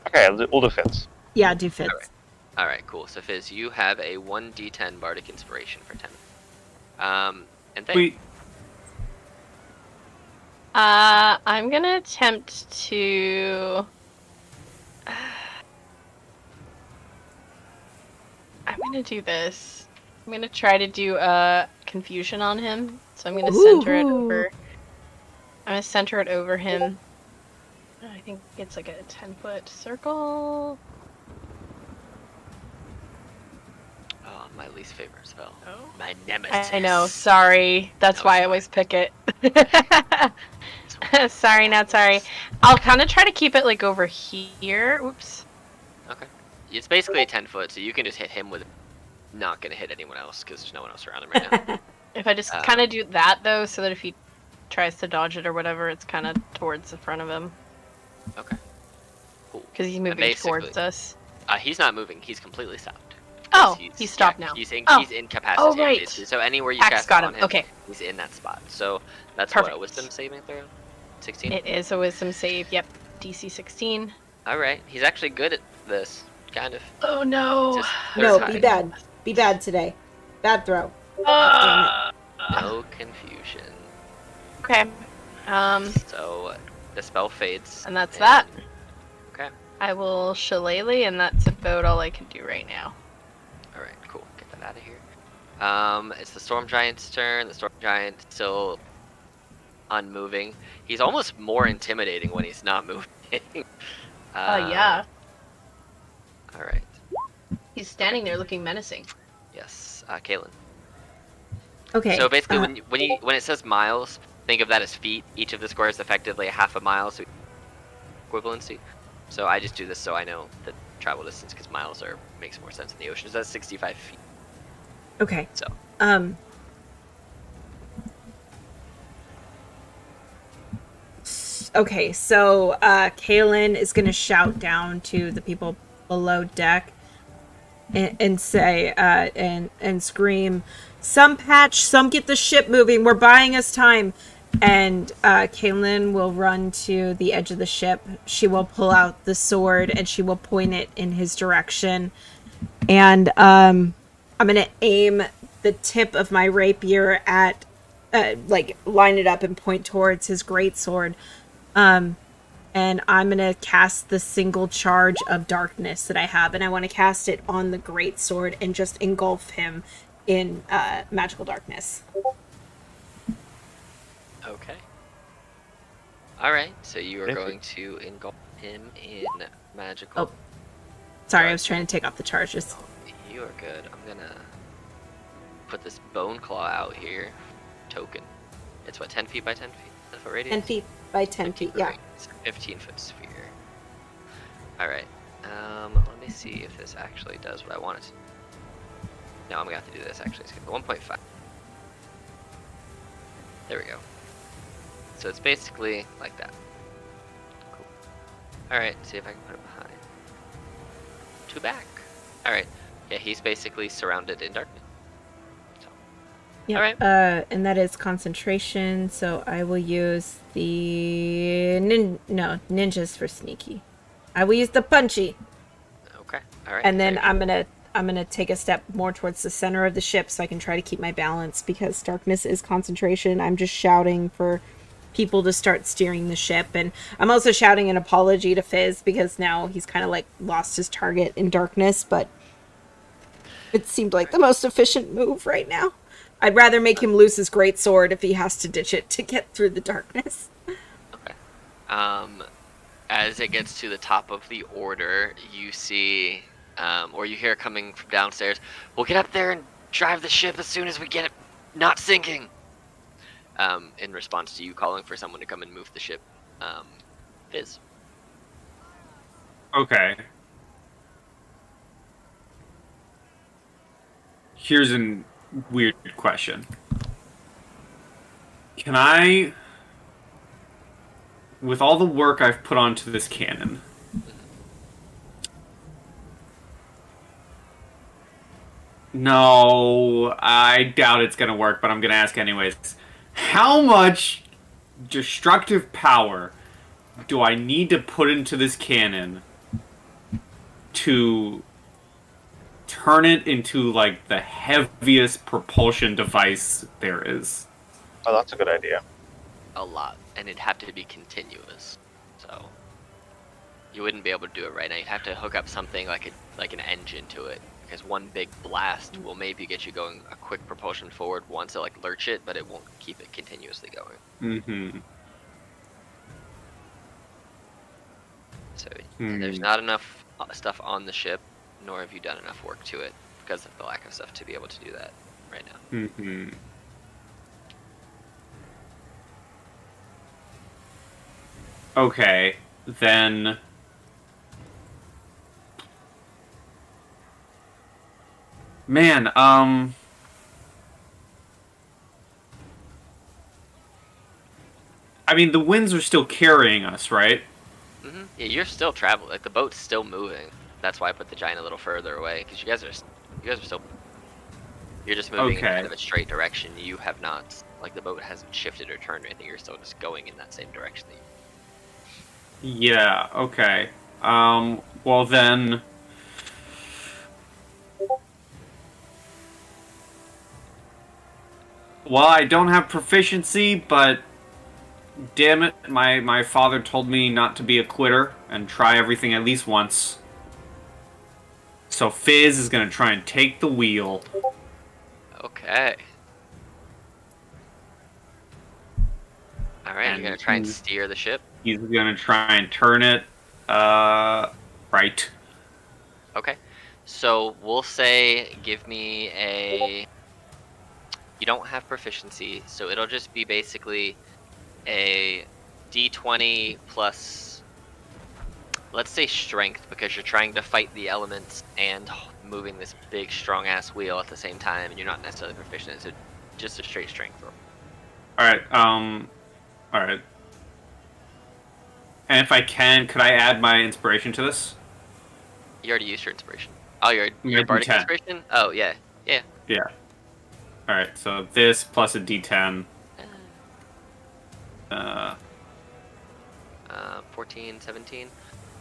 Okay, we'll do Fitz. Yeah, do fits. Alright. All right, cool. So Fizz, you have a 1d10 bardic inspiration for 10. And Faye. Wait, I'm gonna attempt to. I'm gonna do this. I'm gonna try to do a confusion on him. So I'm gonna center it over. I'm gonna center it over him. I think it's like a 10-foot circle. Oh, my least favorite spell. Oh. My nemesis. I know. Sorry. That's No, why it's I always pick it. Sorry, not sorry. I'll kind of try to keep it like over here. Oops. Okay. It's basically a 10-foot, so you can just hit him with. Not gonna hit anyone else because there's no one else around him right now. If I just kind of do that though, so that if he tries to dodge it or whatever, it's kind of towards the front of him. Okay. Cool. Because he's moving towards us. He's not moving. He's completely stopped. Oh, he's stopped now. He's Oh. he's incapacitated. Oh, right. Basically. So anywhere you Axe cast got on him. him, Okay. he's in that spot. So that's Perfect. what a wisdom saving throw. 16. It is a wisdom save. Yep. DC 16. All right. He's actually good at this, kind of. Oh no. Just No, third be high. bad. Be bad today. Bad throw. No confusion. Okay. So the spell fades. And that's that. Okay. I will shillelagh, and that's about all I can do right now. All right. Cool. Get that out of here. It's the storm giant's turn. The storm giant still unmoving. He's almost more intimidating when he's not moving. Yeah. All right. He's standing there looking menacing. Yes. Kaylin. Okay. So basically, when it says miles, think of that as feet. Each of the squares is effectively a half a mile, so equivalency. So I just do this so I know the travel distance because miles makes more sense in the ocean. So that's 65 feet. Okay. So Okay, so Kaylin is gonna shout down to the people below deck and say and scream, "Some patch, some get the ship moving. We're buying us time." And Kaylin will run to the edge of the ship. She will pull out the sword and she will point it in his direction. And I'm gonna aim the tip of my rapier at, like, line it up and point towards his greatsword. And I'm gonna cast the single charge of darkness that I have, and I want to cast it on the greatsword and just engulf him in magical darkness. okay. All right. So you are Thank you. going to engulf him in magical. Oh. Sorry, I was trying to take off the charges. You are good. I'm gonna put this bone claw out here. Token. It's what, 10 feet by 10 feet? 10 foot radius? 10 feet by 10 feet, yeah. It's a 15-foot sphere. Alright. Let me see if this actually does what I want it to. No, I'm gonna have to do this actually. It's gonna be 1.5. There we go. So it's basically like that. Cool. Alright, see if I can put it behind. Two back. Alright. Yeah, he's basically surrounded in darkness. Yeah. Alright. And that is concentration, so I will use the ninjas for sneaky. I will use the punchy. Okay. Alright. And then very I'm gonna take a step more towards the center of the ship so I can try to keep my balance because darkness is concentration. I'm just shouting for people to start steering the ship, and I'm also shouting an apology to Fizz because now he's kind of like lost his target in darkness, but it seemed like the most efficient move right now. I'd rather make him lose his great sword if he has to ditch it to get through the darkness. Okay. As it gets to the top of the order, you see, or you hear coming from downstairs, "We'll get up there and drive the ship as soon as we get it not sinking." In response to you calling for someone to come and move the ship. Fizz. Okay. Here's a weird question. Can I, with all the work I've put onto this cannon, no, I doubt it's going to work, but I'm going to ask anyways. How much destructive power do I need to put into this cannon to turn it into like the heaviest propulsion device there is. Oh, that's a good idea. A lot, and it'd have to be continuous. So you wouldn't be able to do it right now. You'd have to hook up something like an engine to it, because one big blast will maybe get you going a quick propulsion forward once it like lurch it, but it won't keep it continuously going. Mm-hmm. So there's not enough stuff on the ship, nor have you done enough work to it because of the lack of stuff to be able to do that right now. Mm-hmm. Okay, then. Man, I mean, the winds are still carrying us, right? Mm-hmm. Yeah, you're still traveling. Like the boat's still moving. That's why I put the giant a little further away, because you guys are still. You're just moving in kind of a straight direction. You have not, like the boat hasn't shifted or turned or anything. You're still just going in that same direction. Yeah. Okay. Well then. Well, I don't have proficiency, but damn it, my father told me not to be a quitter and try everything at least once. So Fizz is gonna try and take the wheel. Okay. Alright, you're gonna try and steer the ship? He's gonna try and turn it, right. Okay. So we'll say give me a... You don't have proficiency, so it'll just be basically a d20 plus, let's say strength, because you're trying to fight the elements and moving this big strong ass wheel at the same time, and you're not necessarily proficient. So just a straight strength roll. Alright. And if I can, could I add my inspiration to this? You already used your inspiration. Oh, your bardic inspiration? Oh, yeah. Yeah. Alright, so this plus a d10. 14, 17.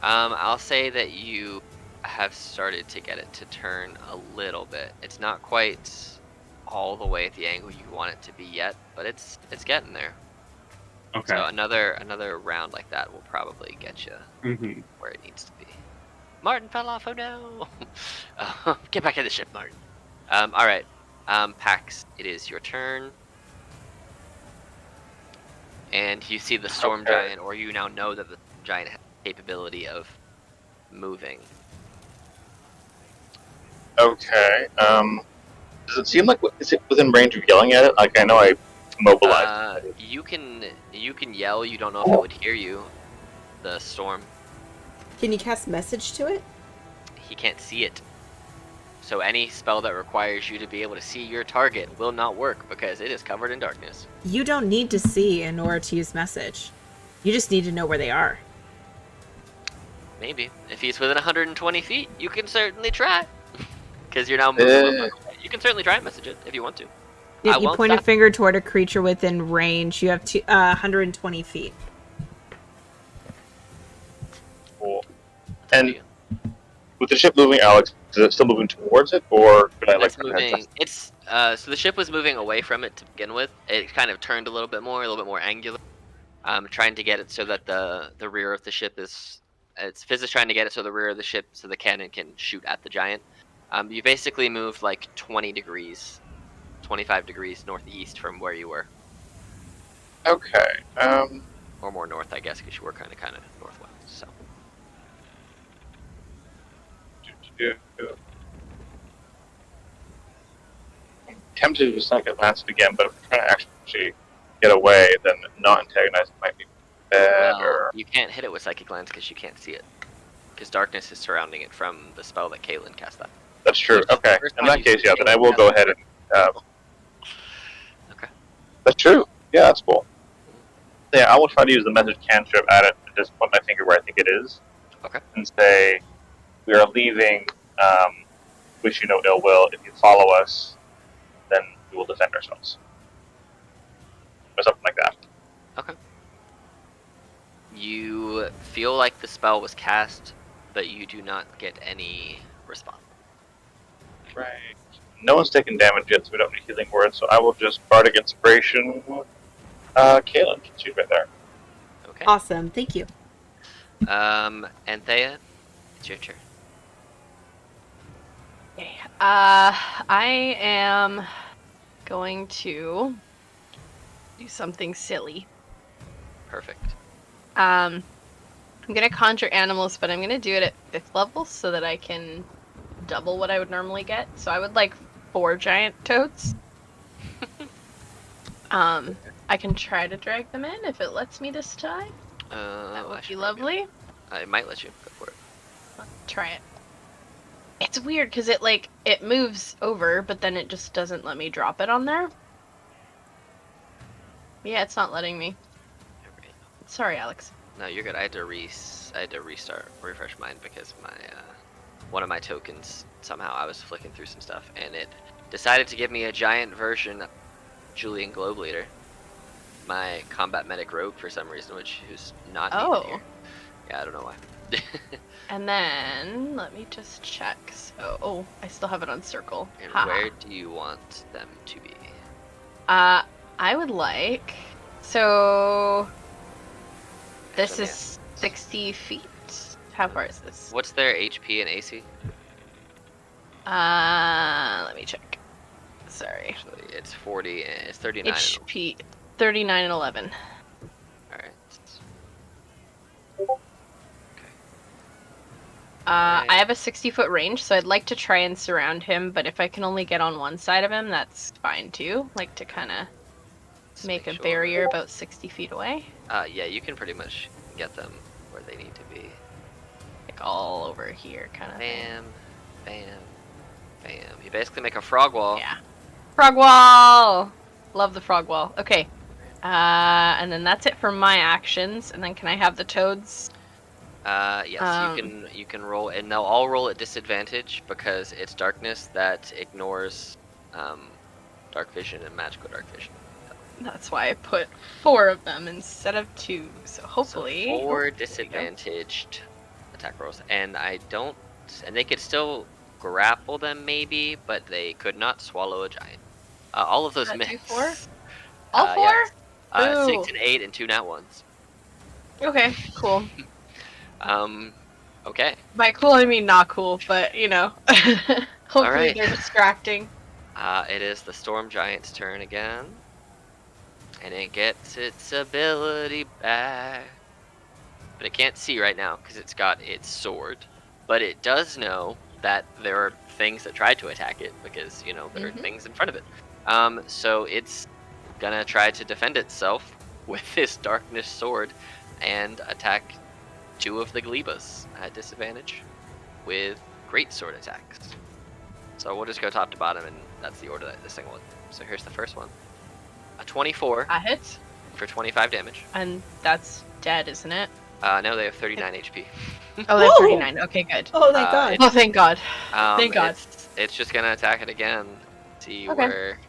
I'll say that you have started to get it to turn a little bit. It's not quite all the way at the angle you want it to be yet, but it's getting there. Okay. So another round like that will probably get you where it needs to be. Martin fell off. Oh no! Get back in the ship, Martin. All right. Pax, it is your turn. And you see the storm giant, or you now know that the giant has the capability of moving. Okay. Does it seem like is it within range of yelling at it? Like I know I mobilized. You can yell. You don't know if it would hear you. The storm. Can you cast message to it? He can't see it. So any spell that requires you to be able to see your target will not work because it is covered in darkness. You don't need to see in order to use message. You just need to know where they are. Maybe. If he's within 120 feet, you can certainly try. Because you're now moving. You can certainly try and message it if you want to. If you point a finger toward a creature within range, you have 120 feet. Cool. And with the ship moving, Alex, is it still moving towards it, or could I like? It's moving. It's so the ship was moving away from it to begin with. It kind of turned a little bit more angular. Trying to get it so that the rear of the ship is. Fizz is trying to get it so the rear of the ship, so the cannon can shoot at the giant. You basically moved like 20 degrees, 25 degrees northeast from where you were. Okay. Or more north, I guess, because you were kind of northwest. So. I'm tempted to sneak advance it again, but if I'm trying to actually get away, then not antagonize might be better. Well, you can't hit it with Psychic Lens because you can't see it. Because darkness is surrounding it from the spell that Caitlin cast that. That's true. Okay. In that case, yeah, then I will go ahead and... Okay. That's true. Yeah, that's cool. Yeah, I will try to use the message cantrip at it and just put my finger where I think it is. Okay. And say, we are leaving, wish you no ill will. If you follow us, then we will defend ourselves. Or something like that. Okay. You feel like the spell was cast, but you do not get any response. Right. No one's taken damage yet, so we don't need healing words. So I will just bardic inspiration. Kaylin, she's right there. Okay. Awesome. Thank you. Anthea, it's your turn. Okay. I am going to do something silly. Perfect. I'm gonna conjure animals, but I'm gonna do it at 5th level so that I can double what I would normally get. So I would like 4 giant toads. I can try to drag them in if it lets me this time. That would be lovely. It might let you. Go for it. Let's try it. It's weird because it moves over, but then it just doesn't let me drop it on there. Yeah, it's not letting me. Alright. Sorry, Alex. No, you're good. I had to refresh mine because my one of my tokens somehow I was flicking through some stuff and it decided to give me a giant version of Julian Globeleader, my combat medic rogue for some reason, which is not needed here. Yeah, I don't know why. And then let me just check. So, I still have it on circle. And Haha. where do you want them to be? I would like. So this Actually, is 60 feet. How far is this? What's their HP and AC? Let me check. Sorry. Actually, it's 40 and it's 39. HP 39 and 11. All right. I have a 60-foot range, so I'd like to try and surround him, but if I can only get on one side of him, that's fine too. Like to kind of make a barrier about 60 feet away. Yeah, you can pretty much get them where they need to be. Like all over here, kind of Bam, bam, bam. You basically make a frog wall. Yeah. Frog wall! Love the frog wall. Okay. And then that's it for my actions. And then can I have the toads? Yes, you can roll, and they'll all roll at disadvantage because it's darkness that ignores dark vision and magical dark vision. That's why I put 4 of them instead of 2. So hopefully... So 4 disadvantaged attack rolls, and they could still grapple them maybe, but they could not swallow a giant. All of those miss. 4? All 4? Yeah. 6 and 8 and 2 nat ones. Okay, cool. Okay. By cool I mean not cool, but you know. Hopefully Alright. they're distracting. It is the Storm Giant's turn again. And it gets its ability back. But it can't see right now because it's got its sword. But it does know that there are things that tried to attack it because, you know, there are things in front of it. So it's gonna try to defend itself with this darkness sword and attack 2 of the Glebas at disadvantage with great sword attacks. So we'll just go top to bottom, and that's the order that this thing will. So here's the first one. A 24 A hit? for 25 damage. And that's dead, isn't it? No, they have 39 HP. Oh, they're Oh! 39. Okay, good. Oh, thank God. Oh, thank God. Thank God. It's just gonna attack it again. See Okay. where.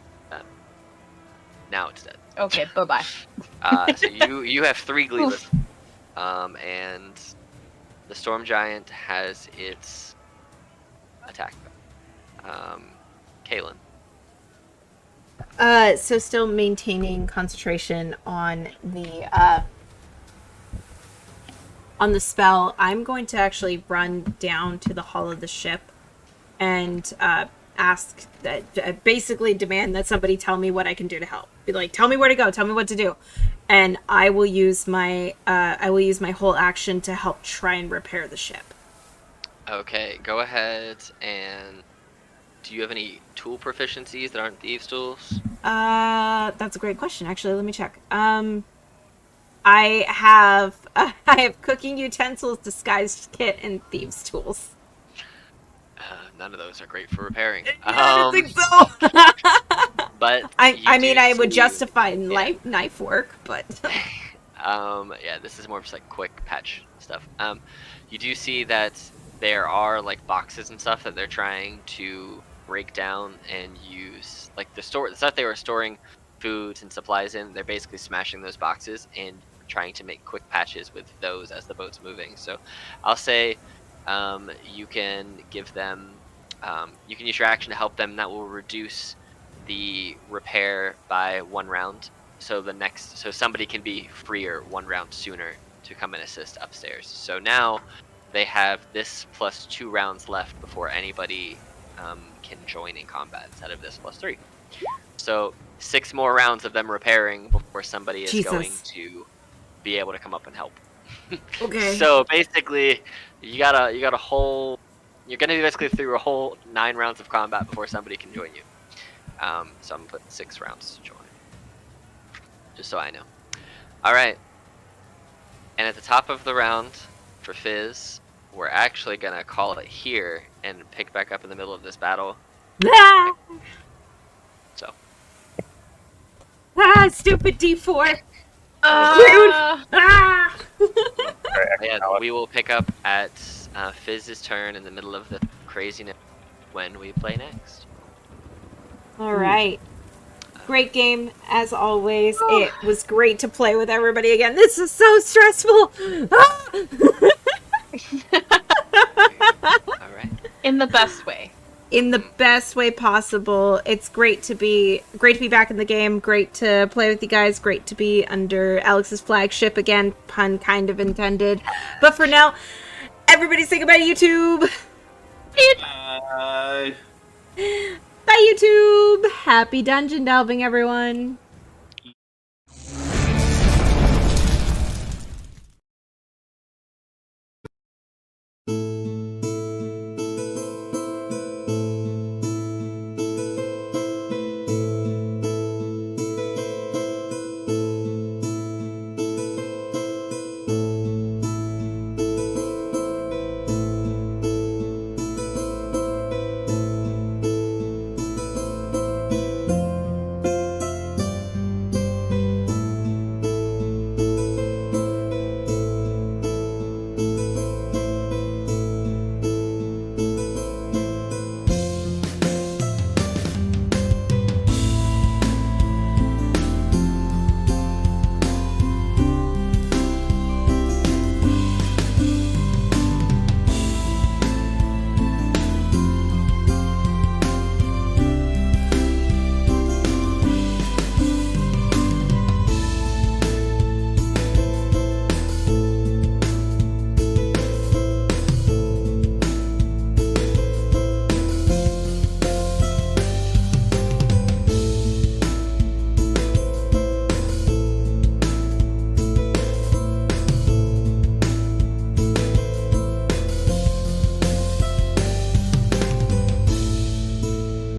Now it's dead. Okay, bye-bye. So you have 3 Glebas. And the Storm Giant has its attack. Kaylin. So still maintaining concentration on the spell, I'm going to actually run down to the hull of the ship and ask that, basically demand that somebody tell me what I can do to help. Be like, tell me where to go, tell me what to do, and I will use my whole action to help try and repair the ship. Okay, go ahead and. Do you have any tool proficiencies that aren't thieves' tools? That's a great question. Actually, let me check. I have cooking utensils, disguised kit, and thieves' tools. None of those are great for repairing. I don't think so. But I mean, I would see- justify knife work, but yeah, this is more just like quick patch stuff. You do see that there are like boxes and stuff that they're trying to break down and use, like the stuff they were storing foods and supplies in. They're basically smashing those boxes and trying to make quick patches with those as the boat's moving. So I'll say you can give them You can use your action to help them. That will reduce the repair by 1 round. So somebody can be freer 1 round sooner to come and assist upstairs. So now they have this plus 2 rounds left before anybody can join in combat instead of this plus 3. So 6 more rounds of them repairing before somebody is going to be able to come up and help. Okay. So basically, you're gonna be basically through a whole 9 rounds of combat before somebody can join you. So I'm gonna put 6 rounds to join, just so I know. All right. And at the top of the round for Fizz, we're actually gonna call it here and pick back up in the middle of this battle. Ah! So. Ah, stupid D4. Rude. Uh, Ah! Yeah, we will pick up at Fizz's turn in the middle of the craziness when we play next. All right. Great game, as always. It was great to play with everybody again. This is so stressful. Ah! All right. in the best way. In the best way possible. It's great to be back in the game. Great to play with you guys. Great to be under Alex's flagship again. Pun kind of intended. But for now, everybody say goodbye to YouTube. Bye, YouTube. Happy dungeon delving, everyone.